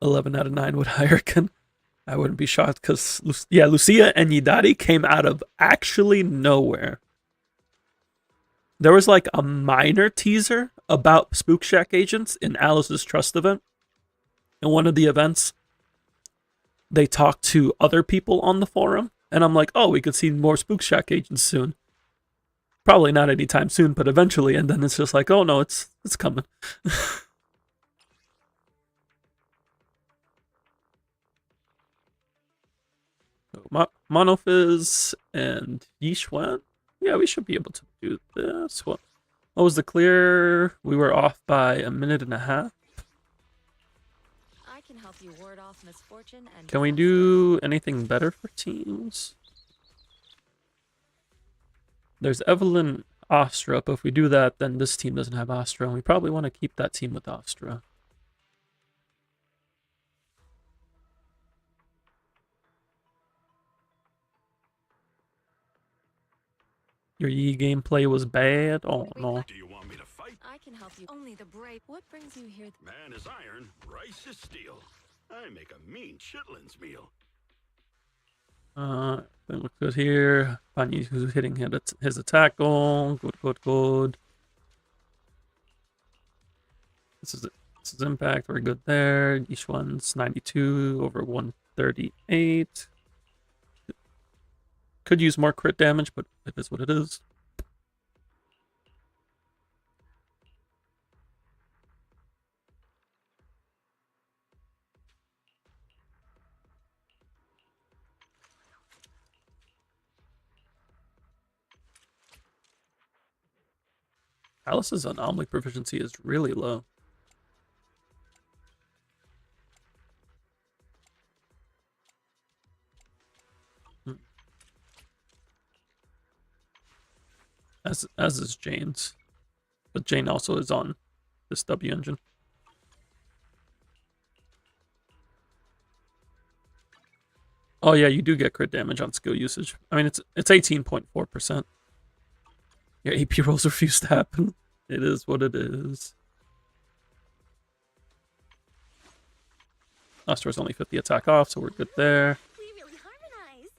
"11 out of 9 would hire Ken." I wouldn't be shocked because, yeah, Lucia and Yidari came out of actually nowhere. There was like a minor teaser about Spook Shack agents in Alice's Trust event. In one of the events, they talked to other people on the forum, and I'm like, oh, we could see more Spook Shack agents soon. Probably not anytime soon, but eventually. And then it's just like, oh no, it's coming. Monofizz and Yishuan. Yeah, we should be able to do this. What was the clear? We were off by 1.5 minutes. I can help you ward off misfortune and Can we do anything better for teams? There's Evelyn Astra, but if we do that, then this team doesn't have Astra, and we probably want to keep that team with Astra. Your Yi gameplay was bad? Oh no. Do you want me to fight? I can help you. Only the brave. What brings you here? Man is iron, rice is steel. I make a mean chitlins meal. That looks good here. Pani who's hitting his attack goal. Good. This is impact. We're good there. Each one's 92 over 138. Could use more crit damage, but it is what it is. Alice's anomaly proficiency is really low. As is Jane's. But Jane also is on this W engine. Oh yeah, you do get crit damage on skill usage. I mean, it's 18.4%. Your AP rolls refuse to happen. It is what it is. Astra's only 50 attack off, so we're good there. We really harmonize.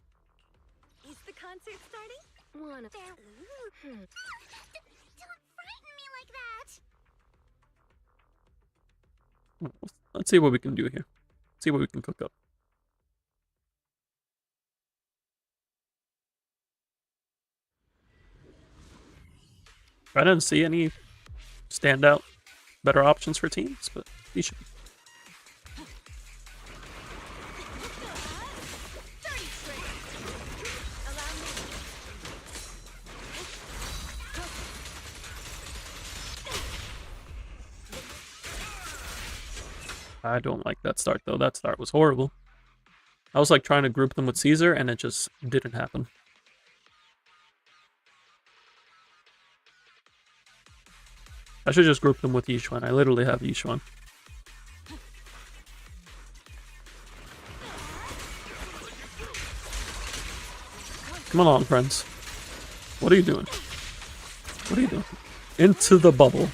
Is the concert starting? One of Don't frighten me like that. Let's see what we can do here. See what we can cook up. I didn't see any standout better options for teams, but these should be. I don't like that start though. That start was horrible. I was like trying to group them with Caesar and it just didn't happen. I should just group them with Yishuan. I literally have Yishuan. Come along, friends. What are you doing? What are you doing? Into the bubble.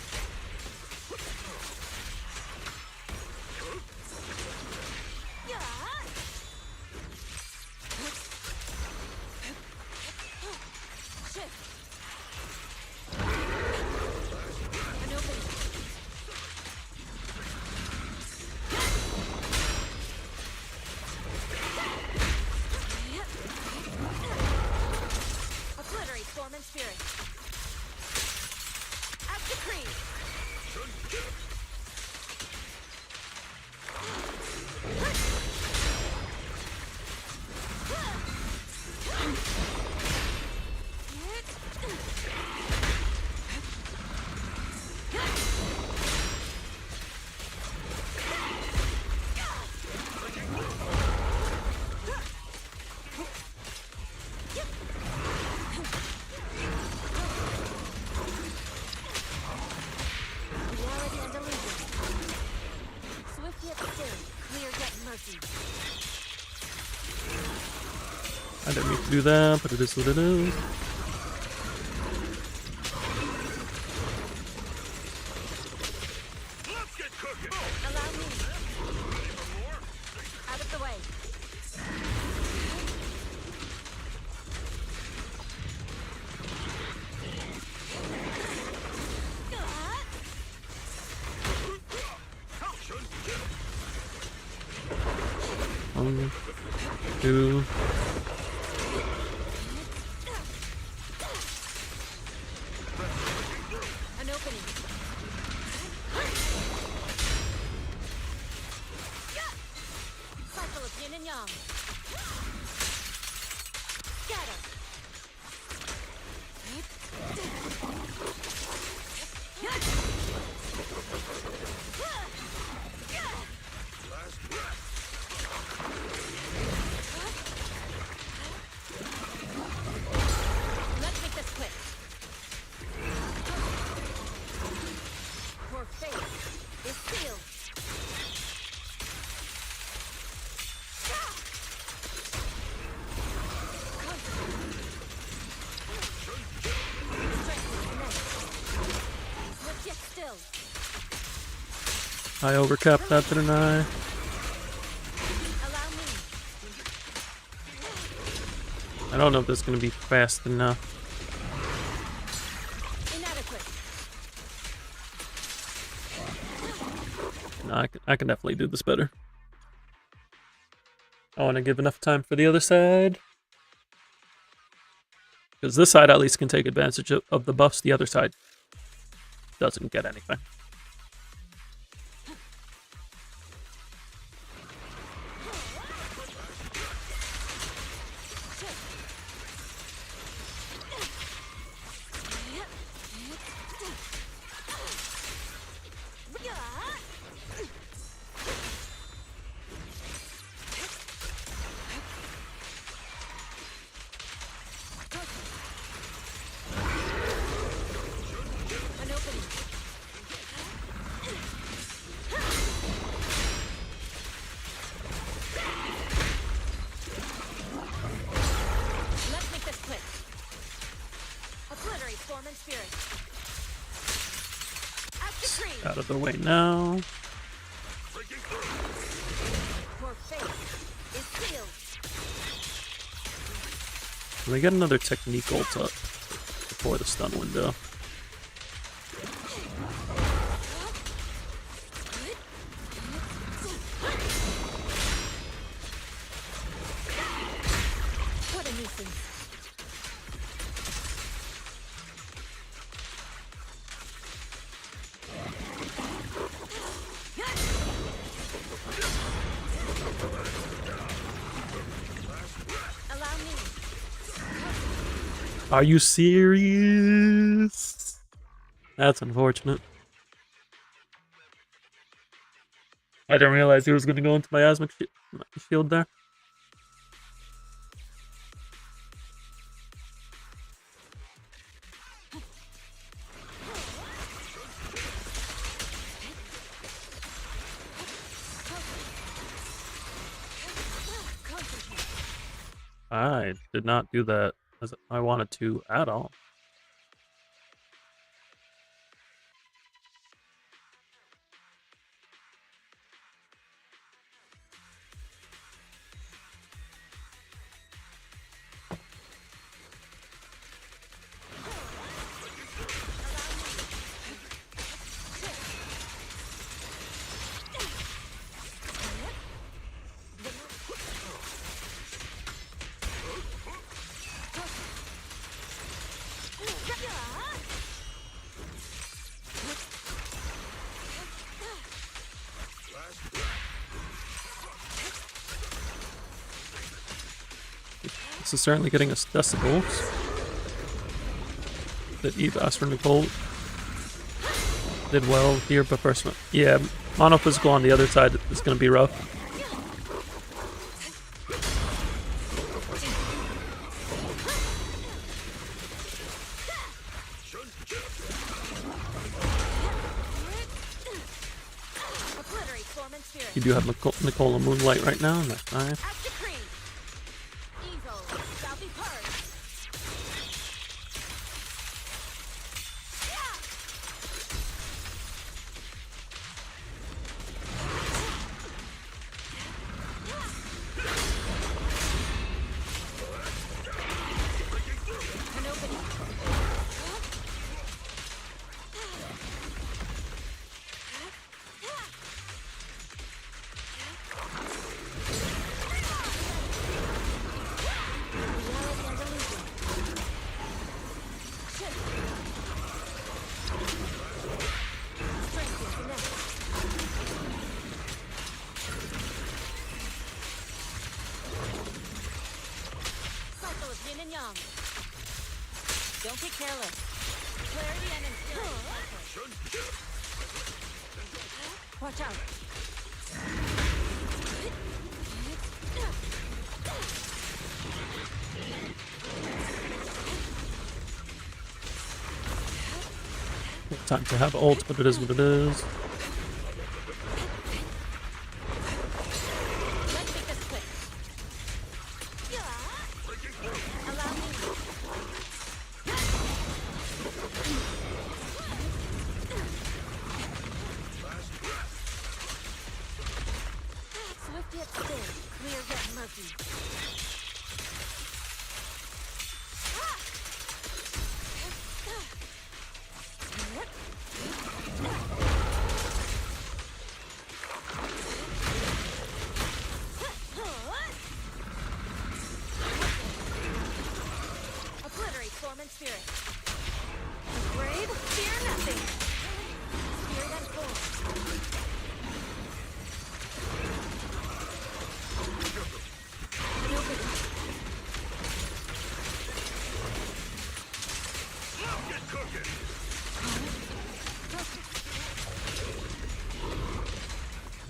I didn't mean to do that, but it is what it is. Let's get cooking. Allow me. Out of the way. One, two. An opening. Cycle of yin and yang. Scatter. Let's make this quick. Your fate is sealed. Let's get still. I overcapped that, didn't I? Allow me. I don't know if this is gonna be fast enough. Inadequate. No, I can definitely do this better. I want to give enough time for the other side. Because this side at least can take advantage of the buffs. The other side doesn't get anything. An opening. Let's make this quick. Obliterate form and spirit. As decreed. Out of the way now. Your fate is sealed. We get another technique ult up before the stun window. What a nuisance. Allow me. Are you serious? That's unfortunate. I didn't realize he was going to go into my miasmic shield there. Concentrate. I did not do that as I wanted to at all. This is certainly getting us decibels. That Evas for Nicole did well here, but first, yeah, mono physical on the other side is going to be rough. Obliterate form and spirit. You do have Nicola Moonlight right now, and that's nice. As decreed. Evil. and yang. Don't get careless. Clarity and instill. Watch out. Time to have ult, but it is what it is. Let's make this quick. Allow me. Swift yet still, clear yet murky. Obliterate form and spirit. Brave, fear nothing. Spirit and form. Get cooking.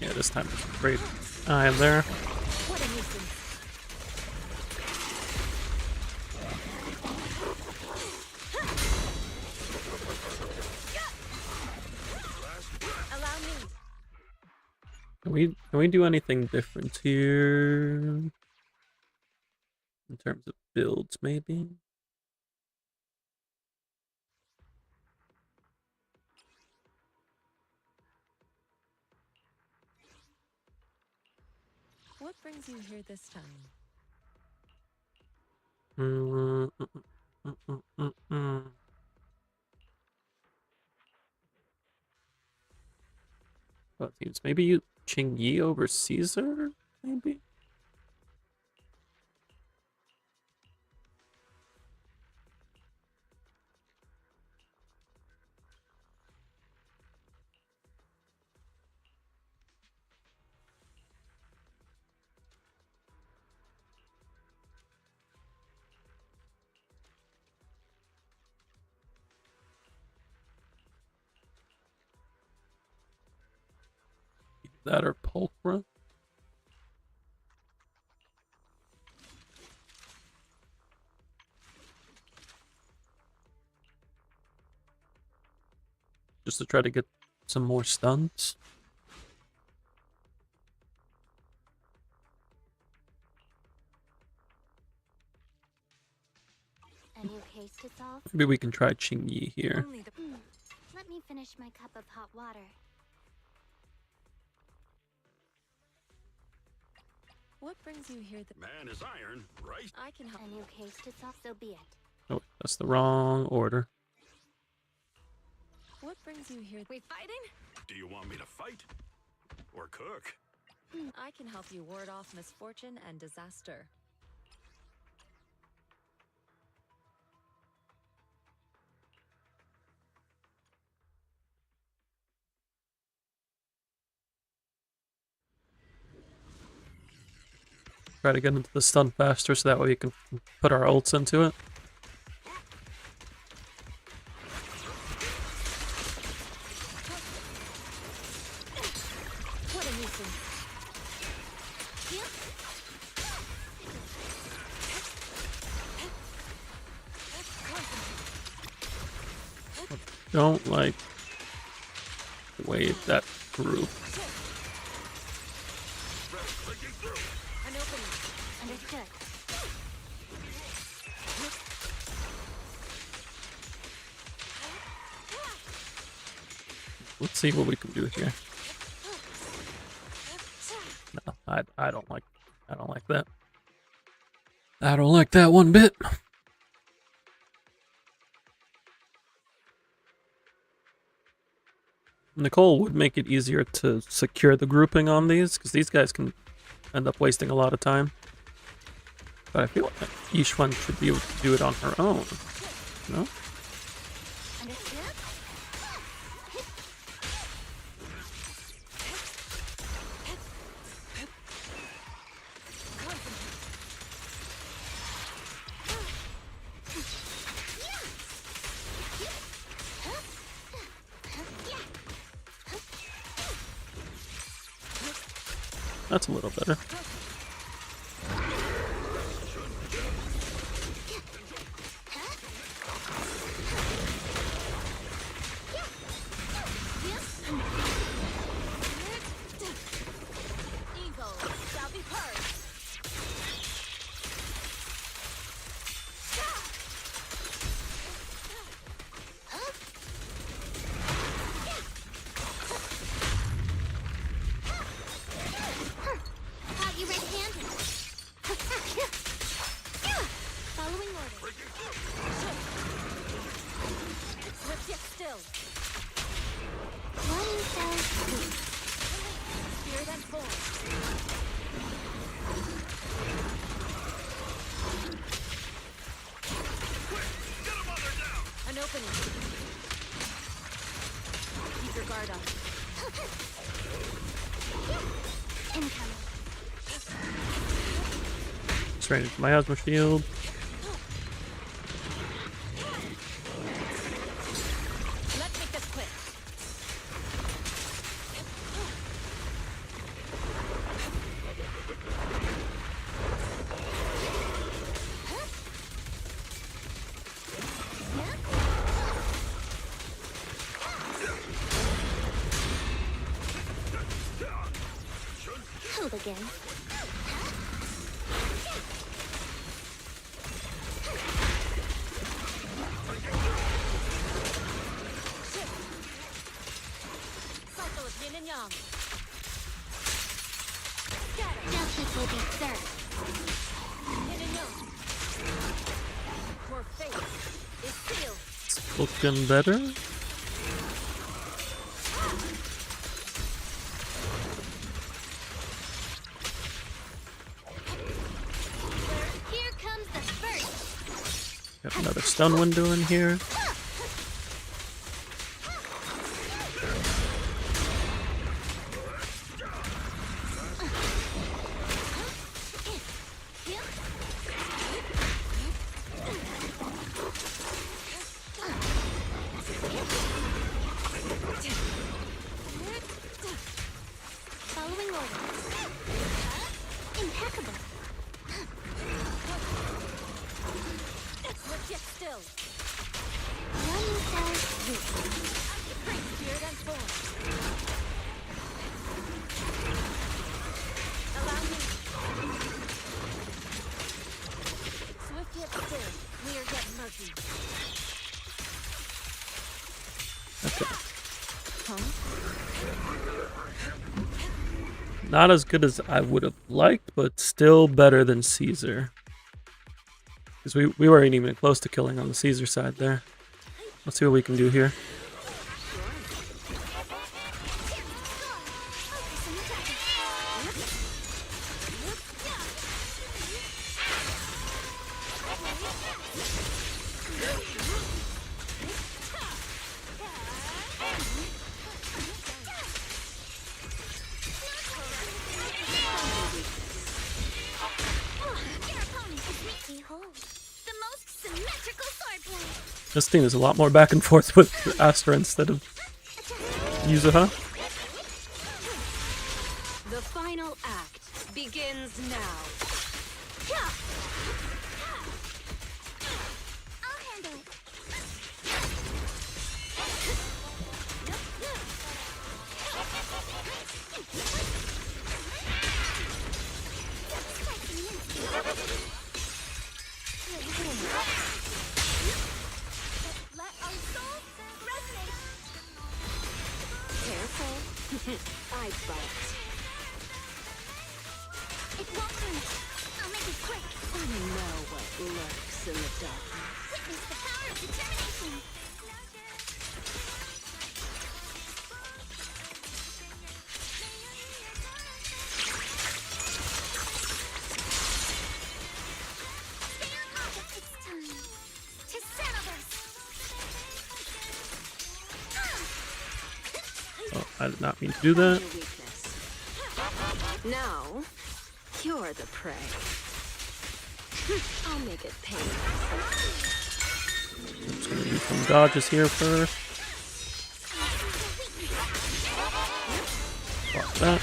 Yeah, this time it's great. I am there. What a nuisance. Allow me. Can we do anything different here? In terms of builds, maybe? What brings you here this time? What teams? Maybe you Ching Yi over Caesar? Maybe? That or Pulchra? Just to try to get some more stuns. A new case to solve? Maybe we can try Ching Yi here. Only the Let me finish my cup of hot water. What brings you here? Man is iron, right? I can help. A new case to solve, so be it. Oh, that's the wrong order. What brings you here? we fighting? Do you want me to fight? Or cook? I can help you ward off misfortune and disaster. Try to get into the stun faster so that way we can put our ults into it. What a nuisance. Don't like the way that grew. An opening. Understood. Let's see what we can do here. No, I don't like that. I don't like that one bit. Nicole would make it easier to secure the grouping on these, because these guys can end up wasting a lot of time. But I feel like each one should be able to do it on her own. No? Understood? That's a little better. Evil shall be purged. Caught you red-handed. Following orders. Swift yet still. One fell swoop. Spirit and form. An opening. Keep your guard up. Incoming. Straight into my Asmo shield. Let's make this quick. Hold again. Cycle of yin and yang. Justice will be served. Yin and yang. Your fate is sealed. Looking better. Here comes the first. Got another stun window in here. Following orders. Impeccable. Swift yet still. One fell swoop. Spirit and form. Allow me. Swift yet still. Clear yet murky. Okay. Huh? Not as good as I would have liked, but still better than Caesar. Because we weren't even close to killing on the Caesar side there. Let's see what we can do here. Behold, the most symmetrical sword blade. This team is a lot more back and forth with Astra instead of Yuzuha. The final act begins now. I'll handle it. Let our souls resonate. Careful. I bite. It won't hurt. I'll make it quick. I know what lurks in the darkness. Witness the power of determination. Stay on top. It's time to settle this. Oh, I did not mean to do that. Your weakness. Now, you're the prey. I'll make it pain. Just gonna do some dodges here first. Block that.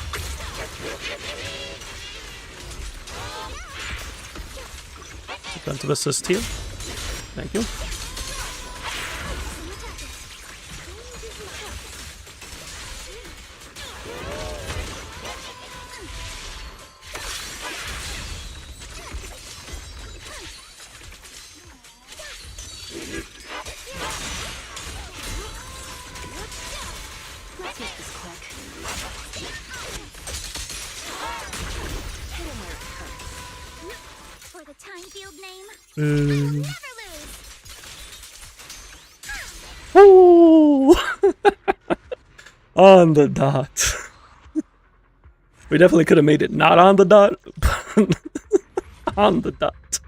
Defensive assist here. Thank you. Let's make this quick. Hit him where it hurts. For the time field name, Mm. never lose. Ooh. On the dot. We definitely could have made it not on the dot, but on the dot.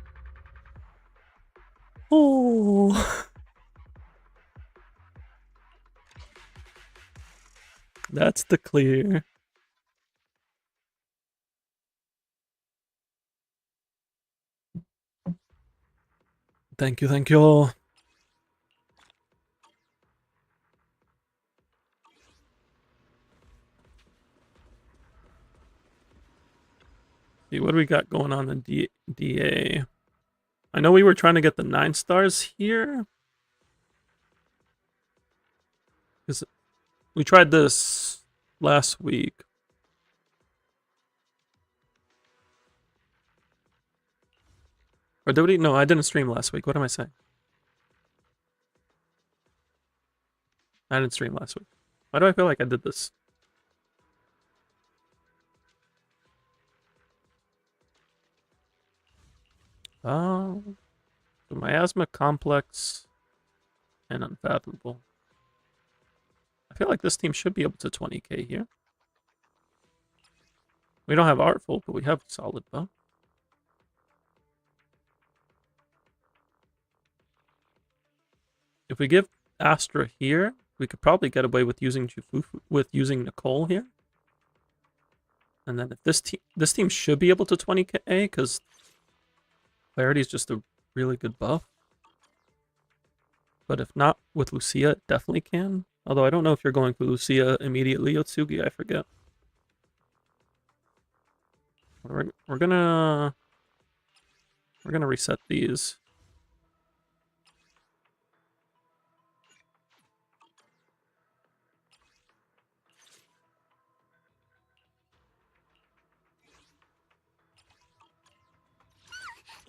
Oh. That's the clear. Thank you, thank you. See, what do we got going on in DA? I know we were trying to get the 9 stars here. Because we tried this last week. Or did we? No, I didn't stream last week. What am I saying? I didn't stream last week. Why do I feel like I did this? So Miasma, Complex, and Unfathomable. I feel like this team should be able to 20k here. We don't have Artful, but we have Solid Bow. If we give Astra here, we could probably get away with using using Nicole here. And then if this team should be able to 20k because Clarity is just a really good buff. But if not with Lucia, it definitely can. Although I don't know if you're going for Lucia immediately, Otsugi, I forget. We're gonna reset these.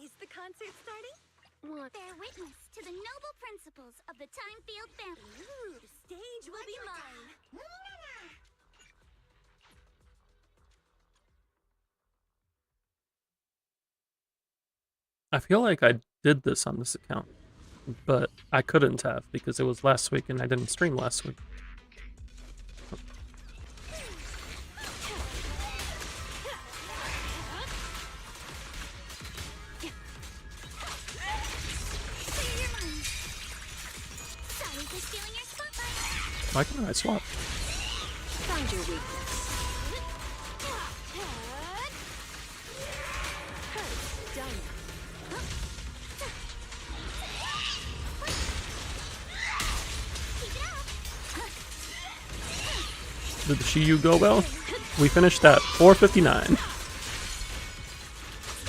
Is the concert starting? What? Bear witness to the noble principles of the time field family. Ooh, the stage will be mine. I feel like I did this on this account, but I couldn't have because it was last week and I didn't stream last week. Clear your mind. Sorry for stealing your spotlight. Why can't I swap? Find your weakness. Hurt. Done. Keep it up. Did the Shiyu go well? We finished at 459. Stay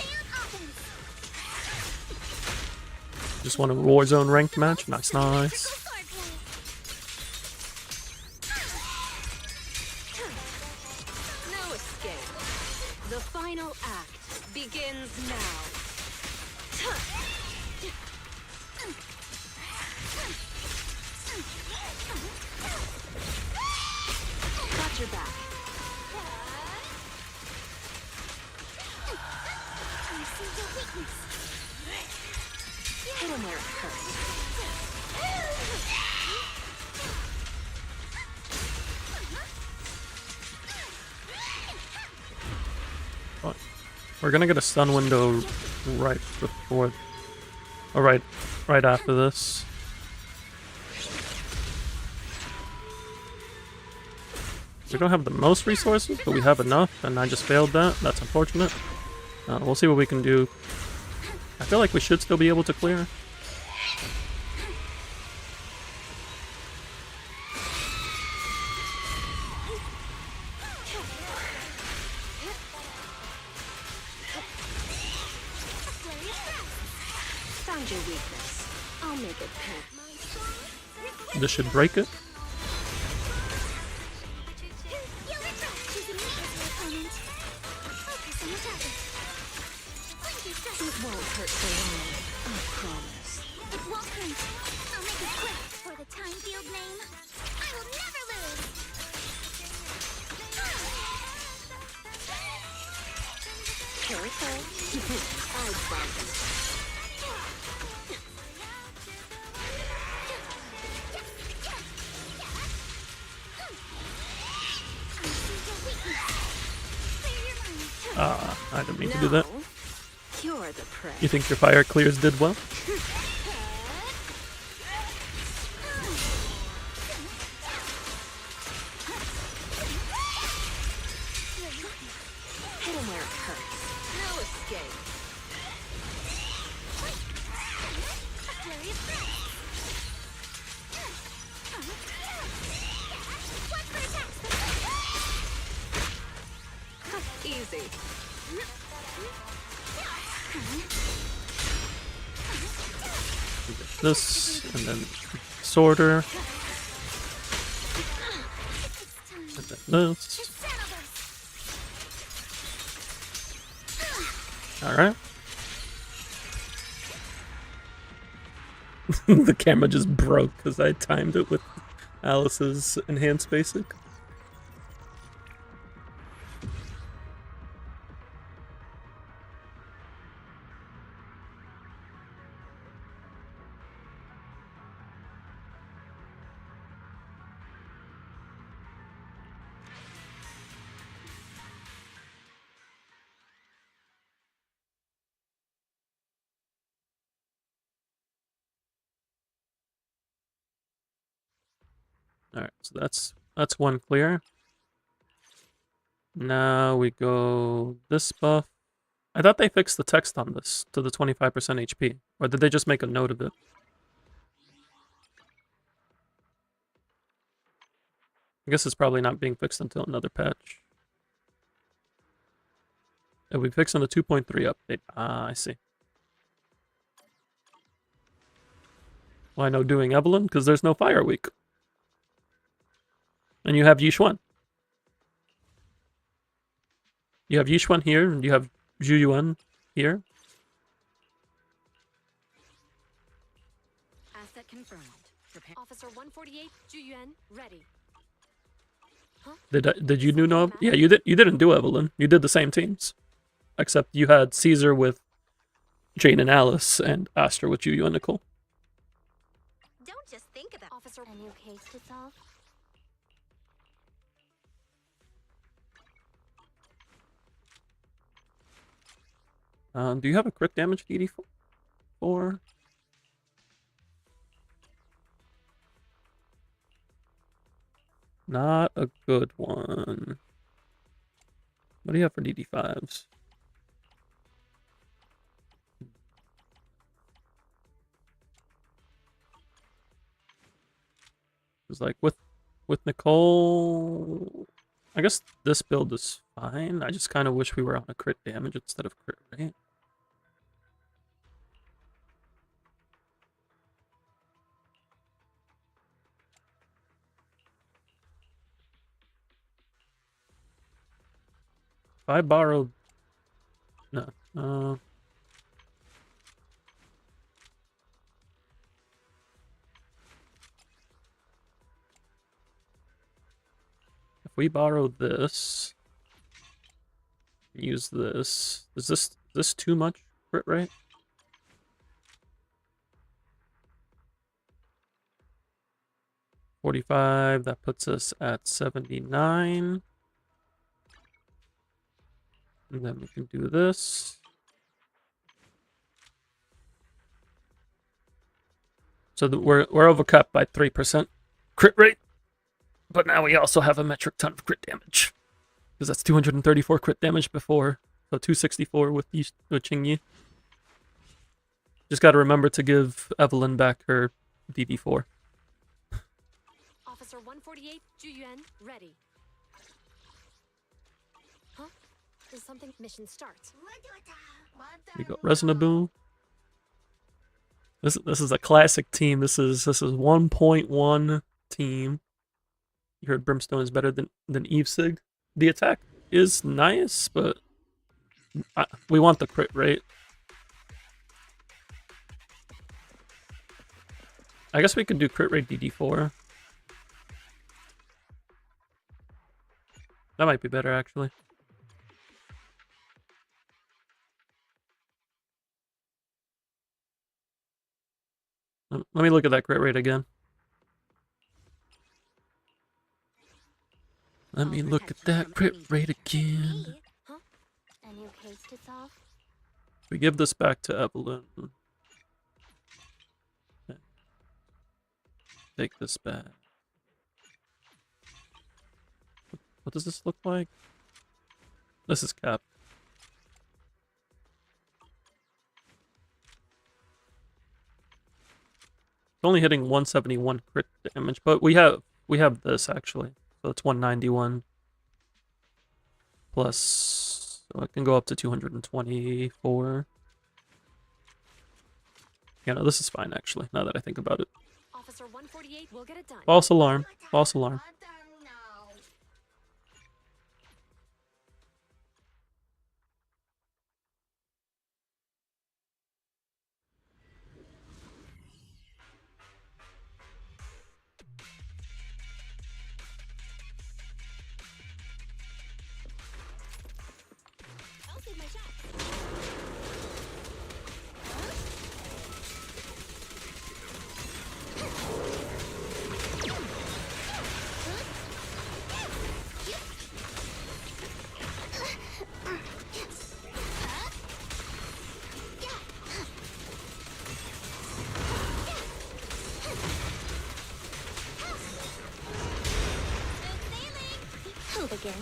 on offense. Just won a Warzone ranked match. Nice, nice. Swordplay. No escape. The final act begins now. Got your back. I see your weakness. Hit him where it hurts. We're gonna get a stun window right before, or right after this. We don't have the most resources, but we have enough, and I just failed that. That's unfortunate. We'll see what we can do. I feel like we should still be able to clear. Found your weakness. I'll make it pay. This should break it. You'll regret choosing me as your opponent. Focus on your target. Slinky stress. It won't hurt for long. I promise. It won't hurt. I'll make it quick. For the time field name, I will never lose. Careful. I promise. I didn't mean to do that. Now, you're the prey. You think your fire clears did well? Hit him where it hurts. No escape. A flurry of threats. One for attacks. Easy. This, and then sorter, and then this. Alright. The camera just broke because I timed it with Alice's enhanced basic. Alright, so that's one clear. Now we go this buff. I thought they fixed the text on this to the 25% HP. Or did they just make a note of it? I guess it's probably not being fixed until another patch. It'll be fixed in the 2.3 update. Ah, I see. Why no doing Evelyn? Because there's no Fire Week. And you have Yishuan. You have Yishuan here, and you have Zhuyuan here. Asset confirmed. Prepare. Officer 148, Zhuyuan, ready. Did you do no? Yeah, you didn't do Evelyn. You did the same teams, except you had Caesar with Jane and Alice, and Astra with you and Nicole. Don't just think about Officer, a new case to solve. Do you have a crit damage DD4? Not a good one. What do you have for DD5s? It's like with Nicole, I guess this build is fine. I just kind of wish we were on a crit damage instead of crit rate. If I borrowed... No. If we borrow this... Use this... Is this too much crit rate? $45, that puts us at 79. And then we can do this. So we're overcut by 3% crit rate. But now we also have a metric ton of crit damage. Because that's 234 crit damage before. So 264 with switching you. Just gotta remember to give Evelyn back her DD4. Officer 148, Zhuyuan, ready. Huh? Is something mission starts? We got Resonable. This is a classic team. This is 1.1 team. You heard Brimstone is better than Evesig. The attack is nice, but we want the crit rate. I guess we could do crit rate DD4. That might be better, actually. Let me look at that crit rate again. Let me look at that crit rate again. Huh? A new case to solve? We give this back to Evelyn. Okay. Take this back. What does this look like? This is cap. It's only hitting 171 crit damage, but we have this actually. So it's 191 plus, so it can go up to 224. Yeah, no, this is fine actually, now that I think about it. Officer 148 will get it done. False alarm. False alarm. I'll save my shot. I'll begin.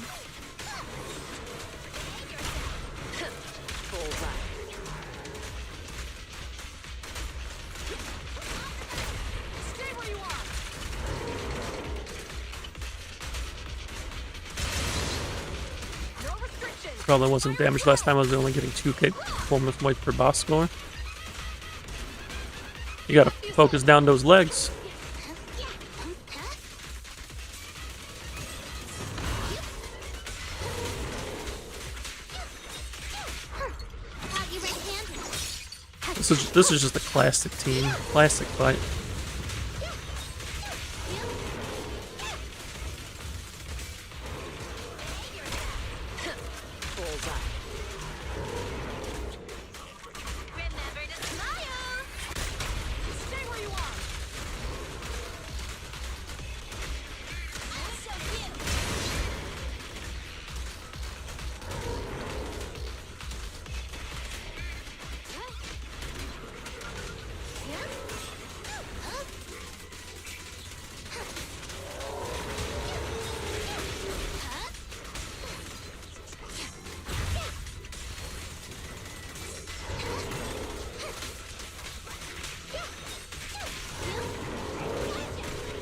Stay where you are. No restrictions. Probably wasn't damaged last time. I was only getting 2k performance points per boss score. You gotta focus down those legs. Got you red-handed. This is just a classic team, classic fight. Remember to smile. Stay where you are. I'll show you.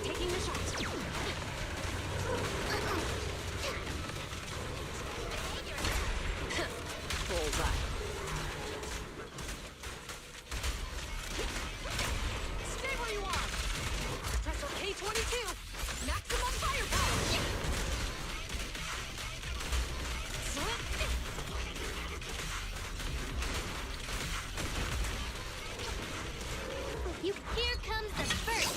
Taking the shot. Stay where you are. Pressure K22. Maximum firepower. You, here comes the first.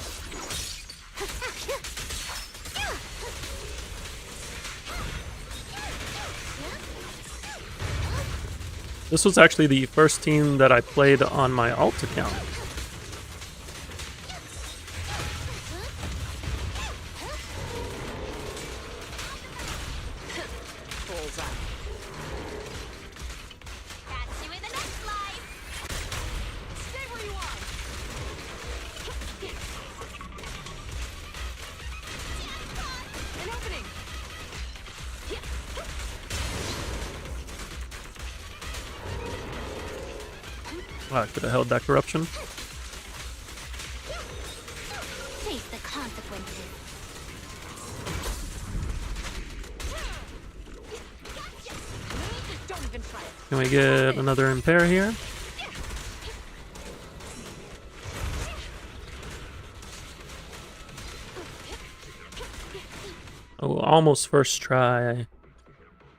This was actually the first team that I played on my alt account. Catch you in the next life. Stay where you are. An opening. Wow, I could have held that corruption. Face the consequences. Don't even try it. Can we get another impair here? Oh, almost first try.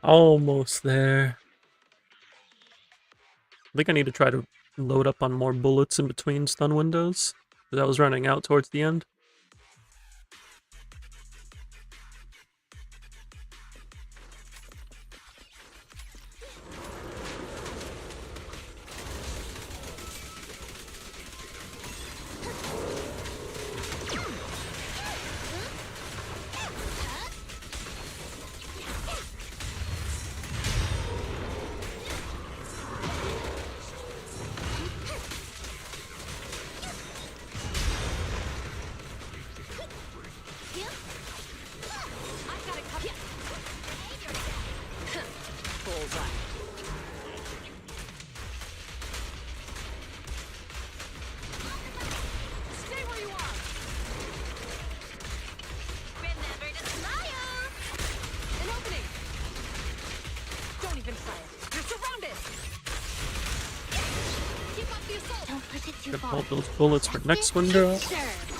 Almost there. I think I need to try to load up on more bullets in between stun windows, because I was running out towards the end. I've got it covered. Bullseye. Stay where you are. Remember to smile. An opening. Don't even try it. You're surrounded. Keep up the assault. Don't push it too Gonna far. hold those bullets for next window. Serve.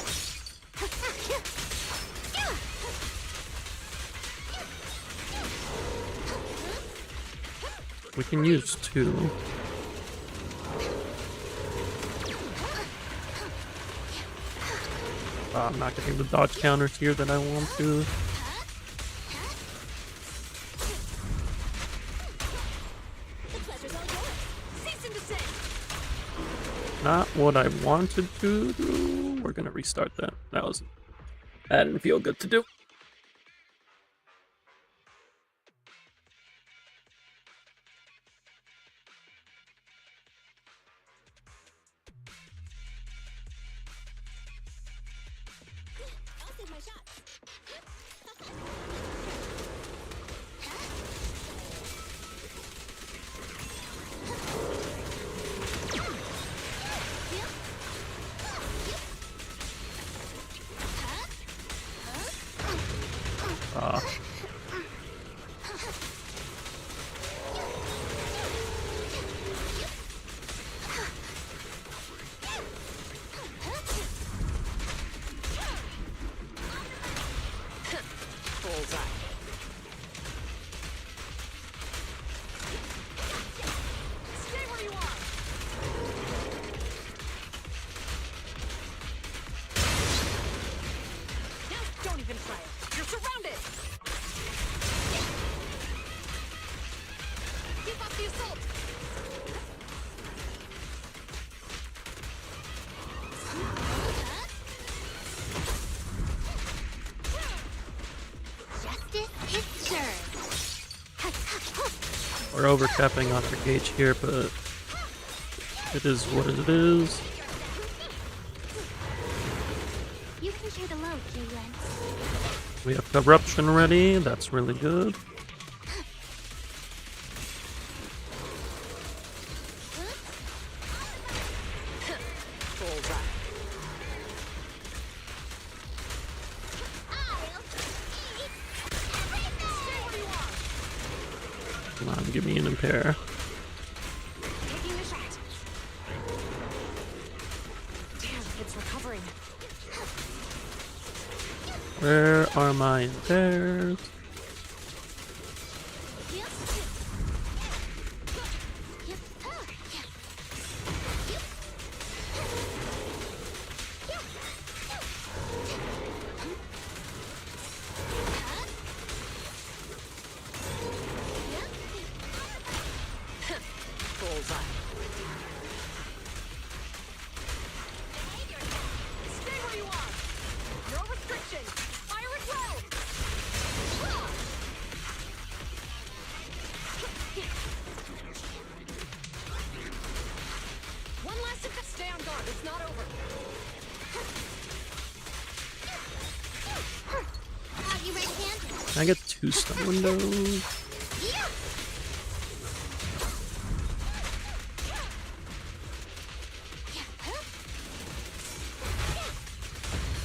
We can use 2. I'm not getting the dodge counters here that I want to. The pleasure's all yours. Cease and desist. Not what I wanted to do. We're gonna restart that. That didn't feel good to do. I'll save my shots. Ah. Bullseye. Stay where you are. Now don't even try it. You're surrounded. Keep up the assault. Justice is served. We're overcapping on our gauge here, but it is what it is. You can share the load, Jiren. We have corruption ready. That's really good. Bullseye. I'll eat everything. Stay where you are. Come on, give me an impair. Taking the shot. Damn, it's recovering. Where are my impairs? Bullseye. Stay where you are. No restrictions. Fire at will. One last attempt. Stay on guard. It's not over. Are you ready-handed? Can I get 2 stun windows? Yeah.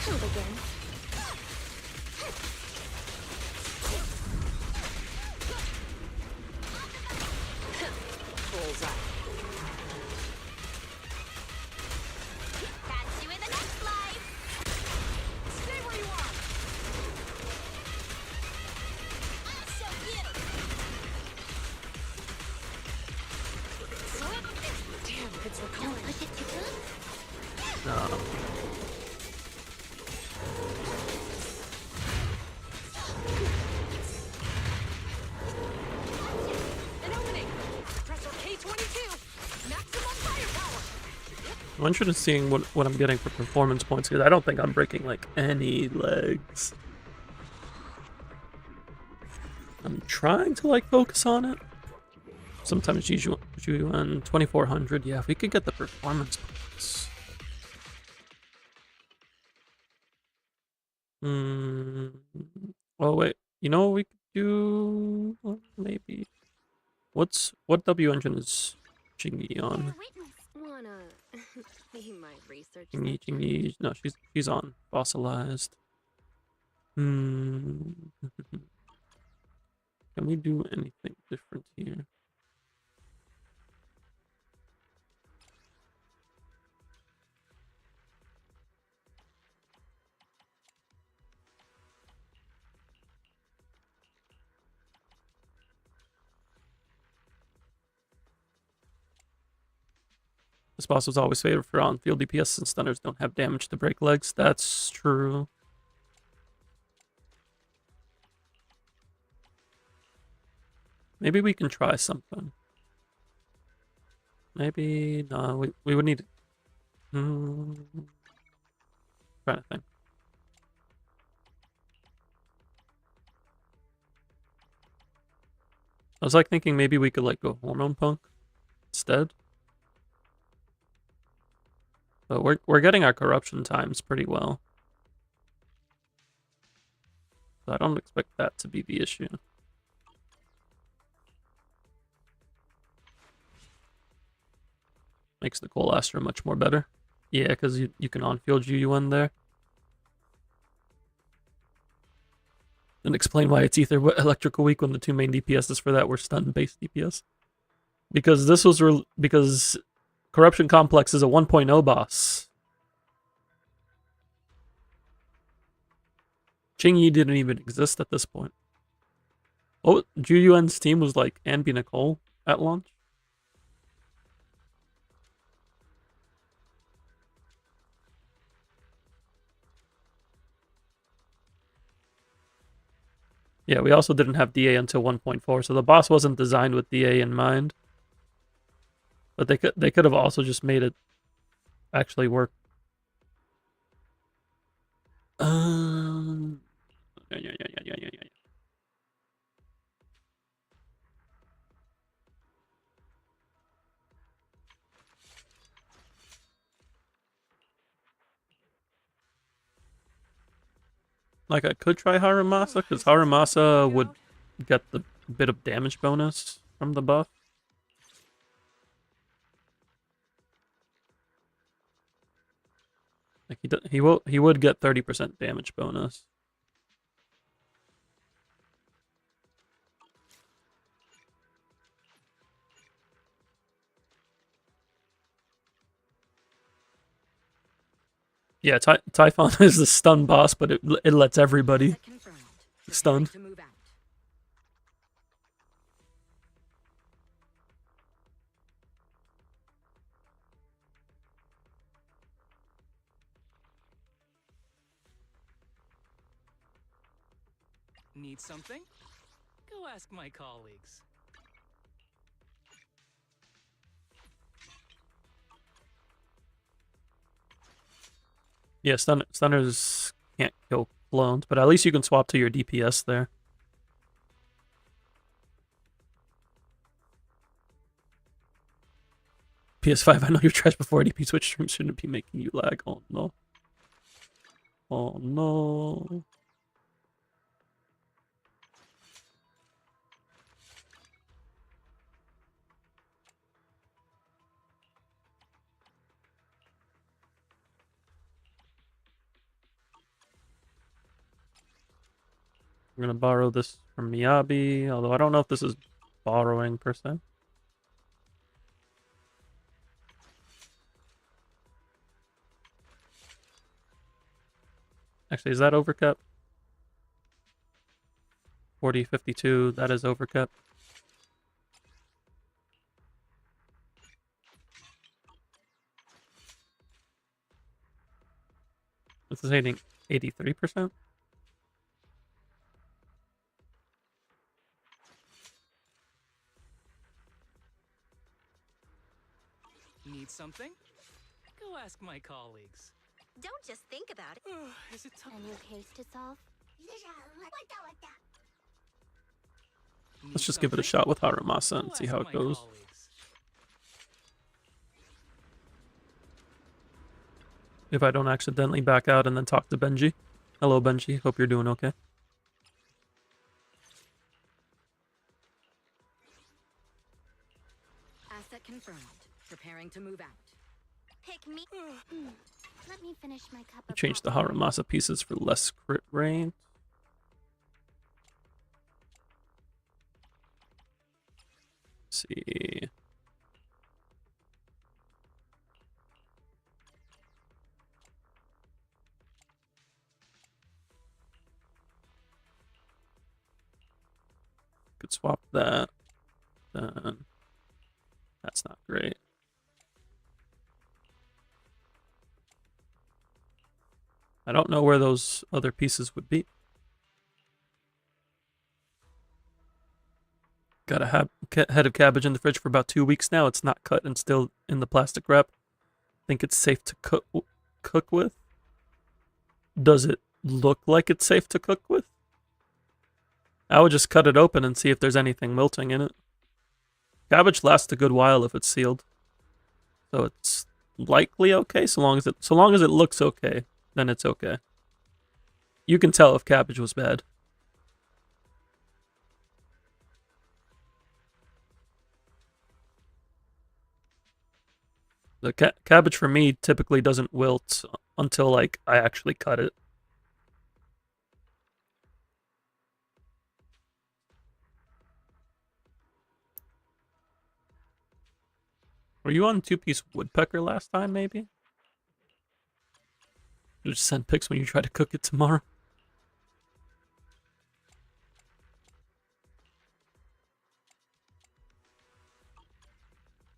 Who begins? Bullseye. Catch you in the next life. Stay where you are. An opening. Compressor K22. Maximum firepower. I'm interested in seeing what I'm getting for performance points, because I don't think I'm breaking, like, any legs. I'm trying to, like, focus on it. Sometimes usually 2400. Yeah, if we could get the performance points. Oh, wait. You know what we could do? Well, maybe. What W engine is Chingy on? Witness. Wanna be my research Chingy. No, she's on fossilized. Hmm. Can we do anything different here? This boss was always favored for on-field DPS since stunners don't have damage to break legs. That's true. Maybe we can try something. Maybe no. We would need. Trying to think. I was like thinking maybe we could like go hormone punk instead. But we're getting our corruption times pretty well. So I don't expect that to be the issue. Makes the Coal Astra much more better. Yeah, because you can on-field UN there. And explain why it's Ether Electrical Weak when the two main DPSs for that were stun-based DPS. Because this was because Corruption Complex is a 1.0 boss. Qingyi didn't even exist at this point. Oh, Juyuan's team was like Anby Nicole at launch. Yeah, we also didn't have DA until 1.4, so the boss wasn't designed with DA in mind. But they could have also just made it actually work. Yeah. Like I could try Harumasa, because Harumasa would get the bit of damage bonus from the buff. Like he would get 30% damage bonus. Yeah, Typhon is the stun boss, but it lets everybody Confirmed. stun. To move out. Need something? Go ask my colleagues. Yeah, stunners can't kill clones, but at least you can swap to your DPS there. PS5, I know you're trash before ADP Twitch stream shouldn't be making you lag. Oh no. Oh no. I'm gonna borrow this from Miyabi, although I don't know if this is borrowing per se. Actually, is that overcut? 4052, that is overcut. This is hitting 83%. Need something? Go ask my colleagues. Don't just think about it. Is it time? A new case to solve? Let's just give it a shot with Haramasa and see how it goes. If I don't accidentally back out and then talk to Benji. Hello, Benji. Hope you're doing okay. Asset confirmed. Preparing to move out. Pick me. Let me finish my cup I of changed the coffee. Haramasa pieces for less crit range. Let's see. Could swap that. Then that's not great. I don't know where those other pieces would be. Got a head of cabbage in the fridge for about 2 weeks now. It's not cut and still in the plastic wrap. Think it's safe to cook with? Does it look like it's safe to cook with? I would just cut it open and see if there's anything wilting in it. Cabbage lasts a good while if it's sealed. So it's likely okay so long as it looks okay, then it's okay. You can tell if cabbage was bad. The cabbage for me typically doesn't wilt until like I actually cut it. Were you on two-piece woodpecker last time, maybe? You'll just send pics when you try to cook it tomorrow.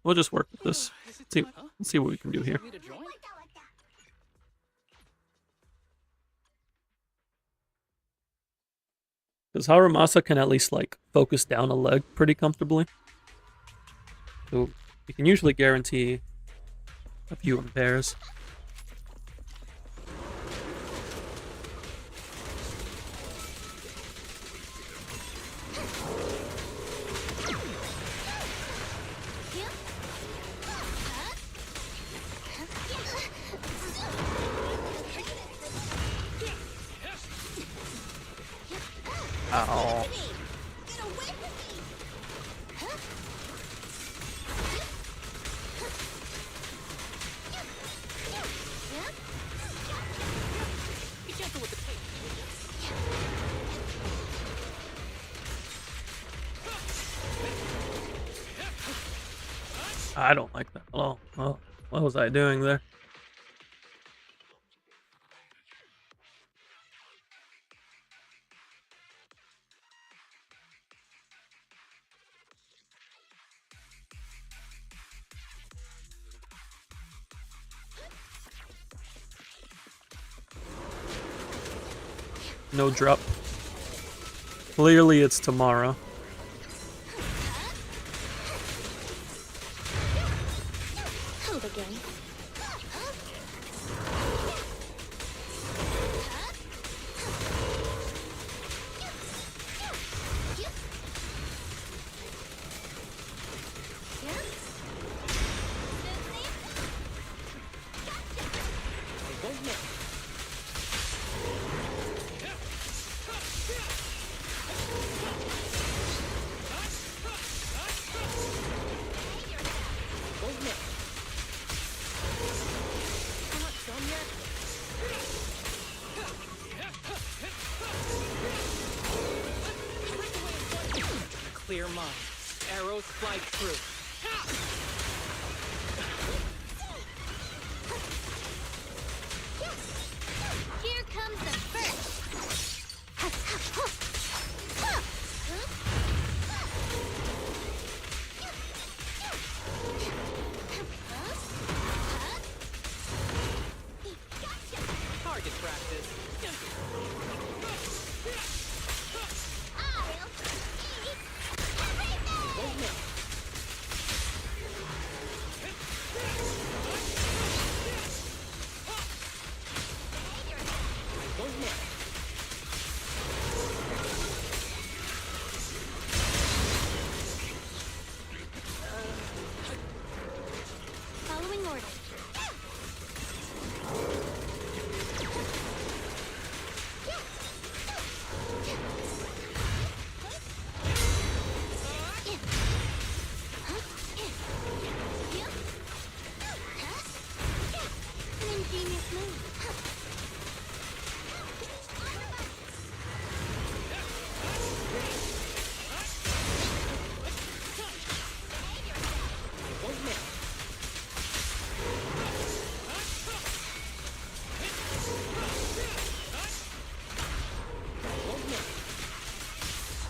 We'll just work with this. Let's see what we can do here. Need a joint? Because Haramasa can at least like focus down a leg pretty comfortably. So you can usually guarantee a few impairs. Ow. Be gentle with the tape. I don't like that at all. Well, what was I doing there? No drop. Clearly it's tomorrow. Hold again. They won't miss. Won't miss. Not done yet. Clear mind. Arrows fly through. Here comes the first. Target Genius move.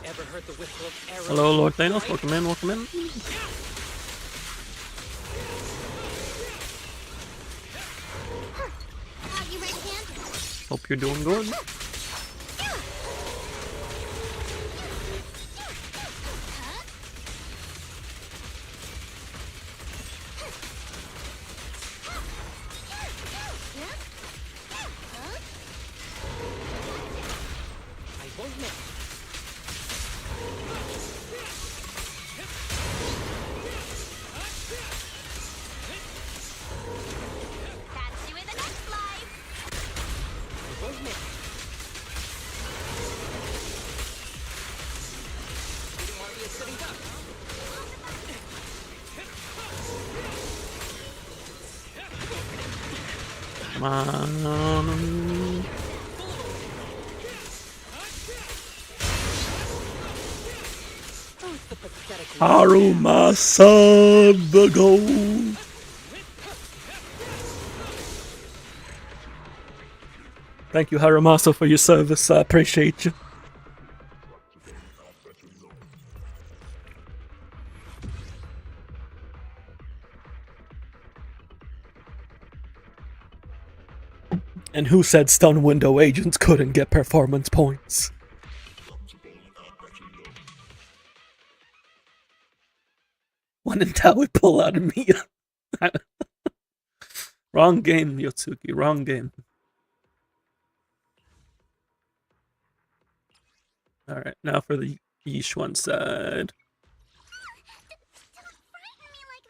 Ever heard the whistle of arrows? Hello, Lord Thanos. Welcome in, welcome in. Are you ready-handed? Hope you're doing good. I won't miss. Catch you in the next life. I won't miss. Didn't want to be a sitting duck. Come on. Who's the pathetic Harumasa the gold. Thank you, Harumasa, for your service. I appreciate you. And who said stun window agents couldn't get performance points? When in doubt, we pull out of Mia. Wrong game, Yotsuki. Wrong game. Alright, now for the Yishuan side. Don't frighten me like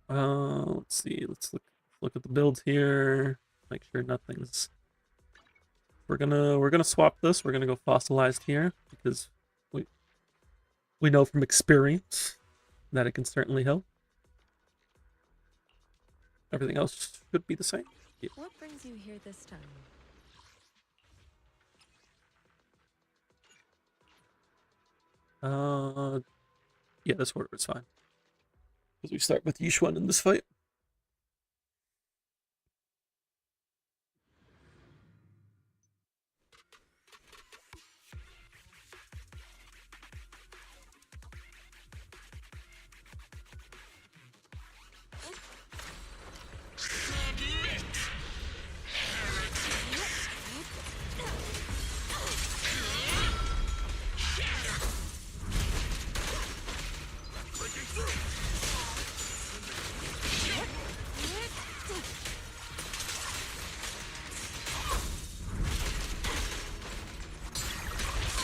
that. Let's see. Let's look at the build here. Make sure nothing's. We're gonna swap this. We're gonna go fossilized here because we know from experience that it can certainly help. Everything else should be the same. Yeah. What brings you here this time? Yeah, this order is fine. Because we start with Yishuan in this fight.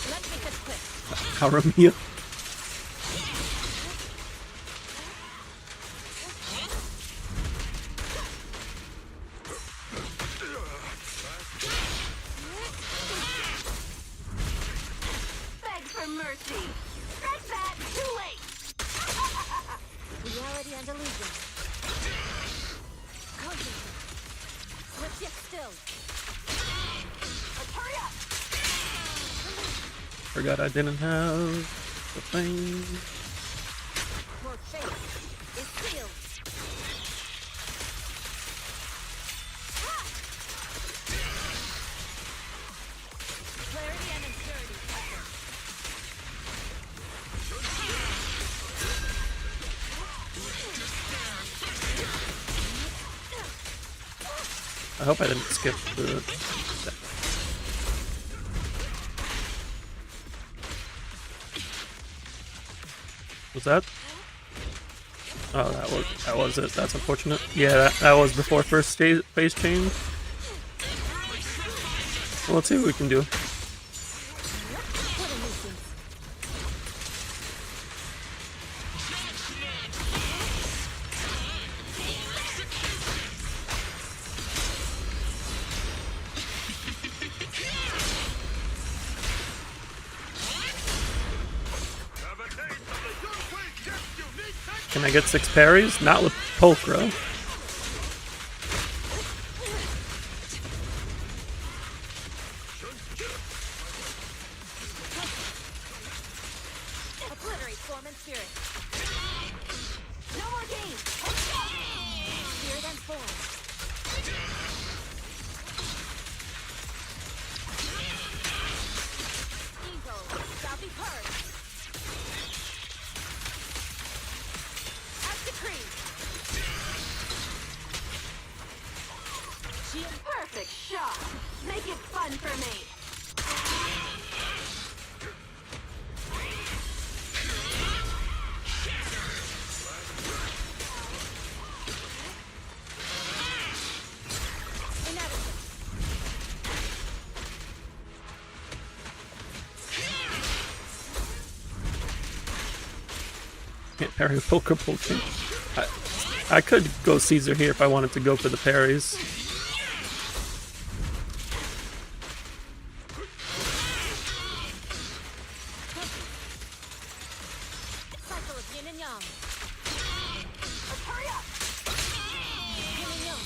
Let's make this quick. Haramia. Beg for mercy. Scratch that. Too late. Reality and illusion. Concentrate. Let's get still. Let's hurry up. Forgot I didn't have the thing. Your fate is sealed. Clarity and impurity. I hope I didn't skip the. Was that? Oh, that was it. That's unfortunate. Yeah, that was before first phase change. Well, let's see what we can do. Can I get 6 parries? Not with Pulcro. Perfect shot. Make it fun for me. Inadequate. Can't parry a poker poking. I could go Caesar here if I wanted to go for the parries. Cycle of yin and yang. Hurry up. Yin and yang.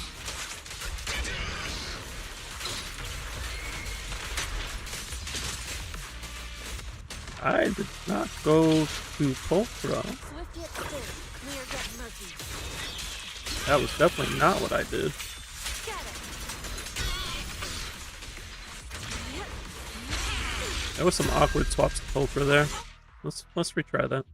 I did not go to Pulcra. Swift yet still. Clear yet murky. That was definitely not what I did. Got it. There was some awkward swaps to Pulcra there. Let's retry that.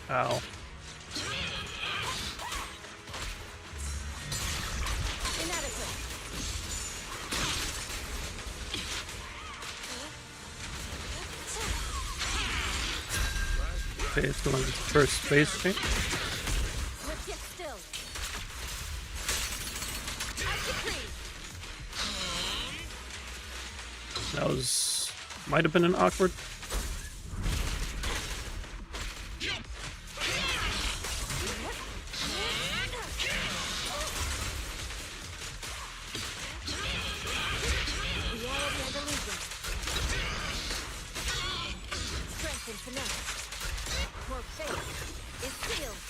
Ow. Inadequate. Okay, it's going to the first space change. Swift yet still. As decreed. That might have been an awkward. Reality and illusion. Strength and finesse. Your fate is sealed.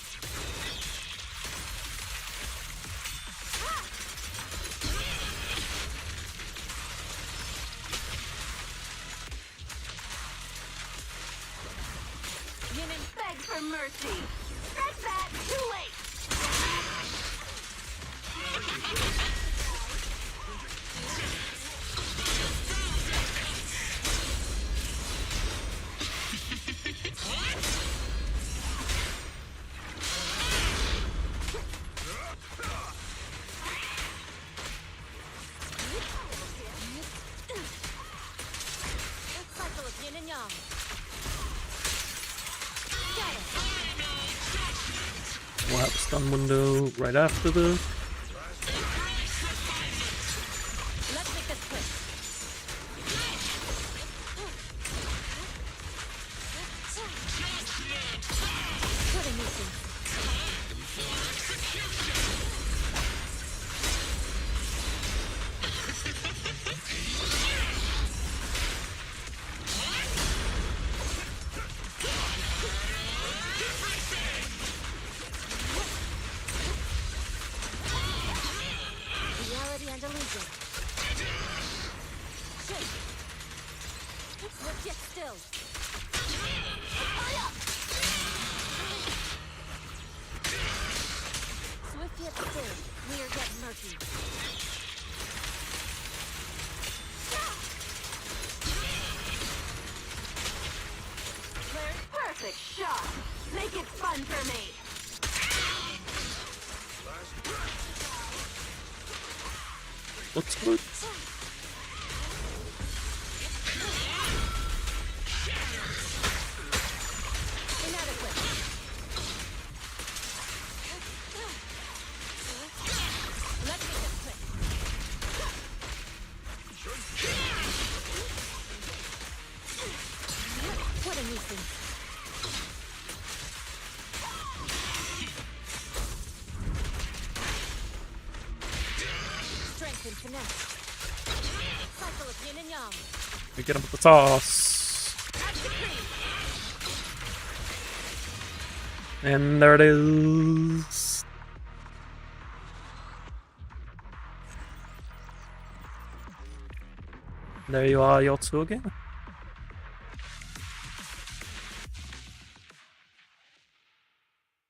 Yin and beg for mercy. Scratch that. Too late. Cycle of yin and yang. Got it. We'll have a stun window right after this. Let's make this quick. What a nuisance. Reality and illusion. Shit. Swift yet still. Hurry up! Swift yet still. Clear yet murky. Claire's perfect shot. Make it fun for me. Looks good. Inadequate. Let's make this quick. What a nuisance. Strength and finesse. Cycle of yin and yang. We get him with the toss. As decreed. And there it is. There you are, Yotsuge.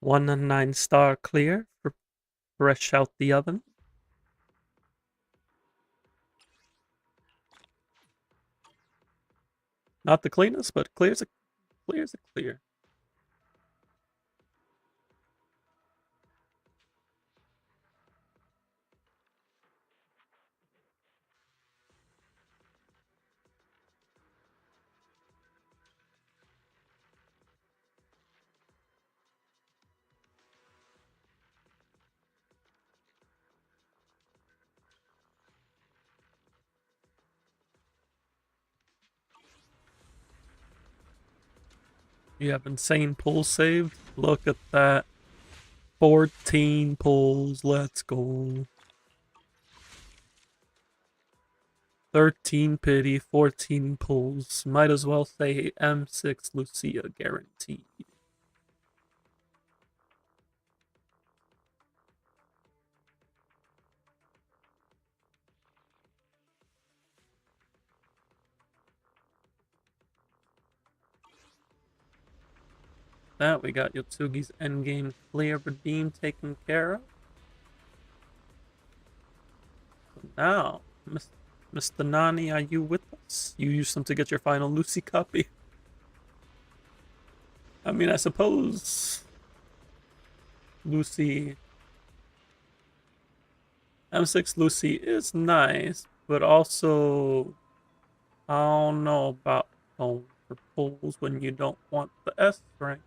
One and 9-star clear for fresh out the oven. Not the cleanest, but clear's a clear. You have insane pulls saved. Look at that. 14 pulls. Let's go. 13 pity, 14 pulls. Might as well say M6 Lucia guaranteed. That we got Yotsugi's endgame clear redeem taken care of. So now, Mr. Nani, are you with us? You used them to get your final Lucy copy. I mean, I suppose Lucy M6 Lucy is nice, but also I don't know about going for pulls when you don't want the S rank.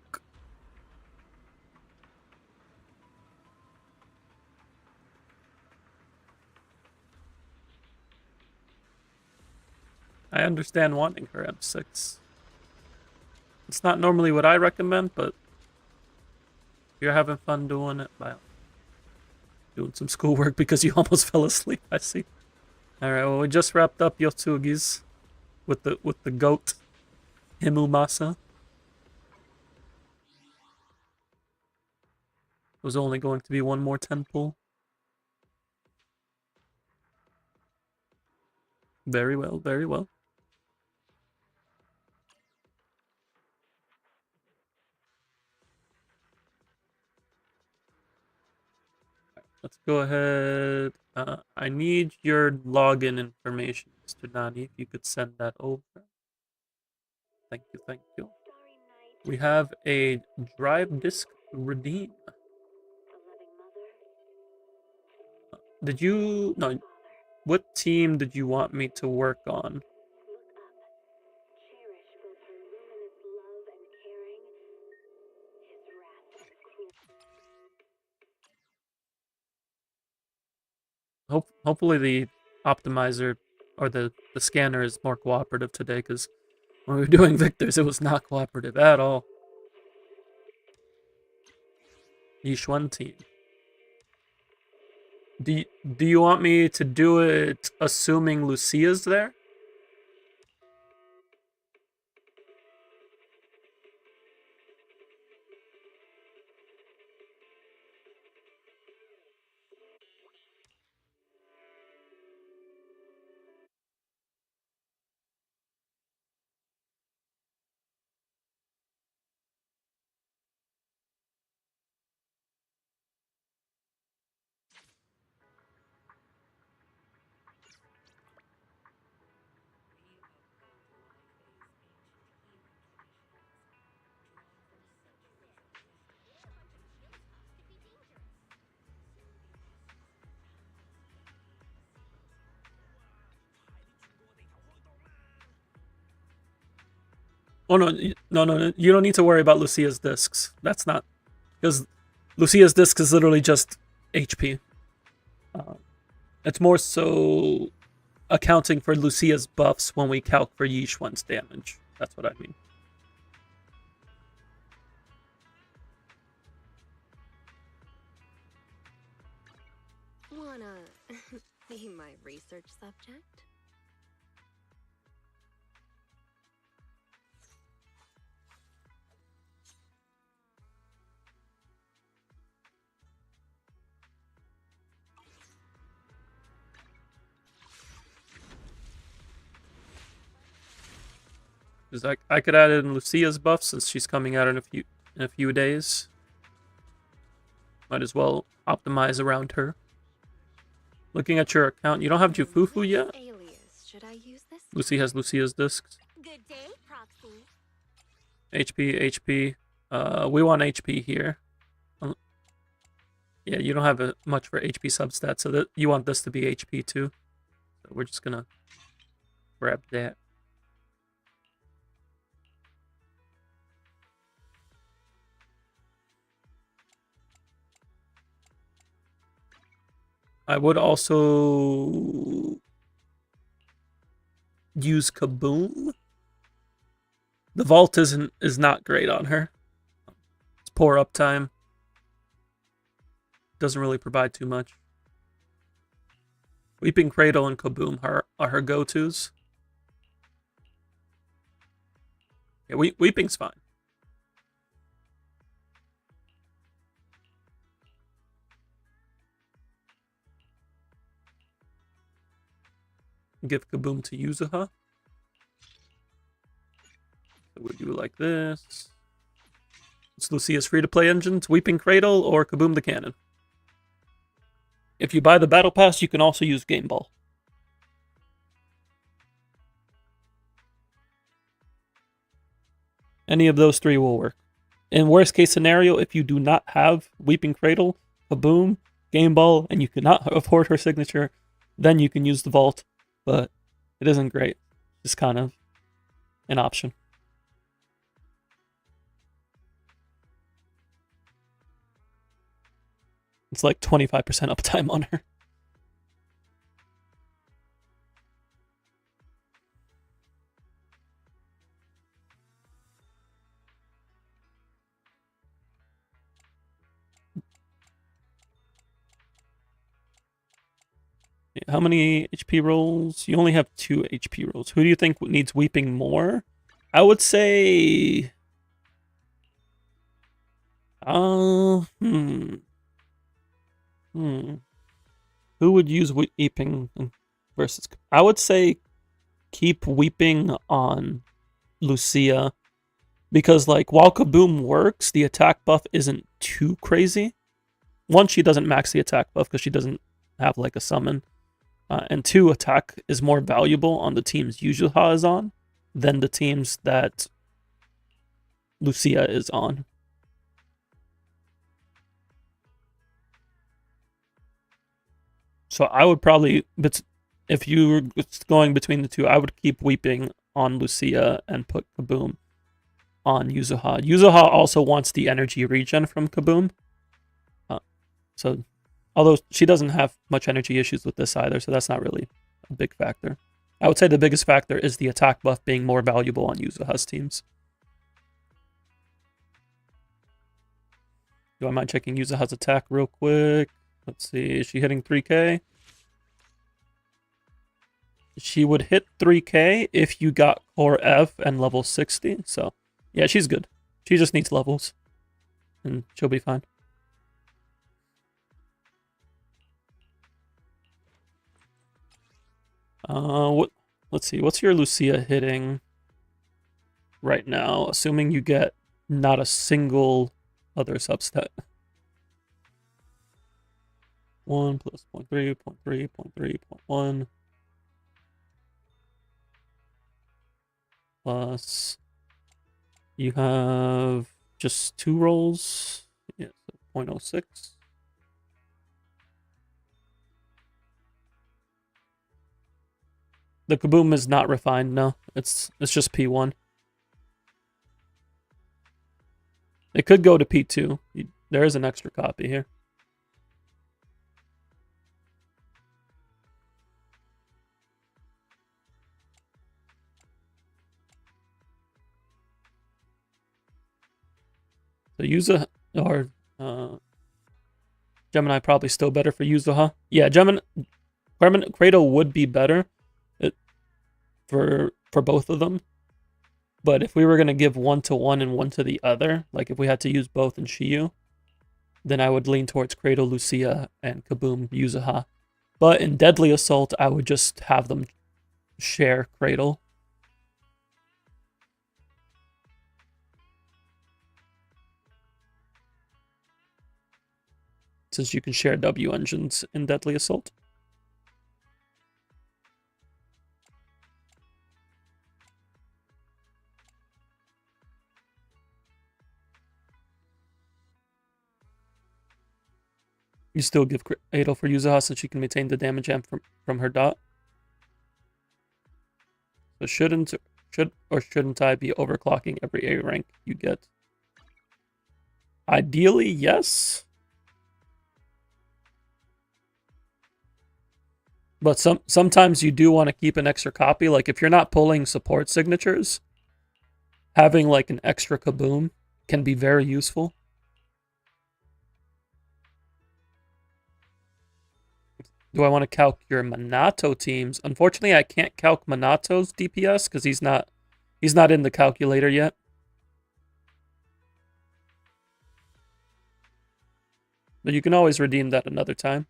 I understand wanting her M6. It's not normally what I recommend, but if you're having fun doing it, by doing some schoolwork because you almost fell asleep, I see. Alright, well we just wrapped up Yotsugi's with the goat Himumasa. It was only going to be one more 10 pull. Very well, very well. Let's go ahead. I need your login information, Mr. Nani, if you could send that over. Thank you, thank you. We have a drive disk redeem. Did you... No. What team did you want me to work on? Hopefully the optimizer or the scanner is more cooperative today, because when we were doing Victor's, it was not cooperative at all. Yishuan team. Do you want me to do it assuming Lucia's there? Oh no, no, you don't need to worry about Lucia's discs. That's not... Because Lucia's disc is literally just HP. It's more so accounting for Lucia's buffs when we calc for Yishuan's damage. That's what I mean. Wanna be my research subject? Because I could add in Lucia's buff since she's coming out in a few days. Might as well optimize around her. Looking at your account, you don't have Jufufu yet? Alias, should I use this? Lucy has Lucia's discs. Good day, Proxy. HP. We want HP here. Yeah, you don't have much for HP substat, so that you want this to be HP too. So we're just gonna grab that. I would also use Kaboom. The vault is not great on her. It's poor uptime. Doesn't really provide too much. Weeping Cradle and Kaboom are her go-tos. Yeah, Weeping's fine. Give Kaboom to Yuzuha. So we do like this. It's Lucia's free-to-play engines, Weeping Cradle or Kaboom the Cannon. If you buy the Battle Pass, you can also use Game Ball. Any of those three will work. In worst case scenario, if you do not have Weeping Cradle, Kaboom, Game Ball, and you cannot afford her signature, then you can use the Vault. But it isn't great. It's kind of an option. It's like 25% uptime on her. How many HP rolls? You only have 2 HP rolls. Who do you think needs Weeping more? I would say... Who would use Weeping versus... I would say keep Weeping on Lucia. Because, like, while Kaboom works, the attack buff isn't too crazy. One, she doesn't max the attack buff because she doesn't have, like, a summon. And 2, attack is more valuable on the teams Yuzuha is on than the teams that Lucia is on. So I would probably, if you were going between the two, I would keep Weeping on Lucia and put Kaboom on Yuzuha. Yuzuha also wants the energy regen from Kaboom. Although she doesn't have much energy issues with this either, so that's not really a big factor. I would say the biggest factor is the attack buff being more valuable on Yuzuha's teams. Do I mind checking Yuzuha's attack real quick? Let's see, is she hitting 3k? She would hit 3k if you got Core F and level 60, so yeah, she's good. She just needs levels, and she'll be fine. Let's see, what's your Lucia hitting right now, assuming you get not a single other substat? 1 plus 0.3, 0.3, 0.3, 0.1. Plus, you have just 2 rolls. Yeah, so 0.06. The Kaboom is not refined, no. It's just P1. It could go to P2. There is an extra copy here. So Yuzuha, or Gemini probably still better for Yuzuha. Yeah, Gemini, Permanent Cradle would be better for both of them. But if we were going to give one to one and one to the other, like if we had to use both in Shiyu, then I would lean towards Cradle Lucia and Kaboom Yuzuha. But in Deadly Assault, I would just have them share Cradle. since you can share W engines in Deadly Assault. You still give Adel for Yuzuha so she can maintain the damage amp from her dot. So shouldn't I be overclocking every A rank you get? Ideally, yes. But sometimes you do want to keep an extra copy. Like if you're not pulling support signatures, having like an extra kaboom can be very useful. Do I want to calc your Minato teams? Unfortunately, I can't calc Minato's DPS because he's not in the calculator yet. But you can always redeem that another time.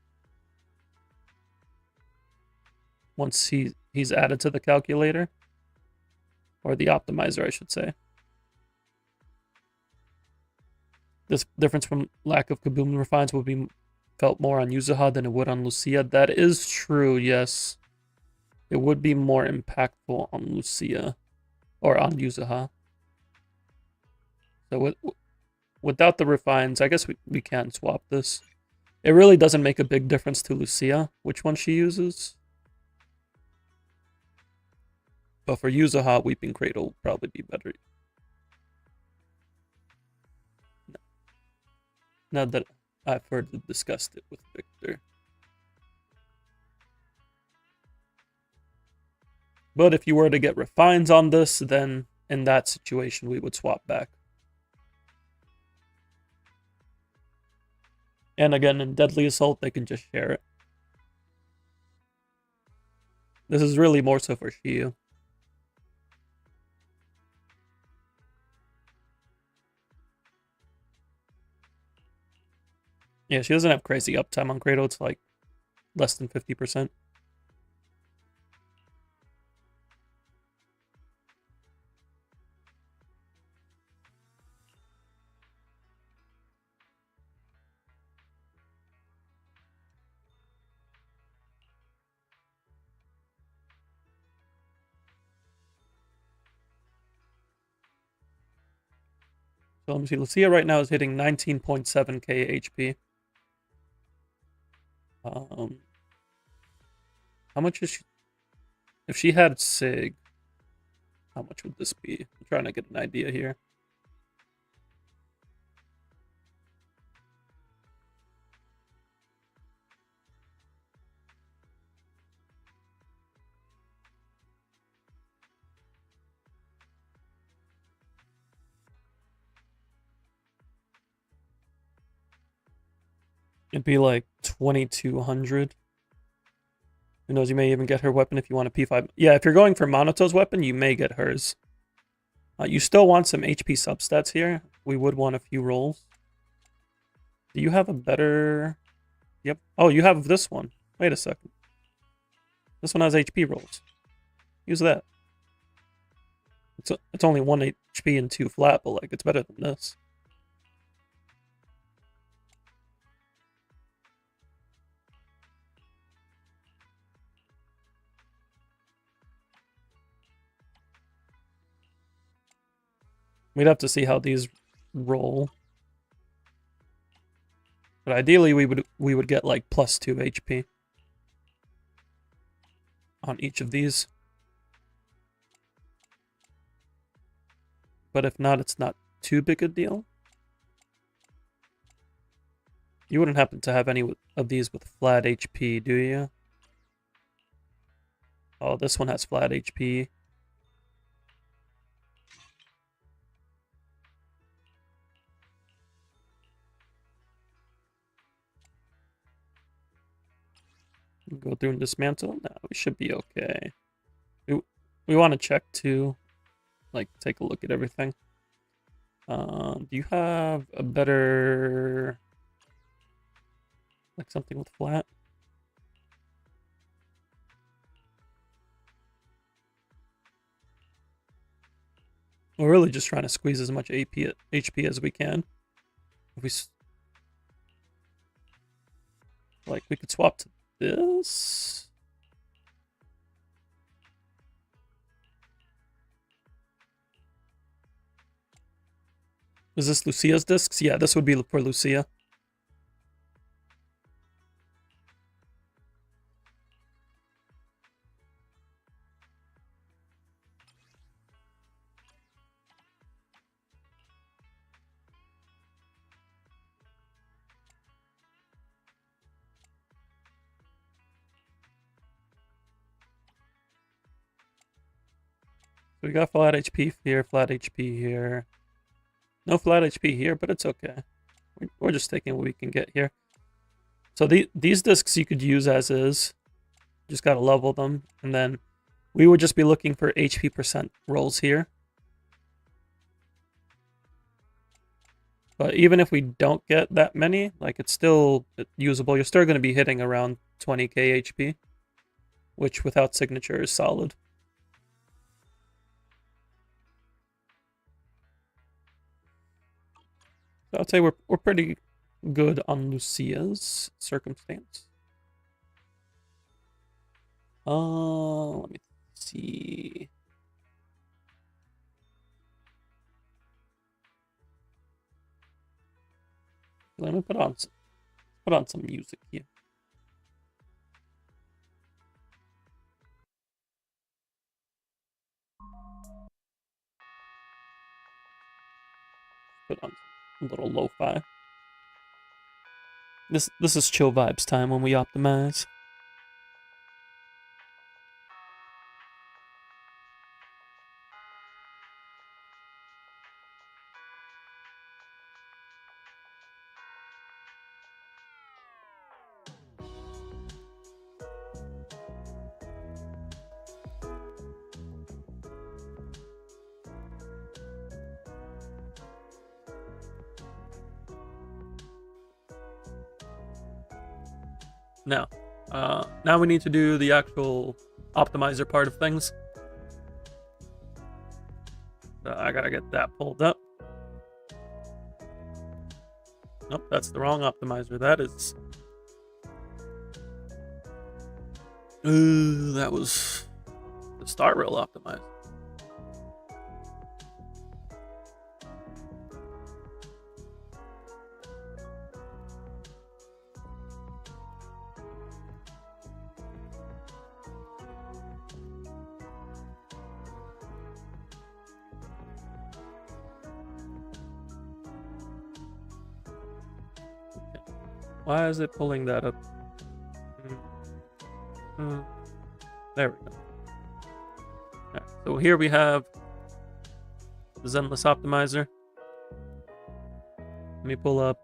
Once he's added to the calculator. Or the optimizer, I should say. This difference from lack of kaboom refines will be felt more on Yuzuha than it would on Lucia. That is true, yes. It would be more impactful on Lucia. Or on Yuzuha. So without the refines, I guess we can swap this. It really doesn't make a big difference to Lucia, which one she uses. But for Yuzuha, Weeping Cradle will probably be better. Now that I've further discussed it with Victor. But if you were to get refines on this, then in that situation, we would swap back. And again, in Deadly Assault, they can just share it. This is really more so for Shiyu. Yeah, she doesn't have crazy uptime on Cradle. It's like less than 50%. So let me see. Lucia right now is hitting 19.7k HP. How much is she? If she had Sig, how much would this be? I'm trying to get an idea here. It'd be like 2200. Who knows, you may even get her weapon if you want a P5. Yeah, if you're going for Monoto's weapon, you may get hers. You still want some HP substats here. We would want a few rolls. Do you have a better... Yep. Oh, you have this one. Wait a second. This one has HP rolls. Use that. It's only 1 HP and 2 flat, but like it's better than this. We'd have to see how these roll. But ideally we would get like +2 HP on each of these. But if not, it's not too big a deal. You wouldn't happen to have any of these with flat HP, do you? Oh, this one has flat HP. Go through and dismantle. No, we should be okay. We want to check too, like take a look at everything. Do you have a better, like something with flat? We're really just trying to squeeze as much HP as we can. If we Like, we could swap to this. Is this Lucia's discs? Yeah, this would be for Lucia. So we got flat HP here, flat HP here. No flat HP here, but it's okay. We're just taking what we can get here. So these discs you could use as is. Just gotta level them. And then we would just be looking for HP percent rolls here. But even if we don't get that many, like, it's still usable. You're still going to be hitting around 20k HP, which without signature is solid. So I'd say we're pretty good on Lucia's circumstance. Let me see. Let me put on some music here. Put on a little lo-fi. This is chill vibes time when we optimize. Now we need to do the actual optimizer part of things. I gotta get that pulled up. Nope, that's the wrong optimizer. That is... that was the start rail optimizer. Why is it pulling that up? There we go. Right, so here we have the Zenless optimizer. Let me pull up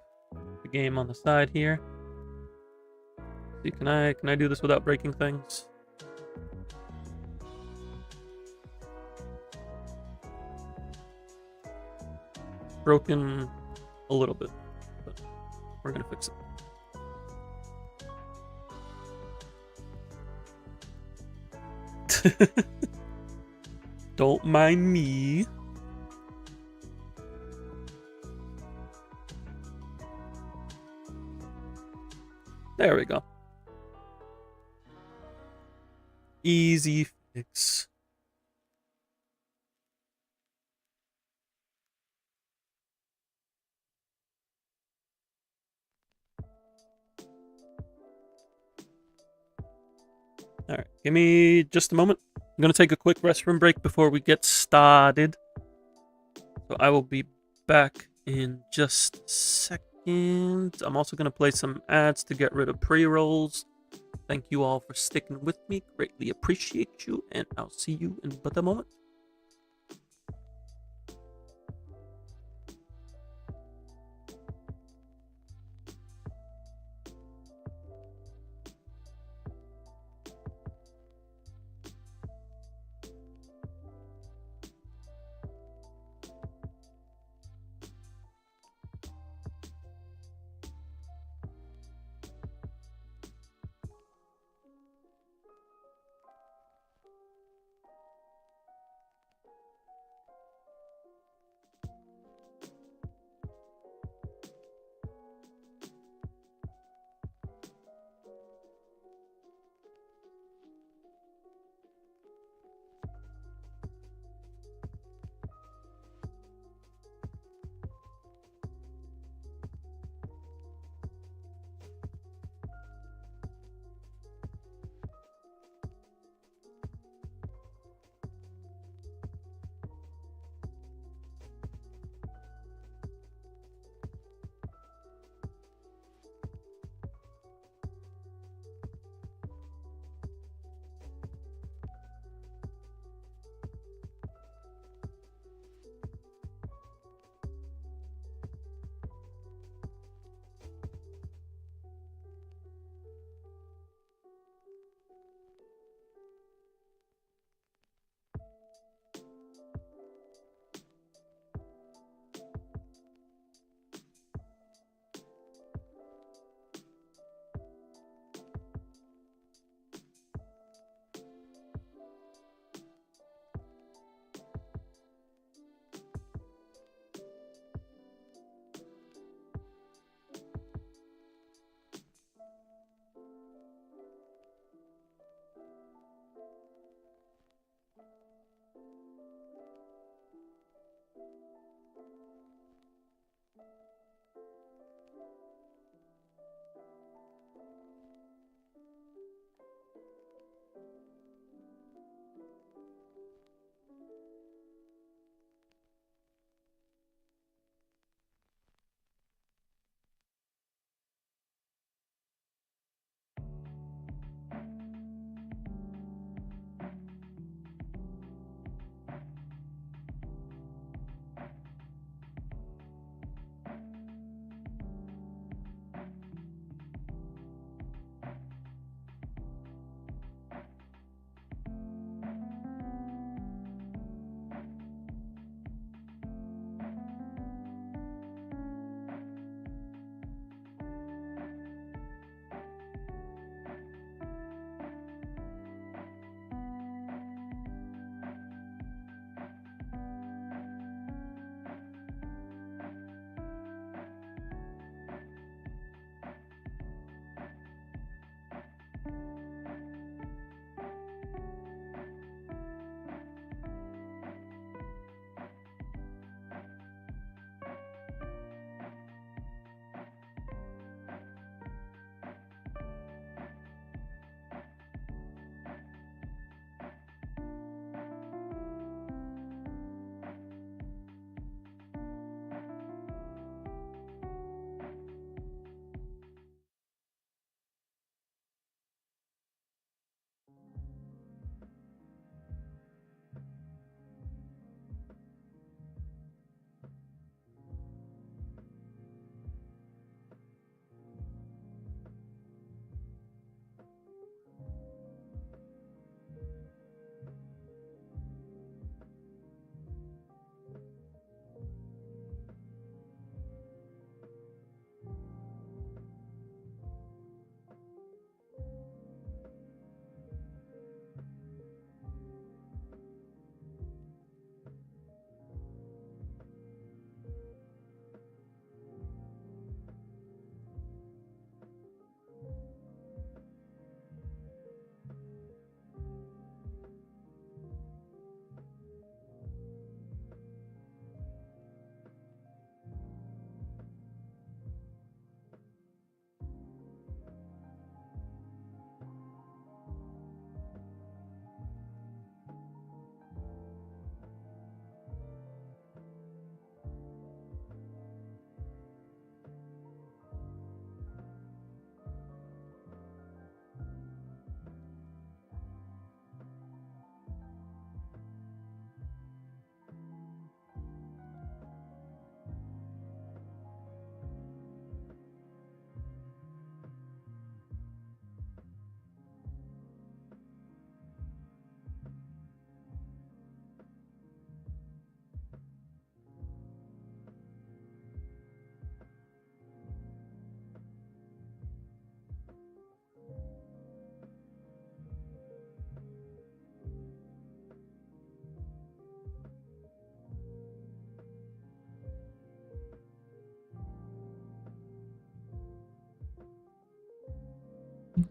the game on the side here. See, can I do this without breaking things? Broken a little bit, but we're gonna fix it. Don't mind me. There we go. Easy fix. Alright, give me just a moment. I'm going to take a quick restroom break before we get started. So I will be back in just a second. I'm also going to play some ads to get rid of pre-rolls. Thank you all for sticking with me. Greatly appreciate you, and I'll see you in but a moment.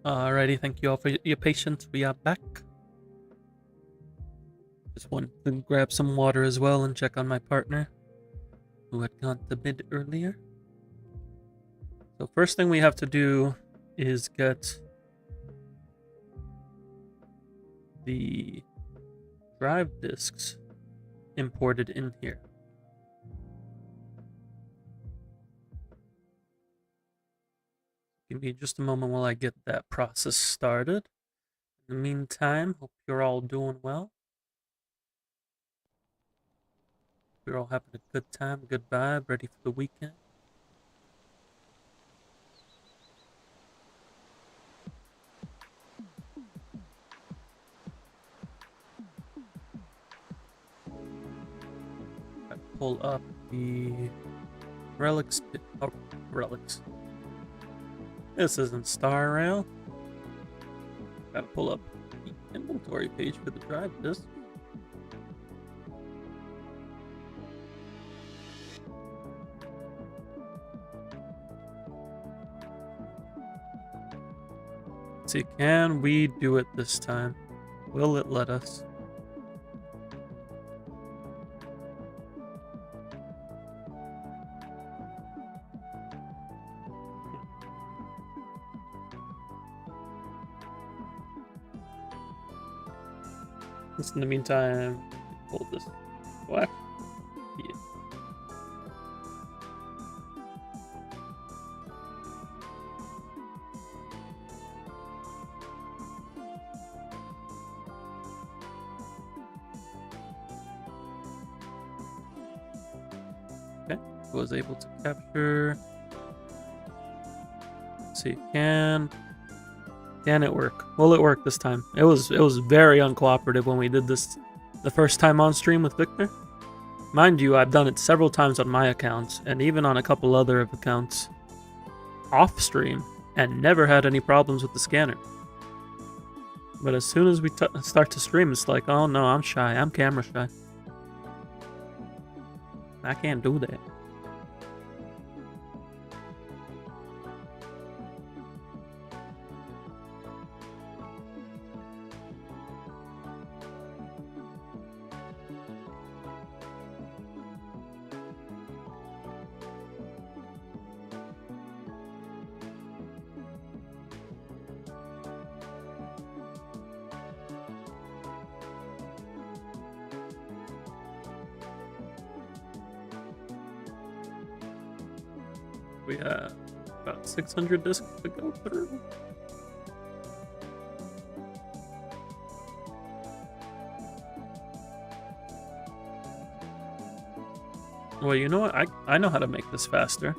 Alrighty, thank you all for your patience. We are back. Just wanted to grab some water as well and check on my partner, who had gone to bed earlier. So first thing we have to do is get the drive discs imported in here. Give me just a moment while I get that process started. In the meantime, hope you're all doing well. You're all having a good time, good vibe, ready for the weekend. I pull up the relics. Oh, relics. This isn't Star Rail. Gotta pull up the inventory page for the drive disc. Let's see, can we do it this time? Will it let us? Just in the meantime, pull this black. Yeah. Okay, was able to capture. Let's see, can it work? Will it work this time? It was very uncooperative when we did this the first time on stream with Victor. Mind you, I've done it several times on my accounts and even on a couple other accounts off stream and never had any problems with the scanner. But as soon as we start to stream, it's like, oh no, I'm shy. I'm camera shy. I can't do that. We have about 600 discs to go through. Well, you know what? I know how to make this faster.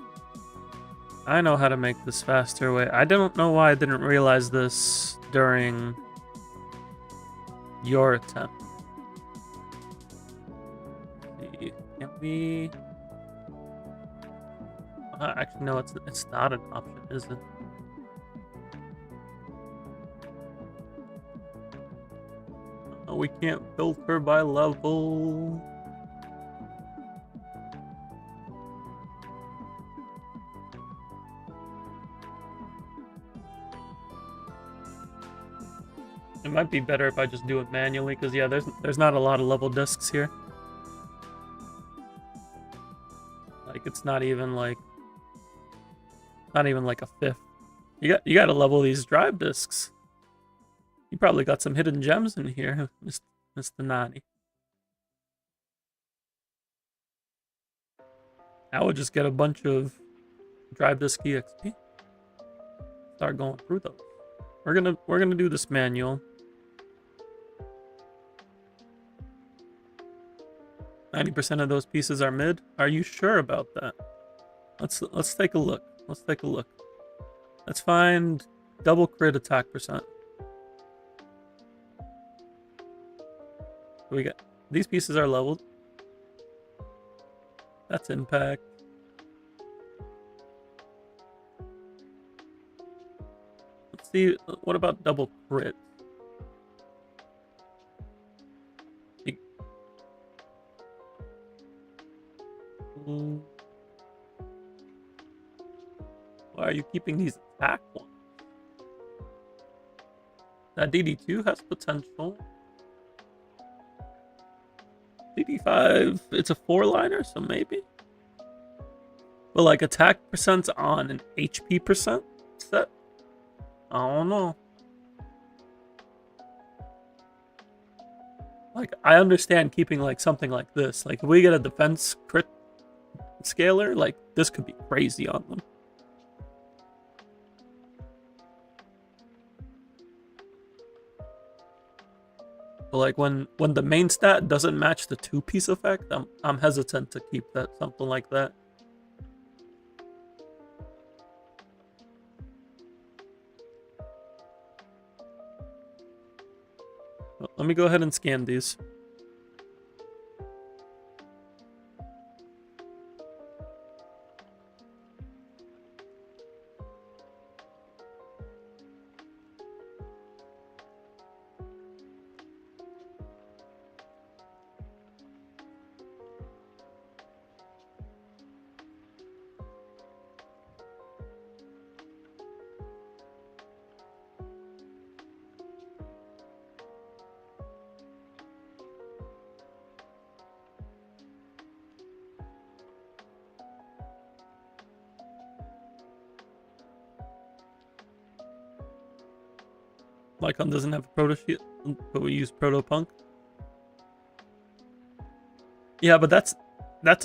I know how to make this faster. Wait, I don't know why I didn't realize this during your attempt. Can we... actually, no, it's not an option, is it? Oh, we can't filter by level. It might be better if I just do it manually, because yeah, there's not a lot of level discs here. Like it's not even like a fifth. You gotta level these drive discs. You probably got some hidden gems in here, Mr. Nani. I would just get a bunch of drive disc EXP. Start going through those. We're gonna do this manual. 90% of those pieces are mid. Are you sure about that? Let's take a look. Let's take a look. Let's find double crit attack percent. We got these pieces are leveled. That's impact. Let's see. What about double crit? Why are you keeping these attack ones? That DD2 has potential. DD5, it's a 4-liner, so maybe. But like attack percent's on an HP percent set? I don't know. Like, I understand keeping like something like this. Like, if we get a defense crit scaler, like, this could be crazy on them. But like, when the main stat doesn't match the 2-piece effect, I'm hesitant to keep that something like that. Well, let me go ahead and scan these. Lycon doesn't have a proto shield, but we use proto punk. Yeah, but that's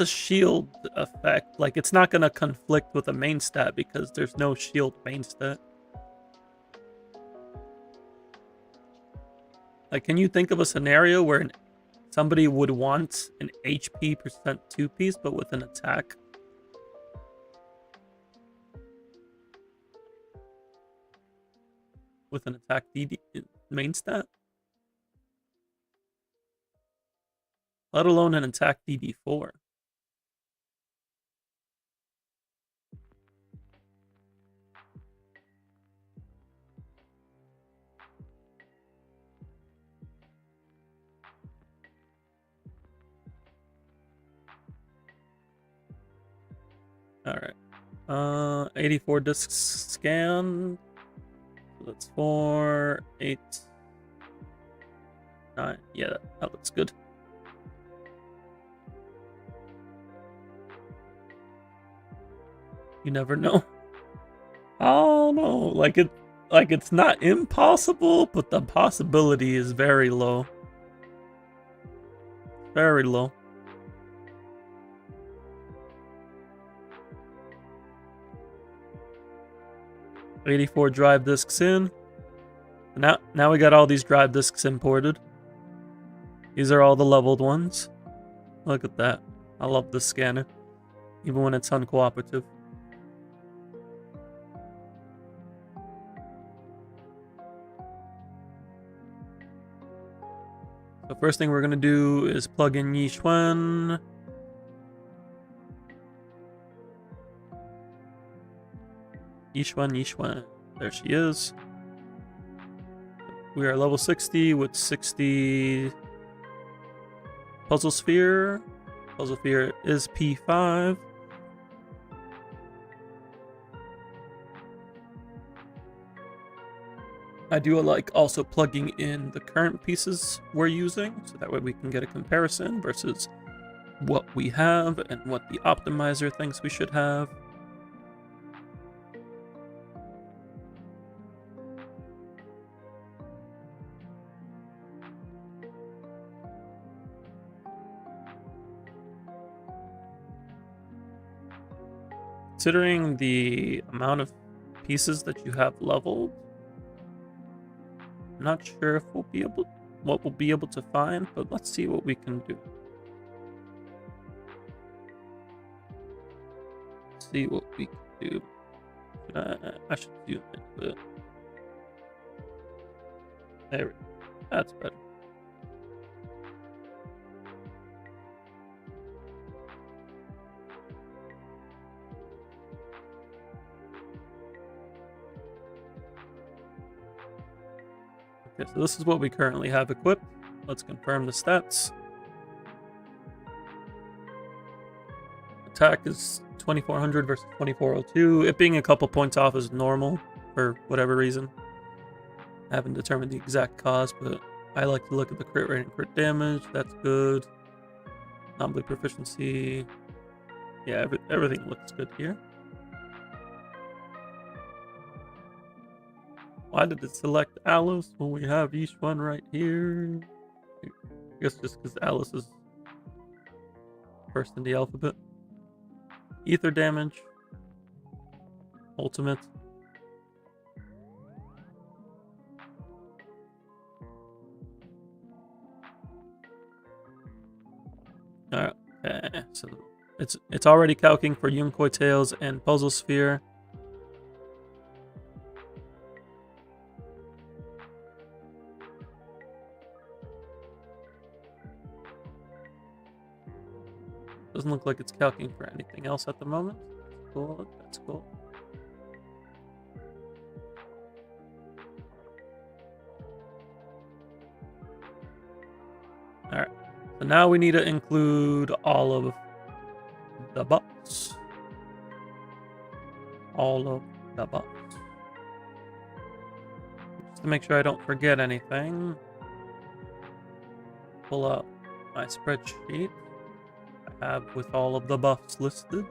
a shield effect. Like, it's not gonna conflict with a main stat because there's no shield main stat. Like, can you think of a scenario where somebody would want an HP percent 2-piece, but with an attack? With an attack DD main stat? Let alone an attack DD4. Alright. 84 discs scanned. That's 4, 8, 9. Yeah, that looks good. You never know. Oh no, like it's not impossible, but the possibility is very low. Very low. '84 drive discs in. Now we got all these drive discs imported. These are all the leveled ones. Look at that. I love this scanner, even when it's uncooperative. So first thing we're gonna do is plug in Yixuan. Yixuan. There she is. We are level 60 with 60 Puzzle Sphere. Puzzle Sphere is P5. I do like also plugging in the current pieces we're using, so that way we can get a comparison versus what we have and what the optimizer thinks we should have. Considering the amount of pieces that you have leveled, I'm not sure if what we'll be able to find, but let's see what we can do. Let's see what we can do. I should zoom into it. There we go. That's better. Okay, so this is what we currently have equipped. Let's confirm the stats. Attack is 2400 versus 2402. It being a couple points off is normal for whatever reason. I haven't determined the exact cause, but I like to look at the crit rate and crit damage. That's good. Non-bleed proficiency. Yeah, everything looks good here. Why did it select Alice when we have each one right here? I guess just because Alice is first in the alphabet. Ether damage. Ultimate. Alright, okay, so it's already calcing for Yunkoi Tails and Puzzle Sphere. Doesn't look like it's calculating for anything else at the moment. Cool, that's cool. Alright, so now we need to include all of the buffs. All of the buffs. Just to make sure I don't forget anything, pull up my spreadsheet I have with all of the buffs listed.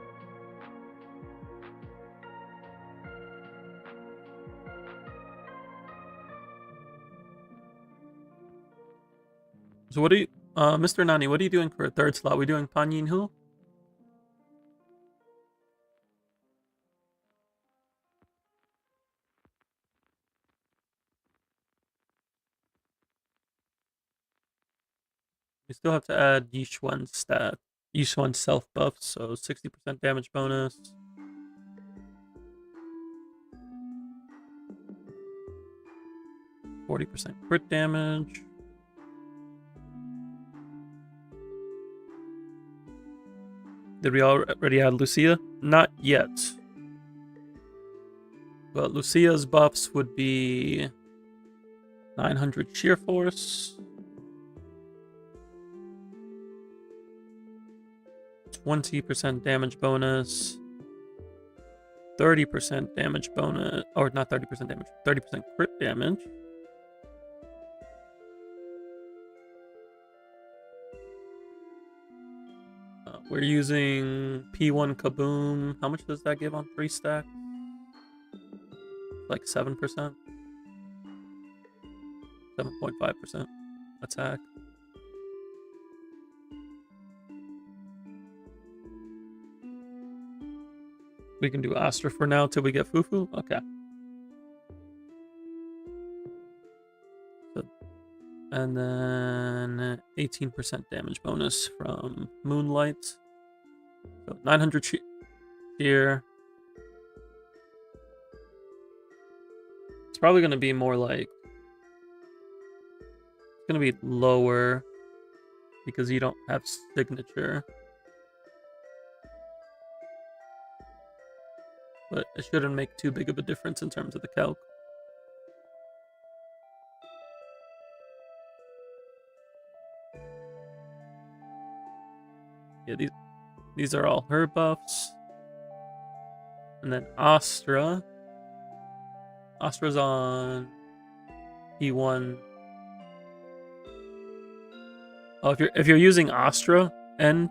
So what are you, Mr. Nani, what are you doing for a third slot? Are we doing Panyin Hu? We still have to add Yishuan's stat, Yishuan's self buff, so 60% damage bonus. %40 crit damage. Did we already add Lucia? Not yet. But Lucia's buffs would be 900 sheer force, 20% damage bonus, 30% damage bonus, or not 30% damage, 30% crit damage. We're using P1 Kaboom. How much does that give on 3 stacks? Like 7%? 7.5% attack. We can do Astra for now till we get Fufu? Okay. So, and then 18% damage bonus from Moonlight. So 900 here. It's probably going to be more like... It's going to be lower because you don't have signature. But it shouldn't make too big of a difference in terms of the calc. Yeah, these are all her buffs. And then Astra. Astra's on E1. Oh, if you're using Astra and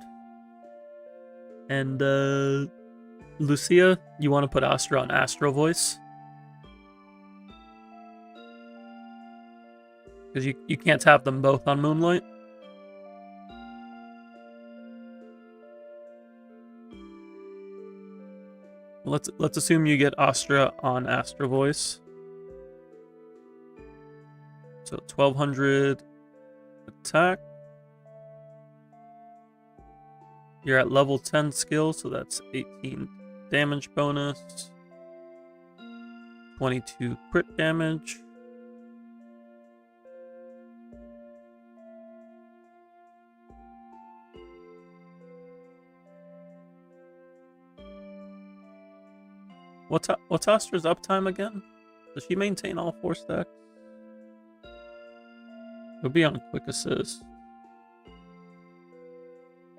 Lucia, you want to put Astra on Astro Voice. Because you can't have them both on Moonlight. Let's assume you get Astra on Astro Voice. So 1200 attack. You're at level 10 skill, so that's 18 damage bonus. 22 crit damage. What's Astra's uptime again? Does she maintain all 4 stacks? It'll be on quick assist.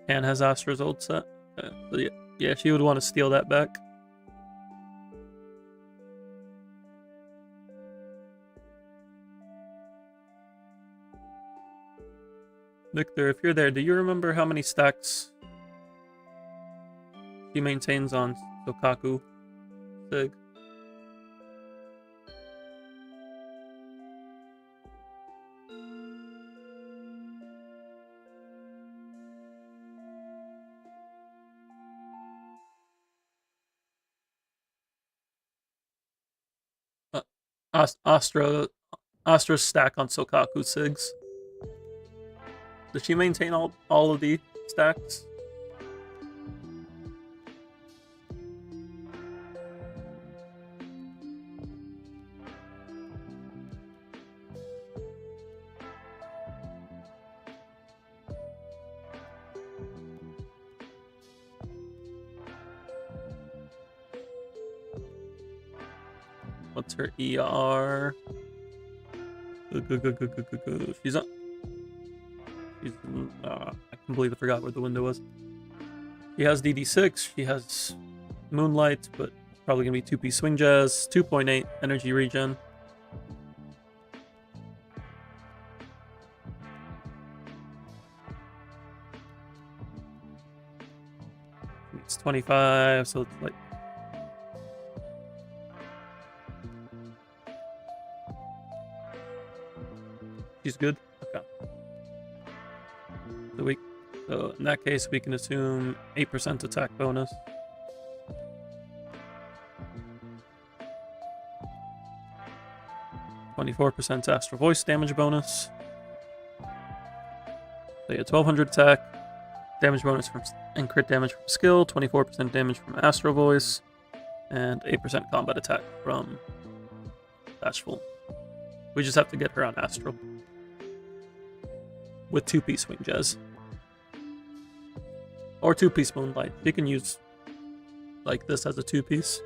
And has Astra's old set. Okay, so yeah, she would want to steal that back. Victor, if you're there, do you remember how many stacks he maintains on Sokaku Sig? Astra's stack on Sokaku Sigs. Does she maintain all of the stacks? What's her ER? She's on. I completely forgot where the window was. She has DD6. She has Moonlight, but probably gonna be 2-piece Swing Jazz, 2.8 energy regen. It's 25, so it's like. She's good? Okay. So in that case, we can assume 8% attack bonus. (24% Astral Voice damage bonus. So yeah, 1200 attack, damage bonus from and crit damage from skill, 24% damage from Astral Voice, and 8% combat attack from Bashful. We just have to get her on Astral. With 2-piece Swing Jazz. Or 2-piece Moonlight. You can use like this as a 2-piece.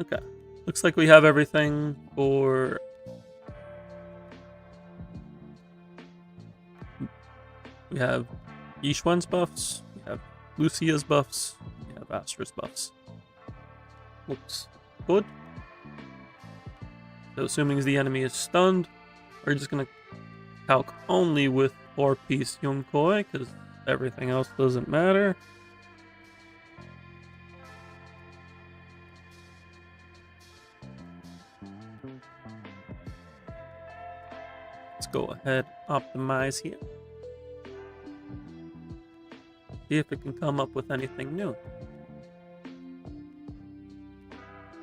Okay. Looks like we have everything for... We have Yishuan's buffs. We have Lucia's buffs. We have Astra's buffs. Looks good. So assuming the enemy is stunned, we're just going to calc only with 4-piece Yonkoi, because everything else doesn't matter. Let's go ahead, optimize here. See if it can come up with anything new.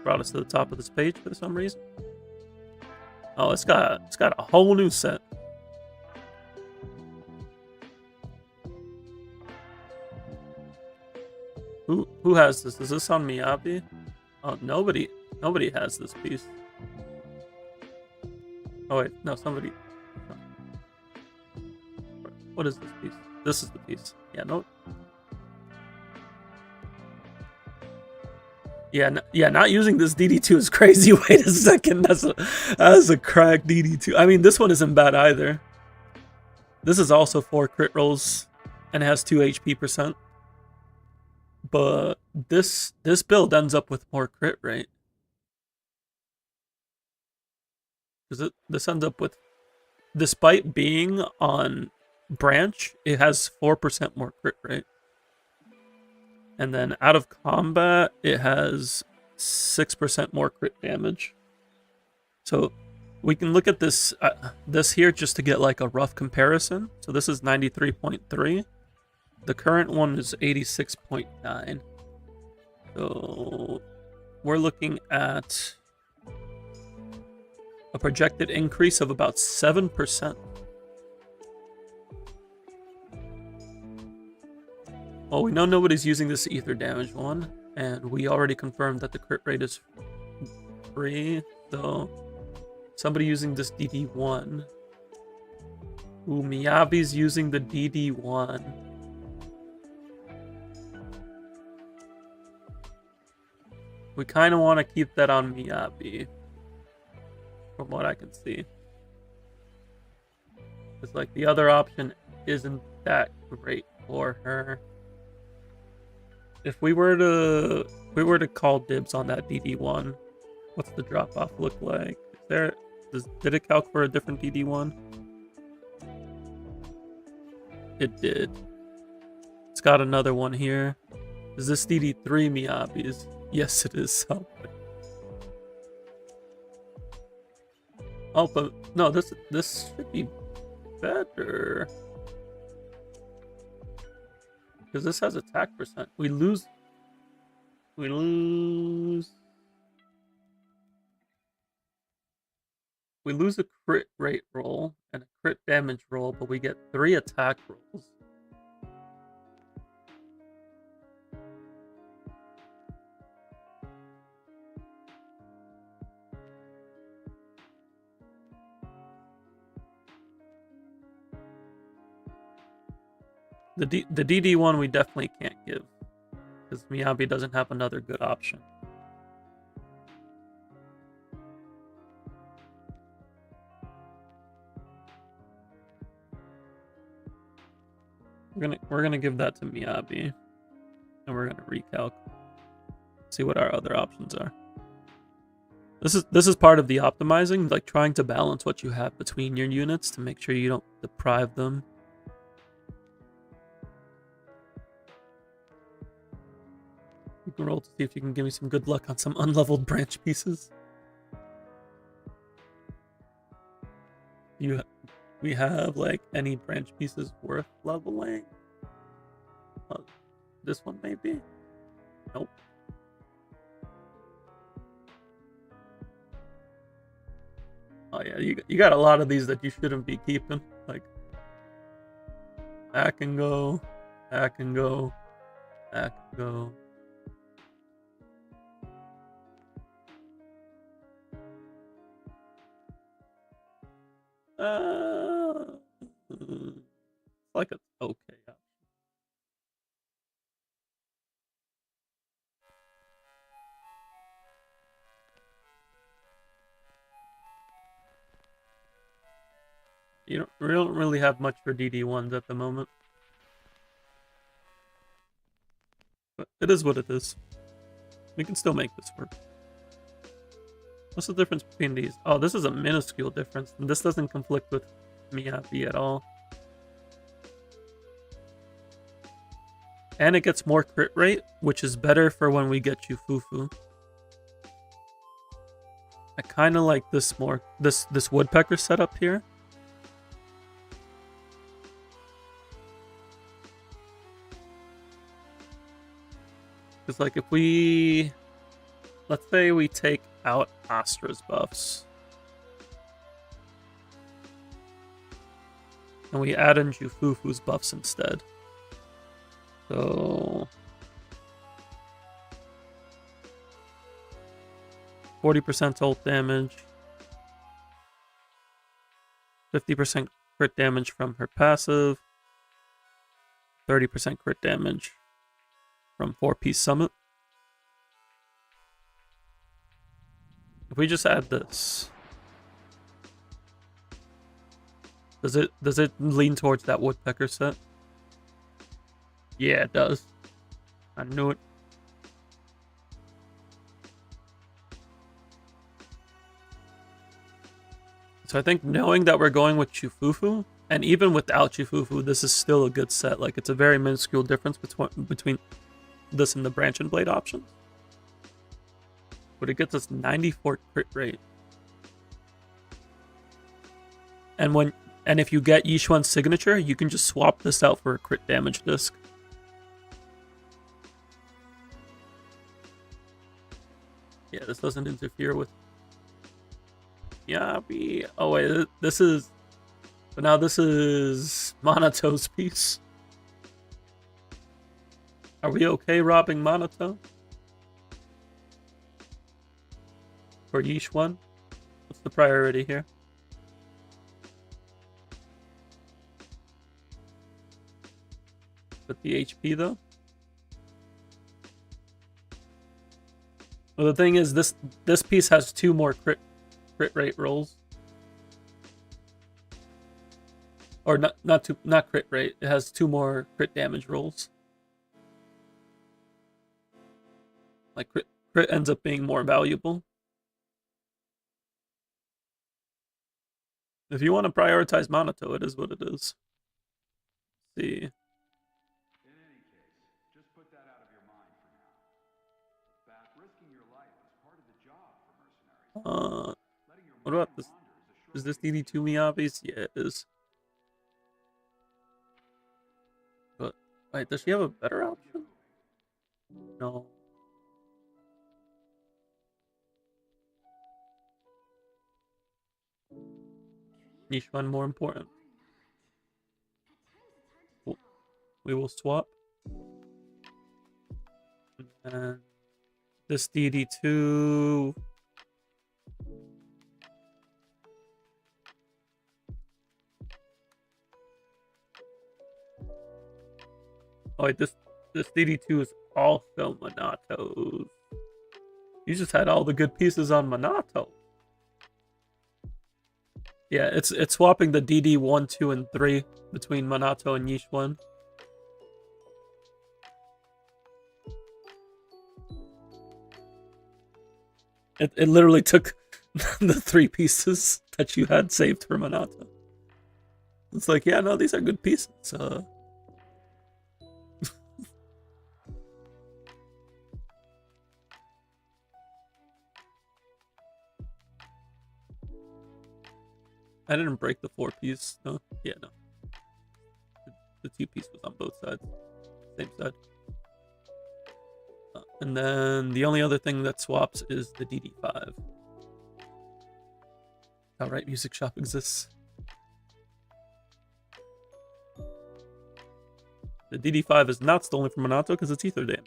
Brought us to the top of this page for some reason. Oh, it's got a whole new set. Who has this? Is this on Miyabi? Oh, nobody has this piece. Oh wait, no, somebody. What is this piece? This is the piece. Yeah, no. Yeah, not using this DD2 is crazy. Wait a second, that's a cracked DD2. I mean, this one isn't bad either. This is also 4 crit rolls and has 2 HP percent. But this build ends up with more crit rate. Because this ends up with, despite being on branch, it has 4% more crit rate. And then out of combat, it has 6% more crit damage. So we can look at this this here just to get like a rough comparison. So this is 93.3. The current one is 86.9. So we're looking at a projected increase of about 7%. Well, we know nobody's using this ether damage one, and we already confirmed that the crit rate is free, so somebody using this DD1. Ooh, Miyabi's using the DD1. We kind of want to keep that on Miyabi, from what I can see. Because like the other option isn't that great for her. If we were to call dibs on that DD1, what's the drop off look like? Did it calc for a different DD1? It did. It's got another one here. Is this DD3 Miyabi's? Yes, it is. Oh, but no, this should be better. Because this has attack percent. We lose a crit rate roll and a crit damage roll, but we get 3 attack rolls. The DD1 we definitely can't give, because Miyabi doesn't have another good option. We're gonna give that to Miyabi, and we're gonna recalc. See what our other options are. This is part of the optimizing, like trying to balance what you have between your units to make sure you don't deprive them. You can roll to see if you can give me some good luck on some unleveled branch pieces. We have like any branch pieces worth leveling? This one maybe? Nope. Oh yeah, you got a lot of these that you shouldn't be keeping. Like, that can go, that can go, that can go. It's like it's okay. We don't really have much for DD1s at the moment. But it is what it is. We can still make this work. What's the difference between these? Oh, this is a minuscule difference. And this doesn't conflict with Miyabi at all. And it gets more crit rate, which is better for when we get you Fufu. I kind of like this more. This woodpecker setup here. Because like if we, let's say we take out Astra's buffs and we add in Jufufu's buffs instead. So 40% ult damage, 50% crit damage from her passive, 30% crit damage from 4-piece summit. If we just add this, does it lean towards that woodpecker set? Yeah, it does. I knew it. So I think knowing that we're going with Chufufu, and even without Chufufu, this is still a good set. Like, it's a very minuscule difference between this and the branch and blade options. But it gets us 94 crit rate. And if you get Yishuan's signature, you can just swap this out for a crit damage disc. Yeah, this doesn't interfere with Miyabi. Oh wait, this is... But now this is Monato's piece. Are we okay robbing Monato? For Yishuan? What's the priority here? With the HP though? Well, the thing is, this piece has 2 more crit rate rolls. Or not crit rate. It has 2 more crit damage rolls. Like crit ends up being more valuable. If you want to prioritize Minato, it is what it is. See. In any case, just put that out of your mind for now. Back, risking your life is part of the job for mercenaries. Letting your What about mind this? wander is a Is sure this thing. DD2 Miyabi's? Yeah, it is. But wait, does she have a better option? No. Niche one more important. We will swap. And this DD2. Oh wait, this DD2 is also Minato's. You just had all the good pieces on Minato. Yeah, it's swapping the DD 1, 2, and 3 between Minato and Niche 1. It literally took the 3 pieces that you had saved for Minato. It's like, yeah, no, these are good pieces. I didn't break the 4-piece. No, yeah, no. The 2-piece was on both sides, same side. And then the only other thing that swaps is the DD5. Outright Music Shop exists. The DD5 is not stolen from Minato because it's Ether Dam.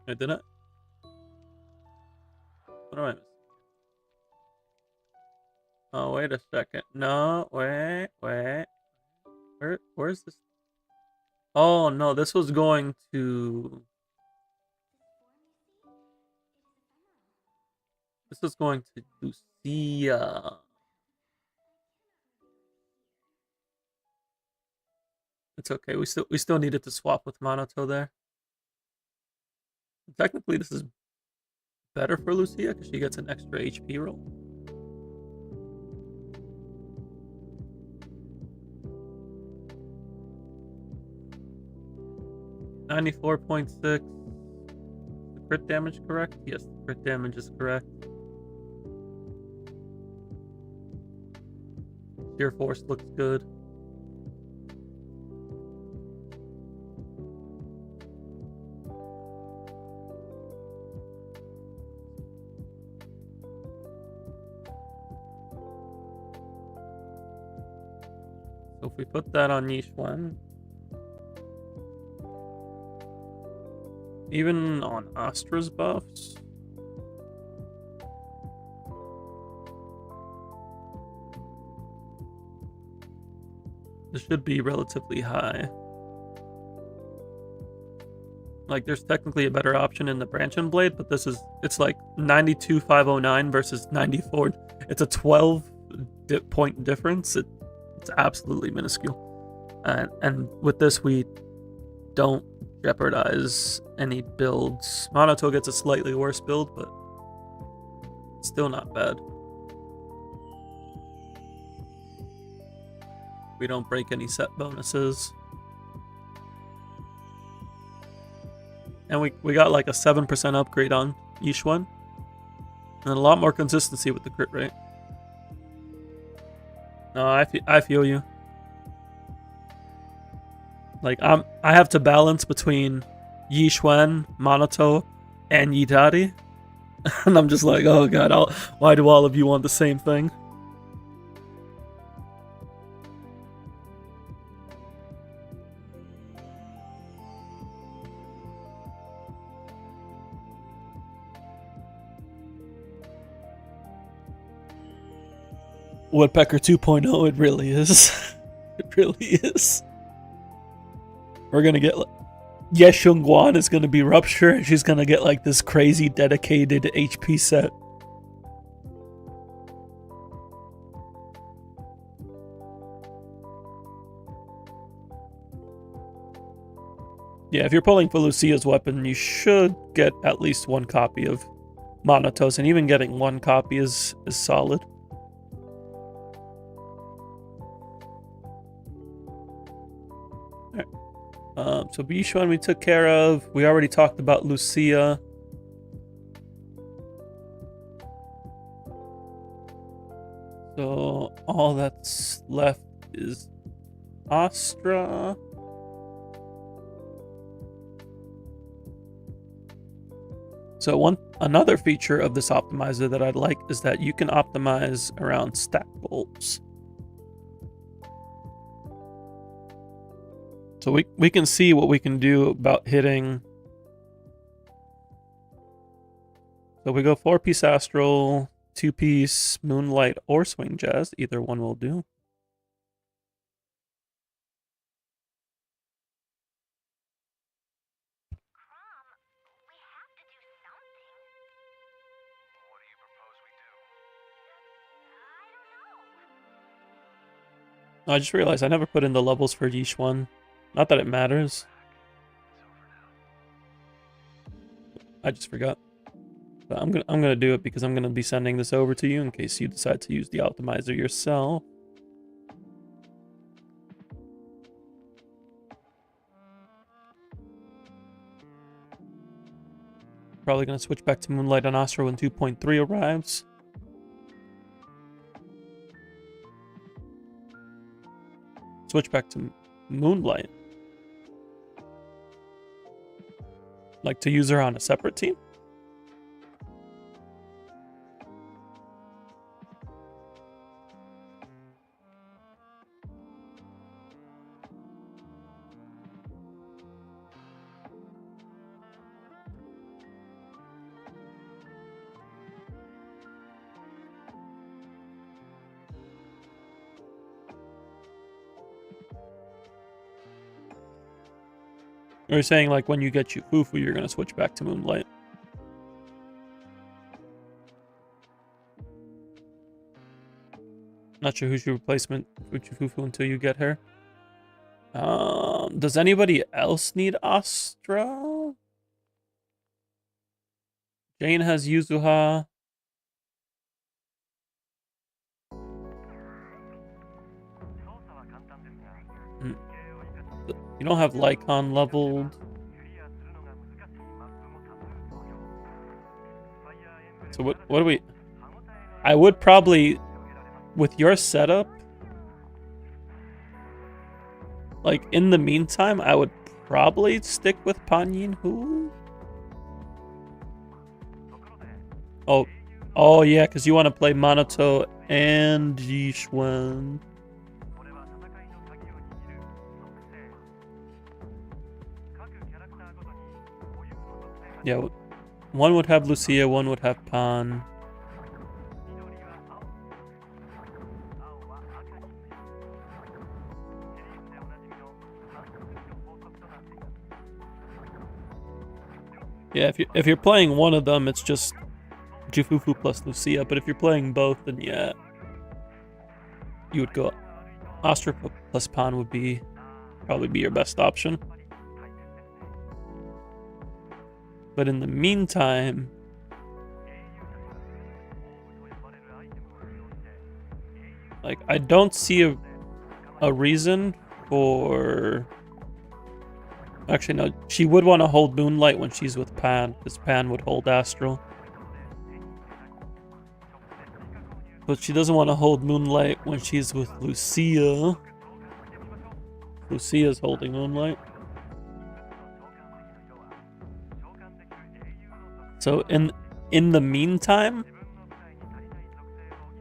I did it. What do I miss? Oh, wait a second. No, wait. Where's this? Oh, no, this was going to... This was going to Lucia. It's okay. We still needed to swap with Minato there. Technically, this is better for Lucia because she gets an extra HP roll. $94.6. The crit damage correct? Yes, the crit damage is correct. Sheer force looks good. So if we put that on Niche 1, even on Astra's buffs, this should be relatively high. Like, there's technically a better option in the Branch and Blade, but it's like 92,509 versus 94. It's a 12 point difference. It's absolutely minuscule. And with this, we don't jeopardize any builds. Minato gets a slightly worse build, but still not bad. We don't break any set bonuses. And we got like a 7% upgrade on each one. And a lot more consistency with the crit rate. No, I feel you. Like, I have to balance between Yi Xuan, Minato, and Yidari. And I'm just like, oh god, why do all of you want the same thing? Woodpecker 2.0, it really is. It really is. We're gonna get... Ye Xiongguan is gonna be Rupture, and she's gonna get like this crazy dedicated HP set. Yeah, if you're pulling for Lucia's weapon, you should get at least one copy of Monotos, and even getting one copy is solid. Alright. So Bishuan we took care of. We already talked about Lucia. So all that's left is Astra. So another feature of this optimizer that I'd like is that you can optimize around stack bolts. So we can see what we can do about hitting. So we go 4-piece Astral, 2-piece Moonlight, or Swing Jazz. Either one will do. I just realized I never put in the levels for each one. Not that it matters. I just forgot. But I'm gonna do it because I'm gonna be sending this over to you in case you decide to use the optimizer yourself. Probably gonna switch back to Moonlight on Astro when 2.3 arrives. Switch back to Moonlight. Like to use her on a separate team? Or you're saying like when you get Fufu, you're gonna switch back to Moonlight. Not sure who's your replacement for Fufu until you get her. Does anybody else need Astra? Jane has Yuzuha. You don't have Lycon leveled. So what do we... I would probably, with your setup, like in the meantime, I would probably stick with Panyin Hu. Oh yeah, because you want to play Monoto and Jishwen. Yeah, one would have Lucia, one would have Pan. Yeah, if you're playing one of them, it's just Jifufu plus Lucia. But if you're playing both, then yeah, you would go Astra plus Pan would probably be your best option. But in the meantime, like I don't see a reason for... Actually, no, she would want to hold Moonlight when she's with Pan, because Pan would hold Astral. But she doesn't want to hold Moonlight when she's with Lucia. Lucia's holding Moonlight. So in the meantime,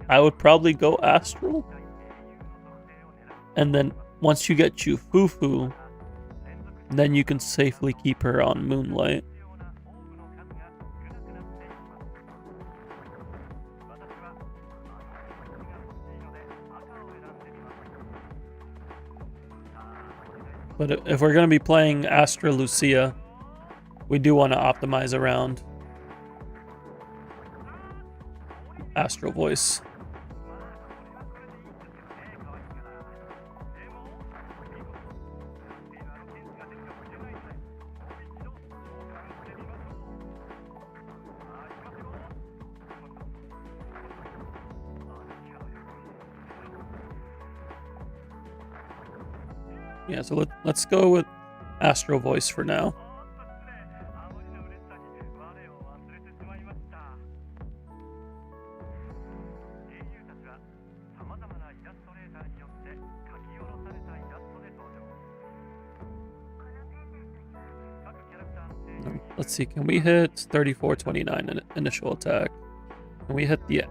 I would probably go Astral. And then once you get Fufu, then you can safely keep her on Moonlight. But if we're going to be playing Astra Lucia, we do want to optimize around Astral Voice. Yeah, so let's go with Astro Voice for now. Let's see, can we hit 3429 in initial attack? Can we hit the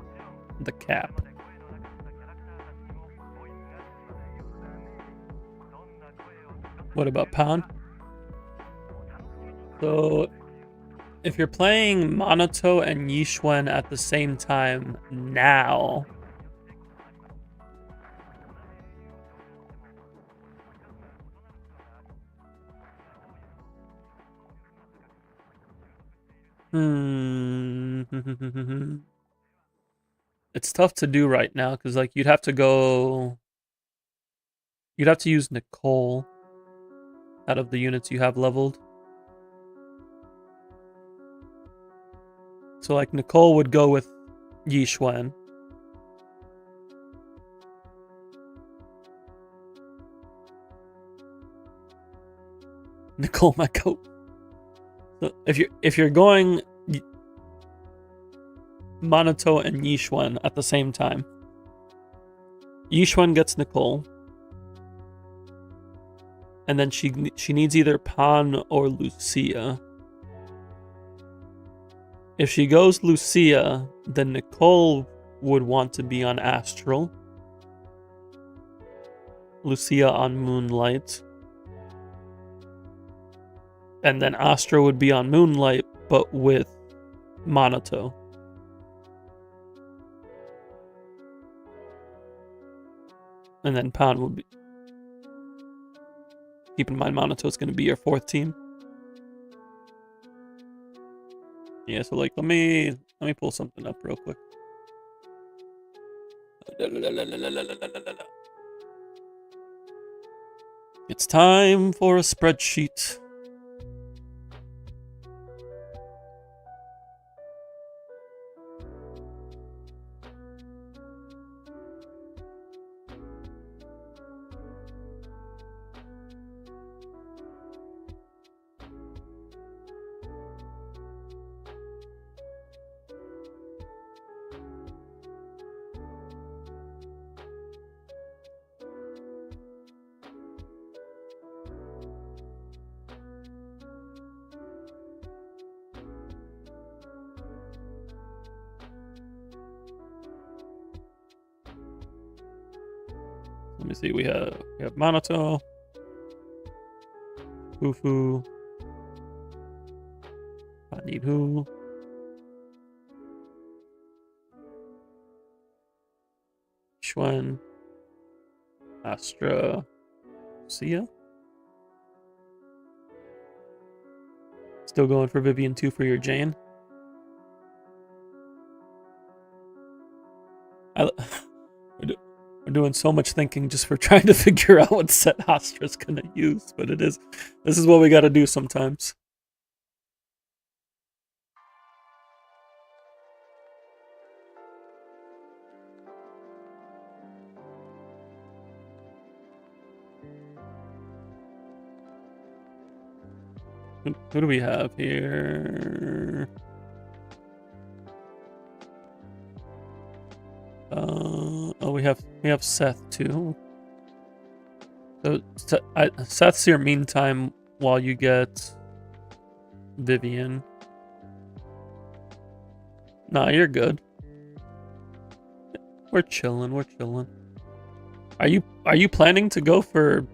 cap? What about Pan? So, if you're playing Monoto and Yishuen at the same time now, it's tough to do right now because like you'd have to use Nicole out of the units you have leveled. So like Nicole would go with Yishuen. Nicole might go. So if you're going Monoto and Yishuen at the same time, Yishuen gets Nicole, and then she needs either Pan or Lucia. If she goes Lucia, then Nicole would want to be on Astral, Lucia on Moonlight, and then Astra would be on Moonlight, but with Monoto. And then Pan would be... Keep in mind, Monoto is going to be your 4th team. Yeah, so like, let me pull something up real quick. It's time for a spreadsheet. Let me see. We have Monoto, Fufu, I need who, Shuen, Astra, Sia. Still going for Vivian 2 for your Jane. We're doing so much thinking just for trying to figure out what set Astra's gonna use, but this is what we gotta do sometimes. Who do we have here? Oh, we have Seth too. So Seth's your meantime while you get Vivian. Nah, you're good. We're chilling. Are you planning to go for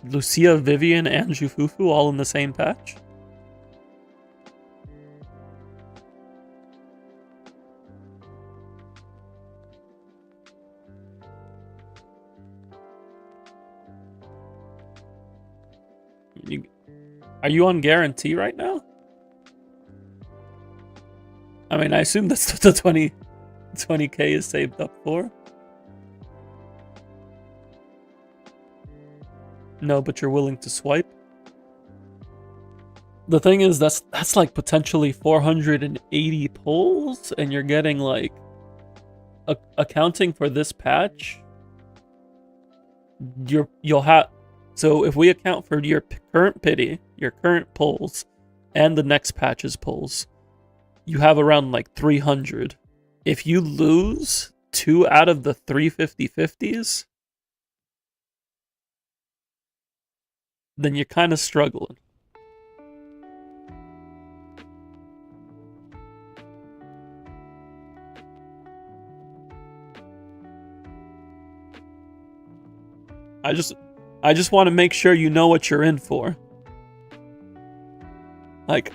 Lucia, Vivian, and Jufufu all in the same patch? Are you on guarantee right now? I mean, I assume that's what the 20K is saved up for. No, but you're willing to swipe. The thing is, that's like potentially 480 pulls, and you're getting like accounting for this patch. You'll have So if we account for your current pity, your current pulls, and the next patch's pulls, you have around like 300. If you lose 2 out of the 3 50/50s, then you're kind of struggling. I just want to make sure you know what you're in for. Like,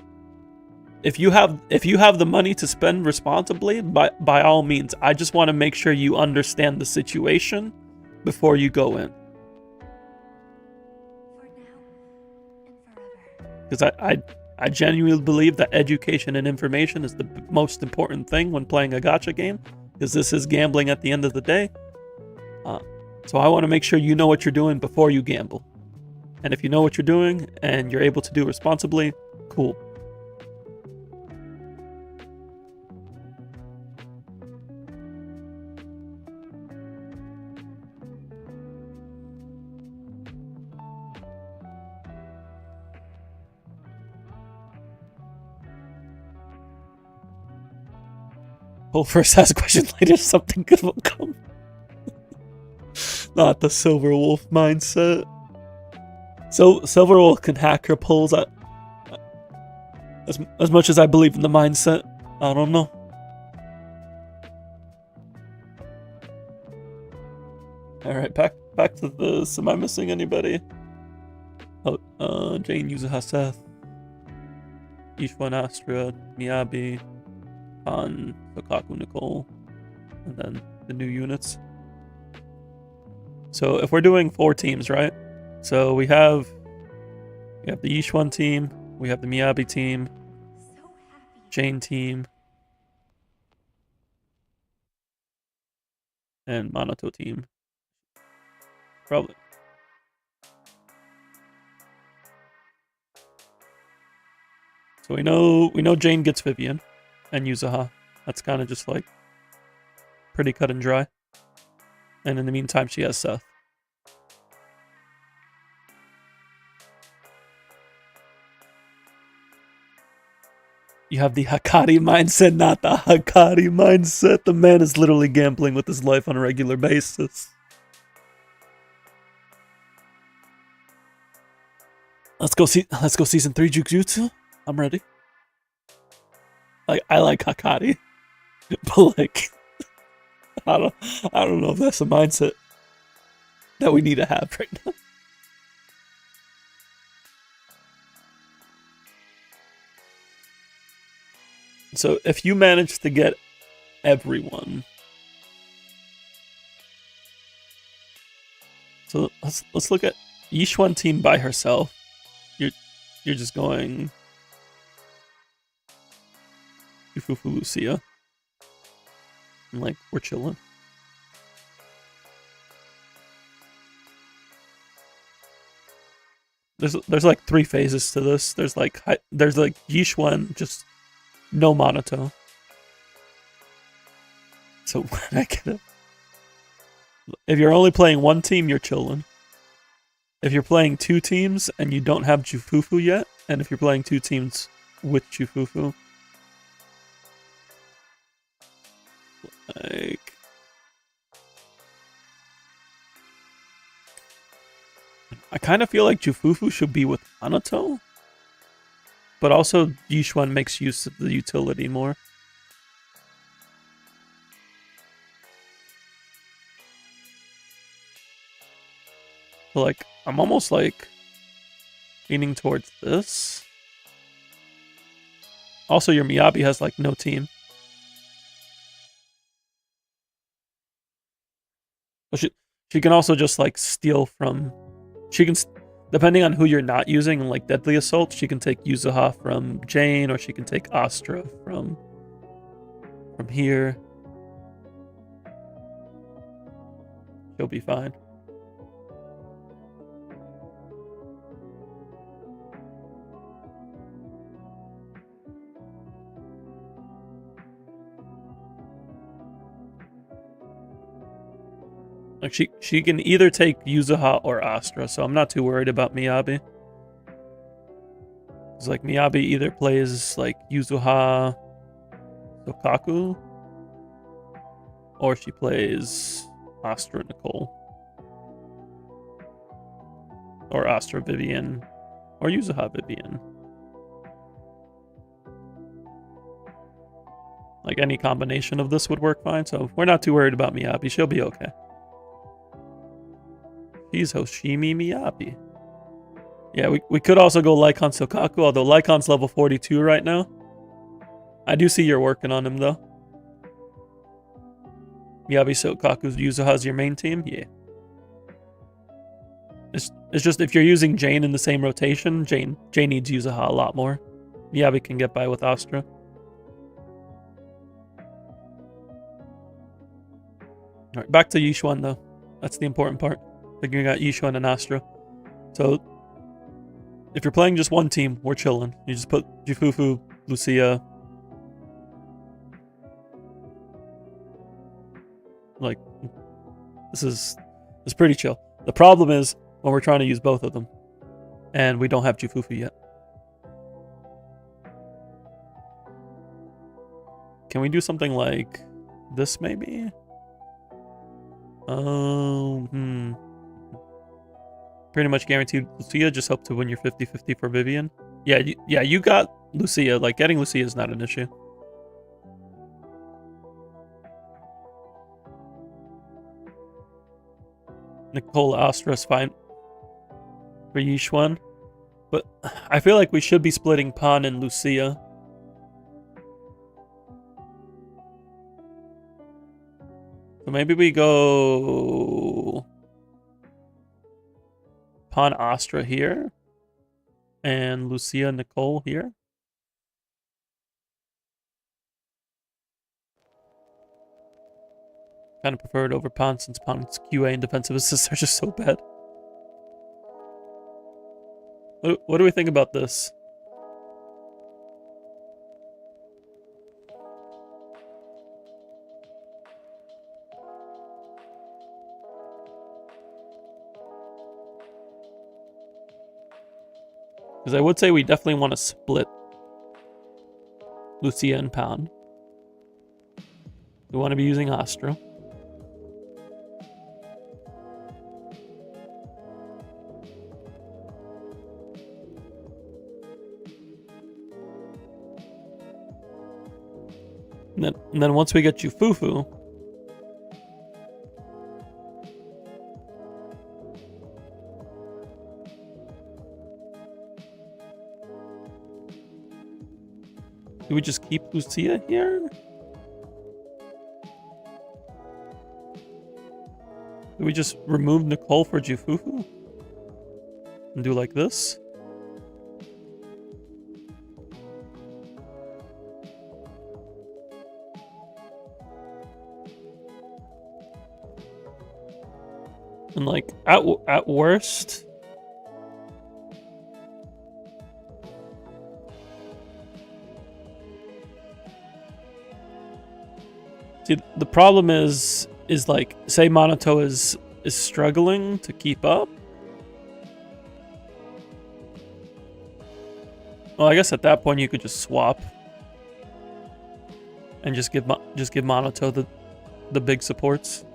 if you have the money to spend responsibly, by all means, I just want to make sure you understand the situation before you go in. For now and forever. Because I genuinely believe that education and information is the most important thing when playing a gacha game, because this is gambling at the end of the day. So I want to make sure you know what you're doing before you gamble. And if you know what you're doing and you're able to do responsibly, cool. Well, first ask a question, later something good will come. Not the Silver Wolf mindset. So Silver Wolf can hack her pulls. As much as I believe in the mindset, I don't know. All right, back to this. Am I missing anybody? Oh, Jane Yuzuha Seth, Ishwan Astra, Miyabi, Han, Sokaku Nicole, and then the new units. So if we're doing 4 teams, right? So we have the Yishuan team, we have the Miyabi team, So happy. Jane team, and Manato team. Probably. So we know Jane gets Vivian and Yuzuha. That's kind of just like pretty cut and dry. And in the meantime, she has Seth. You have the Hakari mindset, not the Hakari mindset. The man is literally gambling with his life on a regular basis. Let's go season 3 Jujutsu. I'm ready. Like, I like Hakari, but like, I don't know if that's a mindset that we need to have right now. So if you manage to get everyone, so let's look at Yishuan team by herself. You're just going Yufufu Lucia, and like we're chilling. There's like 3 phases to this. There's like Yishuan, just no Monato. So when I get it, if you're only playing 1 team, you're chilling. If you're playing 2 teams and you don't have Jufufu yet, and if you're playing 2 teams with Jufufu, like, I kind of feel like Jufufu should be with Hanato, but also Yishuan makes use of the utility more. So like, I'm almost like leaning towards this. Also, your Miyabi has like no team. But she can also just like steal from. She can, depending on who you're not using, like Deadly Assault, she can take Yuzuha from Jane, or she can take Astra from here. She'll be fine. Like she can either take Yuzuha or Astra, so I'm not too worried about Miyabi. It's like Miyabi either plays like Yuzuha Sokaku, or she plays Astra Nicole. Or Astra Vivian. Or Yuzuha Vivian. Like any combination of this would work fine, so we're not too worried about Miyabi. She'll be okay. She's Hoshimi Miyabi. Yeah, we could also go Lycon Sokaku, although Lycon's level 42 right now. I do see you're working on him, though. Miyabi Sokaku's Yuzuha's your main team? Yeah. It's just if you're using Jane in the same rotation, Jane needs Yuzuha a lot more. Miyabi can get by with Astra. Alright, back to Yishuan though. That's the important part. Figuring out Yishuan and Astra. So, if you're playing just one team, we're chilling. You just put Jufufu, Lucia. Like, this is pretty chill. The problem is when we're trying to use both of them. And we don't have Jufufu yet. Can we do something like this maybe? Pretty much guaranteed Lucia. Just hope to win your 50-50 for Vivian. Yeah, you got Lucia. Like, getting Lucia is not an issue. Nicole Astra's fine for Yishuan. But I feel like we should be splitting Pan and Lucia. So maybe we go Pan Astra here and Lucia Nicole here. Kind of prefer it over Pan since Pan's QA and defensive assists are just so bad. What do we think about this? Because I would say we definitely want to split Lucia and Pan. We want to be using Astra. And then once we get Jufufu, do we just keep Lucia here? Do we just remove Nicole for Jufufu? And do like this? And like, at worst... See, the problem is like, say Monoto is struggling to keep up. Well, I guess at that point you could just swap. And just give Monoto the big supports.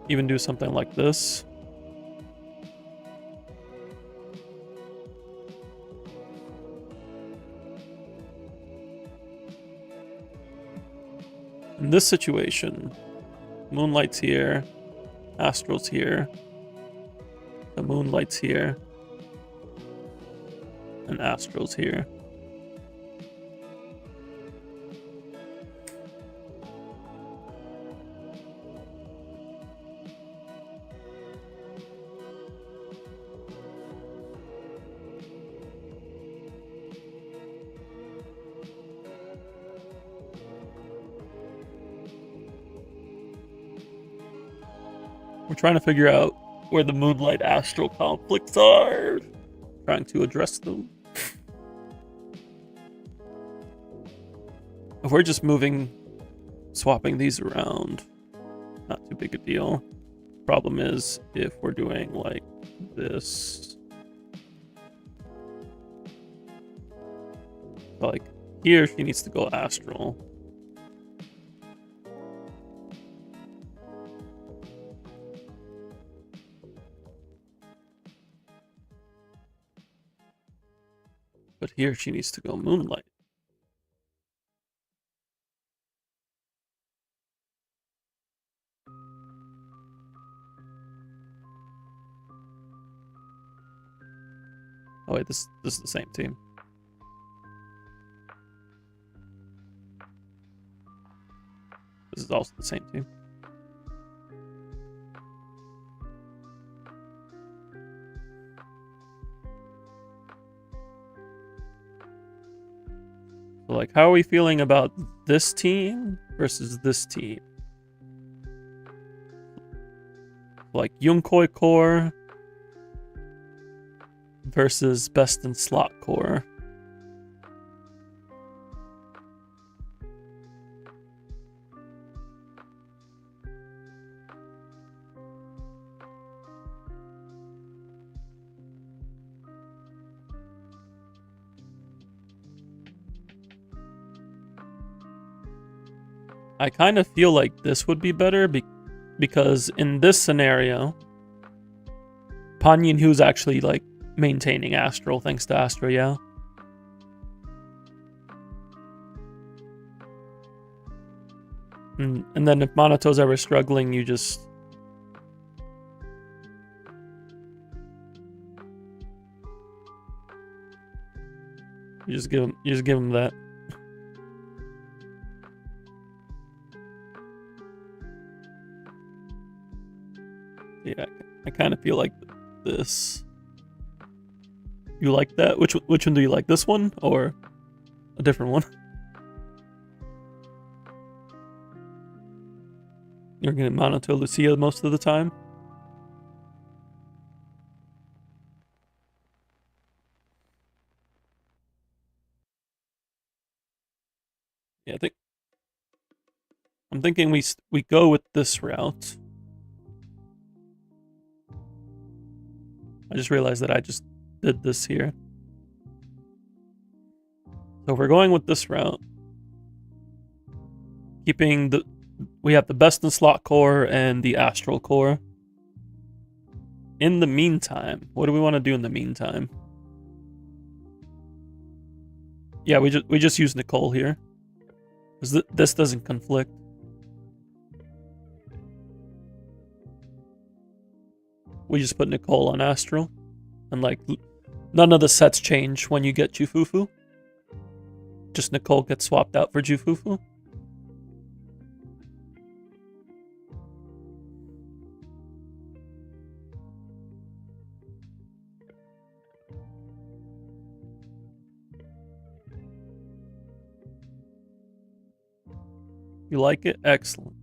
Even do something like this. In this situation, Moonlight's here, Astral's here, the Moonlight's here, and Astral's here. We're trying to figure out where the Moonlight Astral conflicts are. Trying to address them. If we're just swapping these around, not too big a deal. Problem is if we're doing like this, like here she needs to go astral. But here she needs to go moonlight. Oh wait, this is the same team. This is also the same team. So like, how are we feeling about this team versus this team? Like Yunkoi Core versus Best in Slot Core. I kind of feel like this would be better because in this scenario, Pan Yinhu's actually like maintaining Astral thanks to Astro, yeah. And then if Monato's ever struggling, you just give him that. Yeah, I kind of feel like this. You like that? Which one do you like? This one or a different one? You're gonna Monato Lucia most of the time? Yeah, I'm thinking we go with this route. I just realized that I just did this here. So we're going with this route. We have the Best in Slot Core and the Astral Core. In the meantime, what do we want to do in the meantime? Yeah, we just use Nicole here. Because this doesn't conflict. We just put Nicole on Astral. And like, none of the sets change when you get Jufufu. Just Nicole gets swapped out for Jufufu. You like it? Excellent.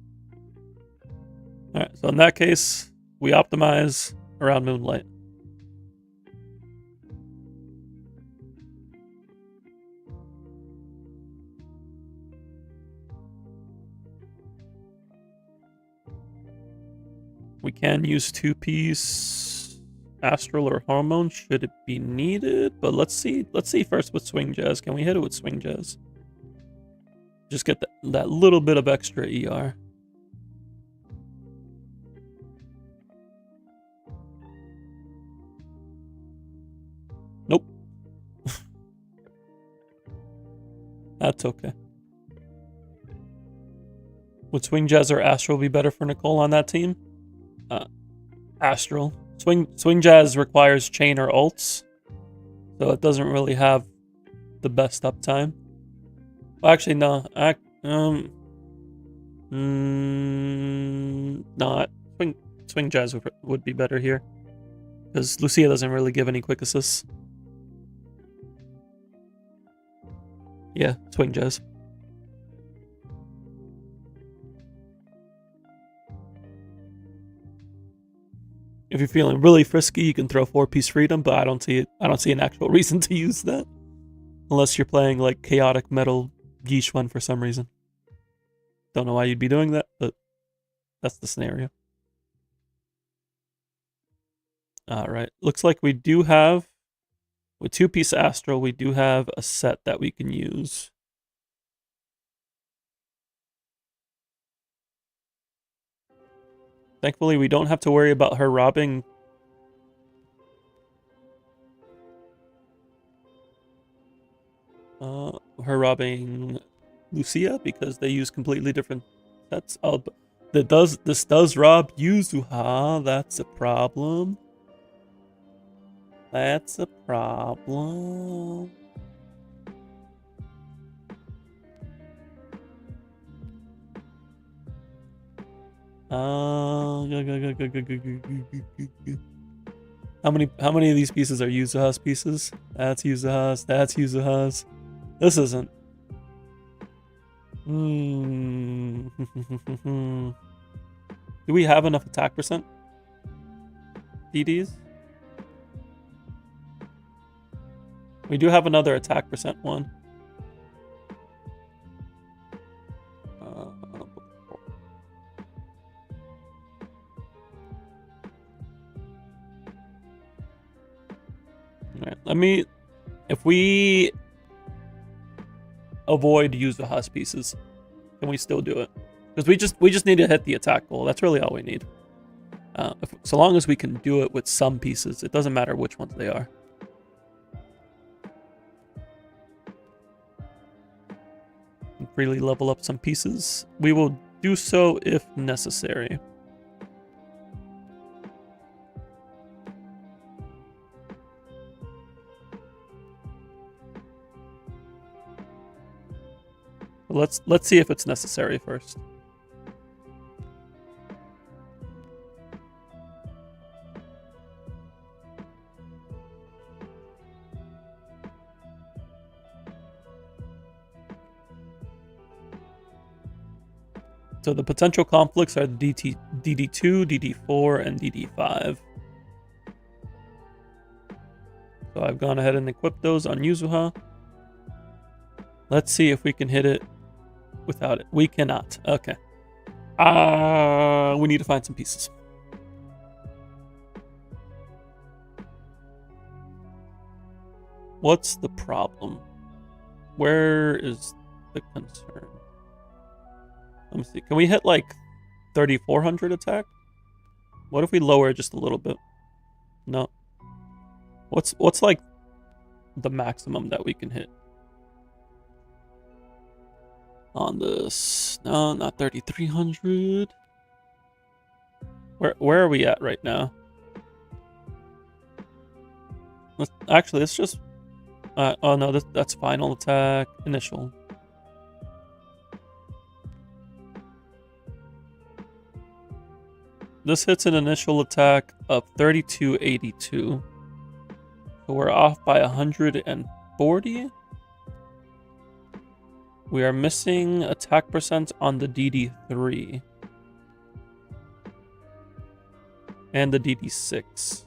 Alright, so in that case, we optimize around Moonlight. We can use 2-piece Astral or Hormone should it be needed, but let's see first with Swing Jazz. Can we hit it with Swing Jazz? Just get that little bit of extra ER. Nope. That's okay. Would Swing Jazz or Astral be better for Nicole on that team? Astral. Swing Jazz requires chain or ults, so it doesn't really have the best uptime. Well, actually, no. Not. Swing Jazz would be better here, because Lucia doesn't really give any quick assists. Yeah, Swing Jazz. If you're feeling really frisky, you can throw 4-piece freedom, but I don't see an actual reason to use that. Unless you're playing like chaotic metal Yishun for some reason. Don't know why you'd be doing that, but that's the scenario. Alright, looks like we do have, with 2-piece Astral, we do have a set that we can use. Thankfully, we don't have to worry about her robbing Lucia because they use completely different sets. Oh, but this does rob Yuzuha. That's a problem. That's a problem. How many of these pieces are Yuzuha's pieces? That's Yuzuha's. That's Yuzuha's. This isn't. Do we have enough attack percent? DDs? We do have another attack percent one. Alright, let me... If we avoid Yuzuha's pieces, can we still do it? Because we just need to hit the attack goal. That's really all we need. So long as we can do it with some pieces, it doesn't matter which ones they are. Freely level up some pieces. We will do so if necessary. Let's see if it's necessary first. So the potential conflicts are DD2, DD4, and DD5. So I've gone ahead and equipped those on Yuzuha. Let's see if we can hit it without it. We cannot. Okay. We need to find some pieces. What's the problem? Where is the concern? Let me see. Can we hit like 3,400 attack? What if we lower it just a little bit? No. What's like the maximum that we can hit on this? No, not 3,300. Where are we at right now? Let's just. Oh no, that's final attack, initial. This hits an initial attack of 3282. So we're off by 140. We are missing attack percent on the DD3. And the DD6.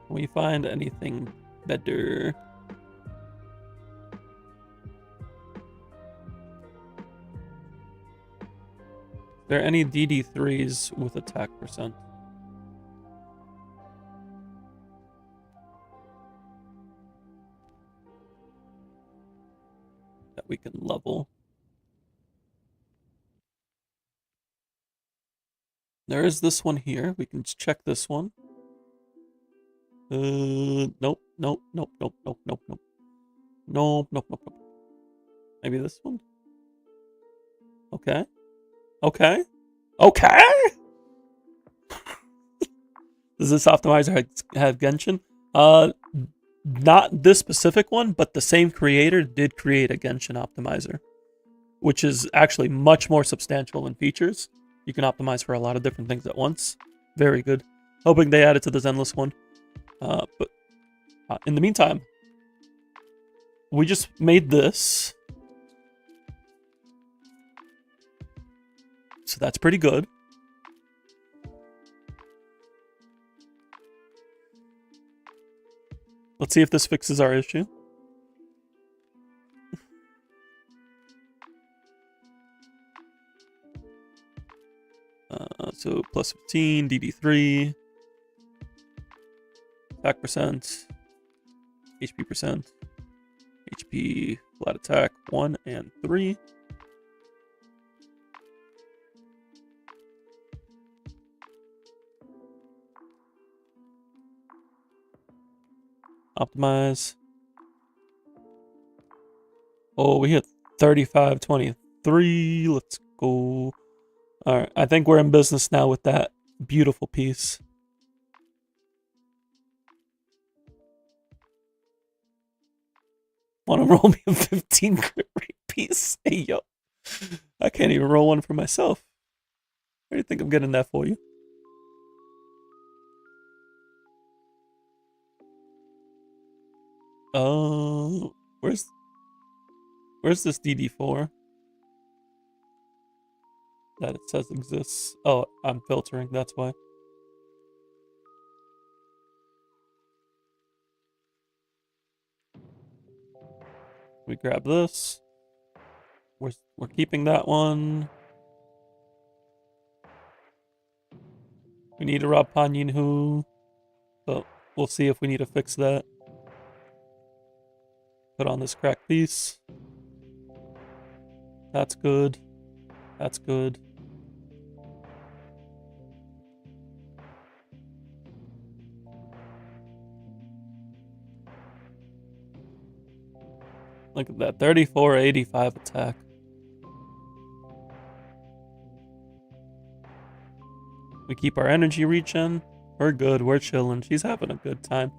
Can we find anything better? Are there any DD3s with attack percent? That we can level. There is this one here. We can check this one. Nope. Maybe this one? Okay. Does this optimizer have Genshin? Not this specific one, but the same creator did create a Genshin optimizer, which is actually much more substantial in features. You can optimize for a lot of different things at once. Very good. Hoping they add it to the Zenless one. But in the meantime, we just made this. So that's pretty good. Let's see if this fixes our issue. So plus 15, DD3, attack percent, HP percent, HP flat attack 1 and 3. Optimize. Oh, we hit 3523. Let's go. All right, I think we're in business now with that beautiful piece. Want to roll me a 15 crit rate piece? Hey, yo. I can't even roll one for myself. Where do you think I'm getting that for you? Oh, where's this DD4? That it says exists. Oh, I'm filtering, that's why. We grab this. We're keeping that one. We need to rob Panyin Hu. But we'll see if we need to fix that. Put on this crack piece. That's good. That's good. Look at that, 3485 attack. We keep our energy regen. We're good, we're chilling. She's having a good time.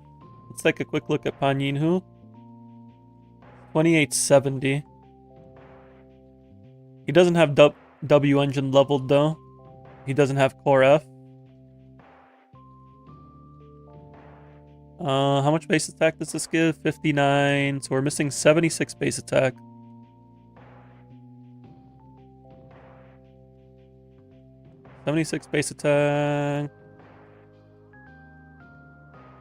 Let's take a quick look at Panyin Hu. 2870. He doesn't have W engine leveled though. He doesn't have Core F. How much base attack does this give? 59. So we're missing 76 base attack. .76 base attack.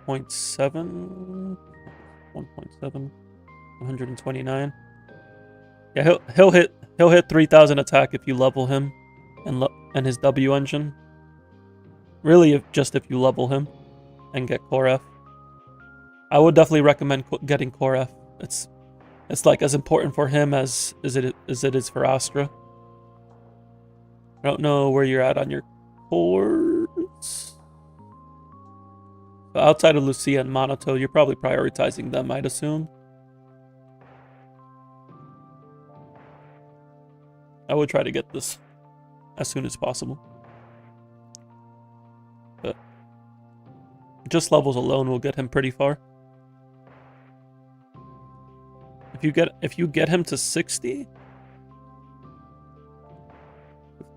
0.7. 1.7. 129. Yeah, he'll hit 3,000 attack if you level him, and his W engine. Really, just if you level him and get Core F. I would definitely recommend getting Core F. It's like as important for him as it is for Astra. I don't know where you're at on your cores. But outside of Lucia and Monato, you're probably prioritizing them, I'd assume. I would try to get this as soon as possible. But just levels alone will get him pretty far. If you get him to 60,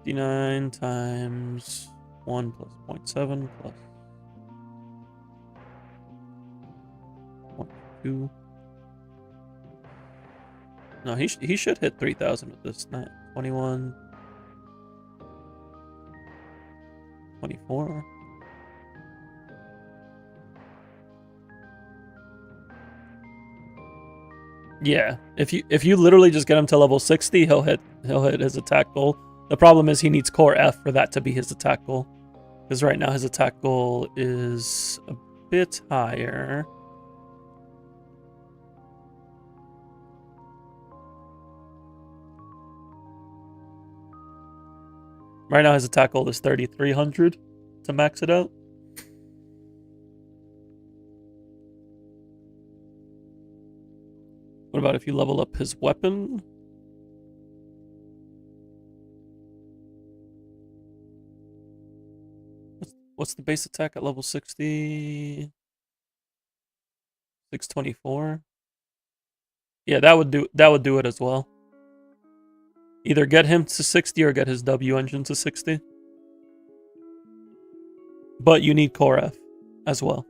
59 times 1 plus 0.7 plus 0.2. No, he should hit 3,000 with this. 21, 24. Yeah, if you literally just get him to level 60, he'll hit his attack goal. The problem is he needs Core F for that to be his attack goal, because right now his attack goal is a bit higher. Right now his attack goal is 3,300 to max it out. What about if you level up his weapon? What's the base attack at level 60? 624. Yeah, that would do it as well. Either get him to 60 or get his W engine to 60. But you need Core F as well.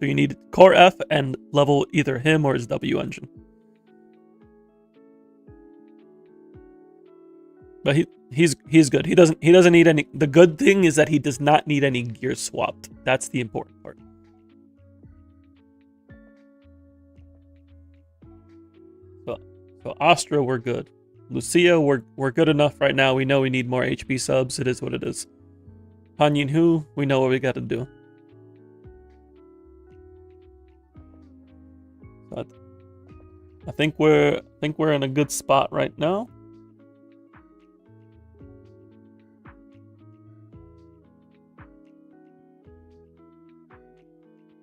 So you need core F and level either him or his W engine. But he's good. He doesn't need any. The good thing is that he does not need any gear swapped. That's the important part. So Astra, we're good. Lucia, we're good enough right now. We know we need more HP subs. It is what it is. Han Yin Hu, we know what we got to do. So I think we're in a good spot right now.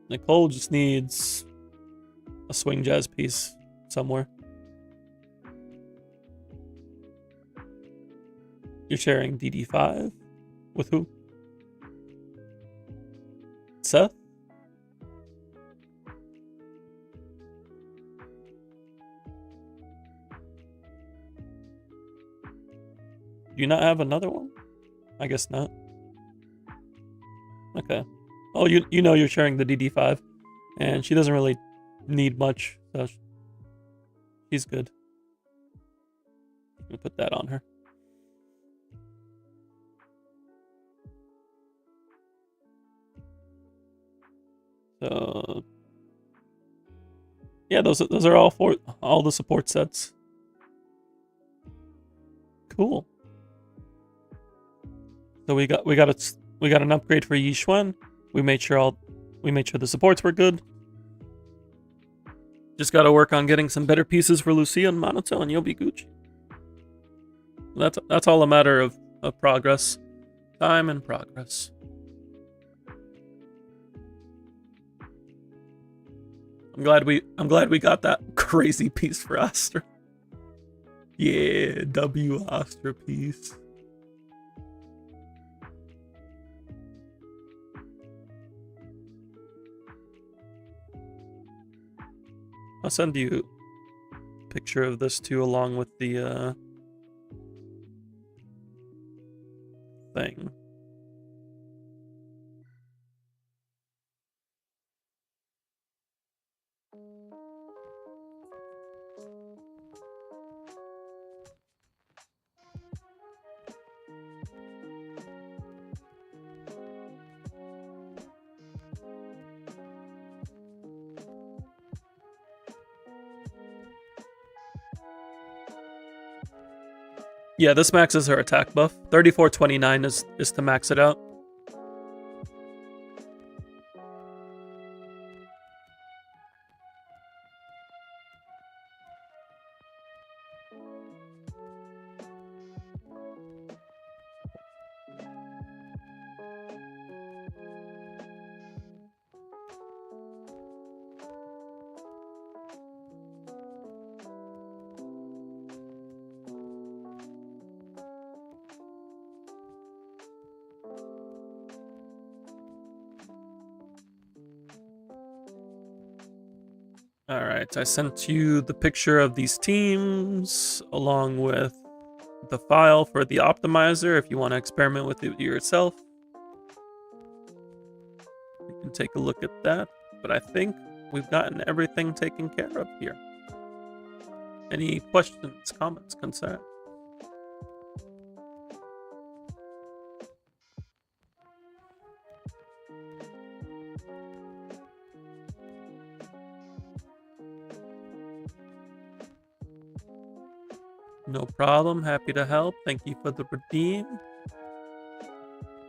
Nicole just needs a swing jazz piece somewhere. You're sharing DD5 with who? Seth? Do you not have another one? I guess not. Okay. Oh, you know you're sharing the DD5, and she doesn't really need much, so she's good. We'll put that on her. So yeah, those are all the support sets. Cool. So we got an upgrade for Yi Xuan. We made sure the supports were good. Just got to work on getting some better pieces for Lucia and Minato, and you'll be Gucci. That's all a matter of progress, time and progress. I'm glad we got that crazy piece for Astra. Yeah, W Astra piece. I'll send you a picture of this too, along with the thing. Yeah, this maxes her attack buff. 3429 is to max it out. Alright, I sent you the picture of these teams along with the file for the optimizer if you want to experiment with it yourself. You can take a look at that, but I think we've gotten everything taken care of here. Any questions, comments, concerns? No problem. Happy to help. Thank you for the redeem.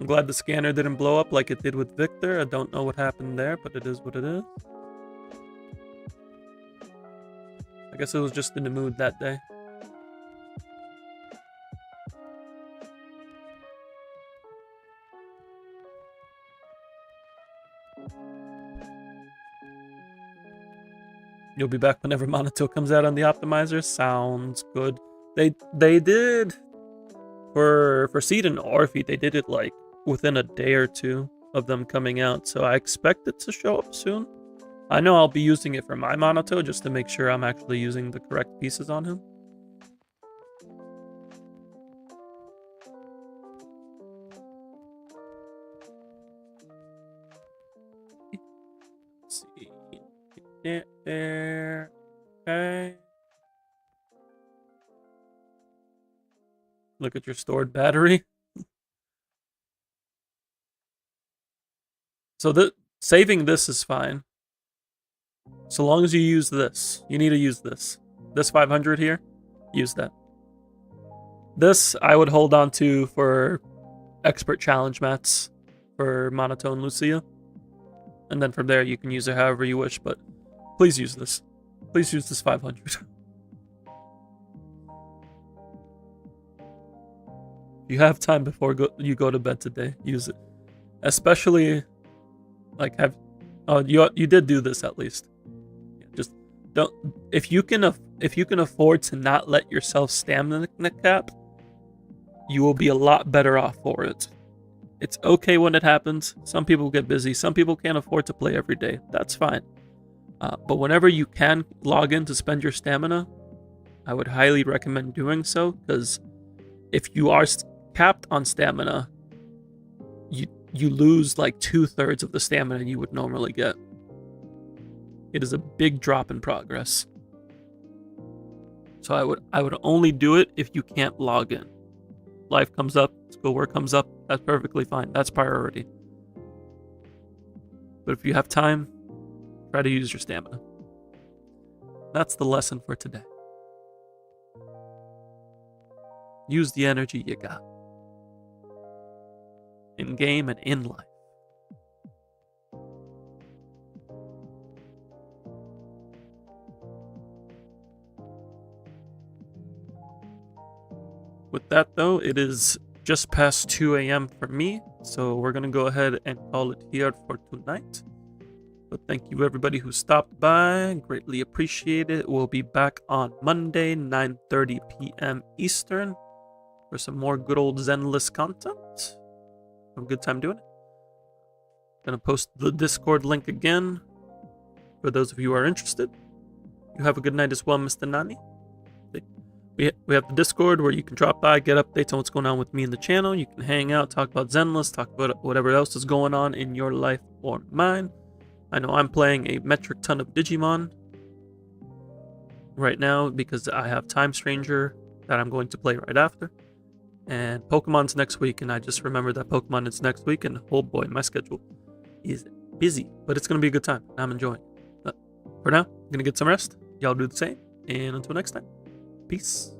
I'm glad the scanner didn't blow up like it did with Victor. I don't know what happened there, but it is what it is. I guess it was just in the mood that day. You'll be back whenever Minato comes out on the optimizer. Sounds good. They did for Seed and Orphe, they did it like within a day or two of them coming out, so I expect it to show up soon. I know I'll be using it for my Minato just to make sure I'm actually using the correct pieces on him. Let's see. Get there. Okay. Look at your stored battery. So saving this is fine. So long as you use this. You need to use this. This 500 here, use that. This I would hold on to for expert challenge mats for Monotone Lucia. And then from there you can use it however you wish, but please use this. Please use this 500. If you have time before you go to bed today, use it. Especially, like, you did do this at least. Just don't. If you can afford to not let yourself stamina cap, you will be a lot better off for it. It's okay when it happens. Some people get busy. Some people can't afford to play every day. That's fine. But whenever you can log in to spend your stamina, I would highly recommend doing so, because if you are capped on stamina, you lose like 2/3 of the stamina you would normally get. It is a big drop in progress. So I would only do it if you can't log in. Life comes up, schoolwork comes up, that's perfectly fine. That's priority. But if you have time, try to use your stamina. That's the lesson for today. Use the energy you got. In game and in life. With that though, it is just past 2 a.m. for me, so we're gonna go ahead and call it here for tonight. But thank you everybody who stopped by, greatly appreciate it. We'll be back on Monday, 9:30 p.m. Eastern for some more good old Zenless content. Have a good time doing it. Gonna post the Discord link again for those of you who are interested. You have a good night as well, Mr. Nani. We have the Discord where you can drop by, get updates on what's going on with me in the channel. You can hang out, talk about Zenless, talk about whatever else is going on in your life or mine. I know I'm playing a metric ton of Digimon right now because I have Time Stranger that I'm going to play right after. And Pokemon's next week, and I just remembered that Pokemon is next week, and oh boy, my schedule is busy. But it's going to be a good time. I'm enjoying it. But for now, I'm going to get some rest. Y'all do the same, and until next time, peace.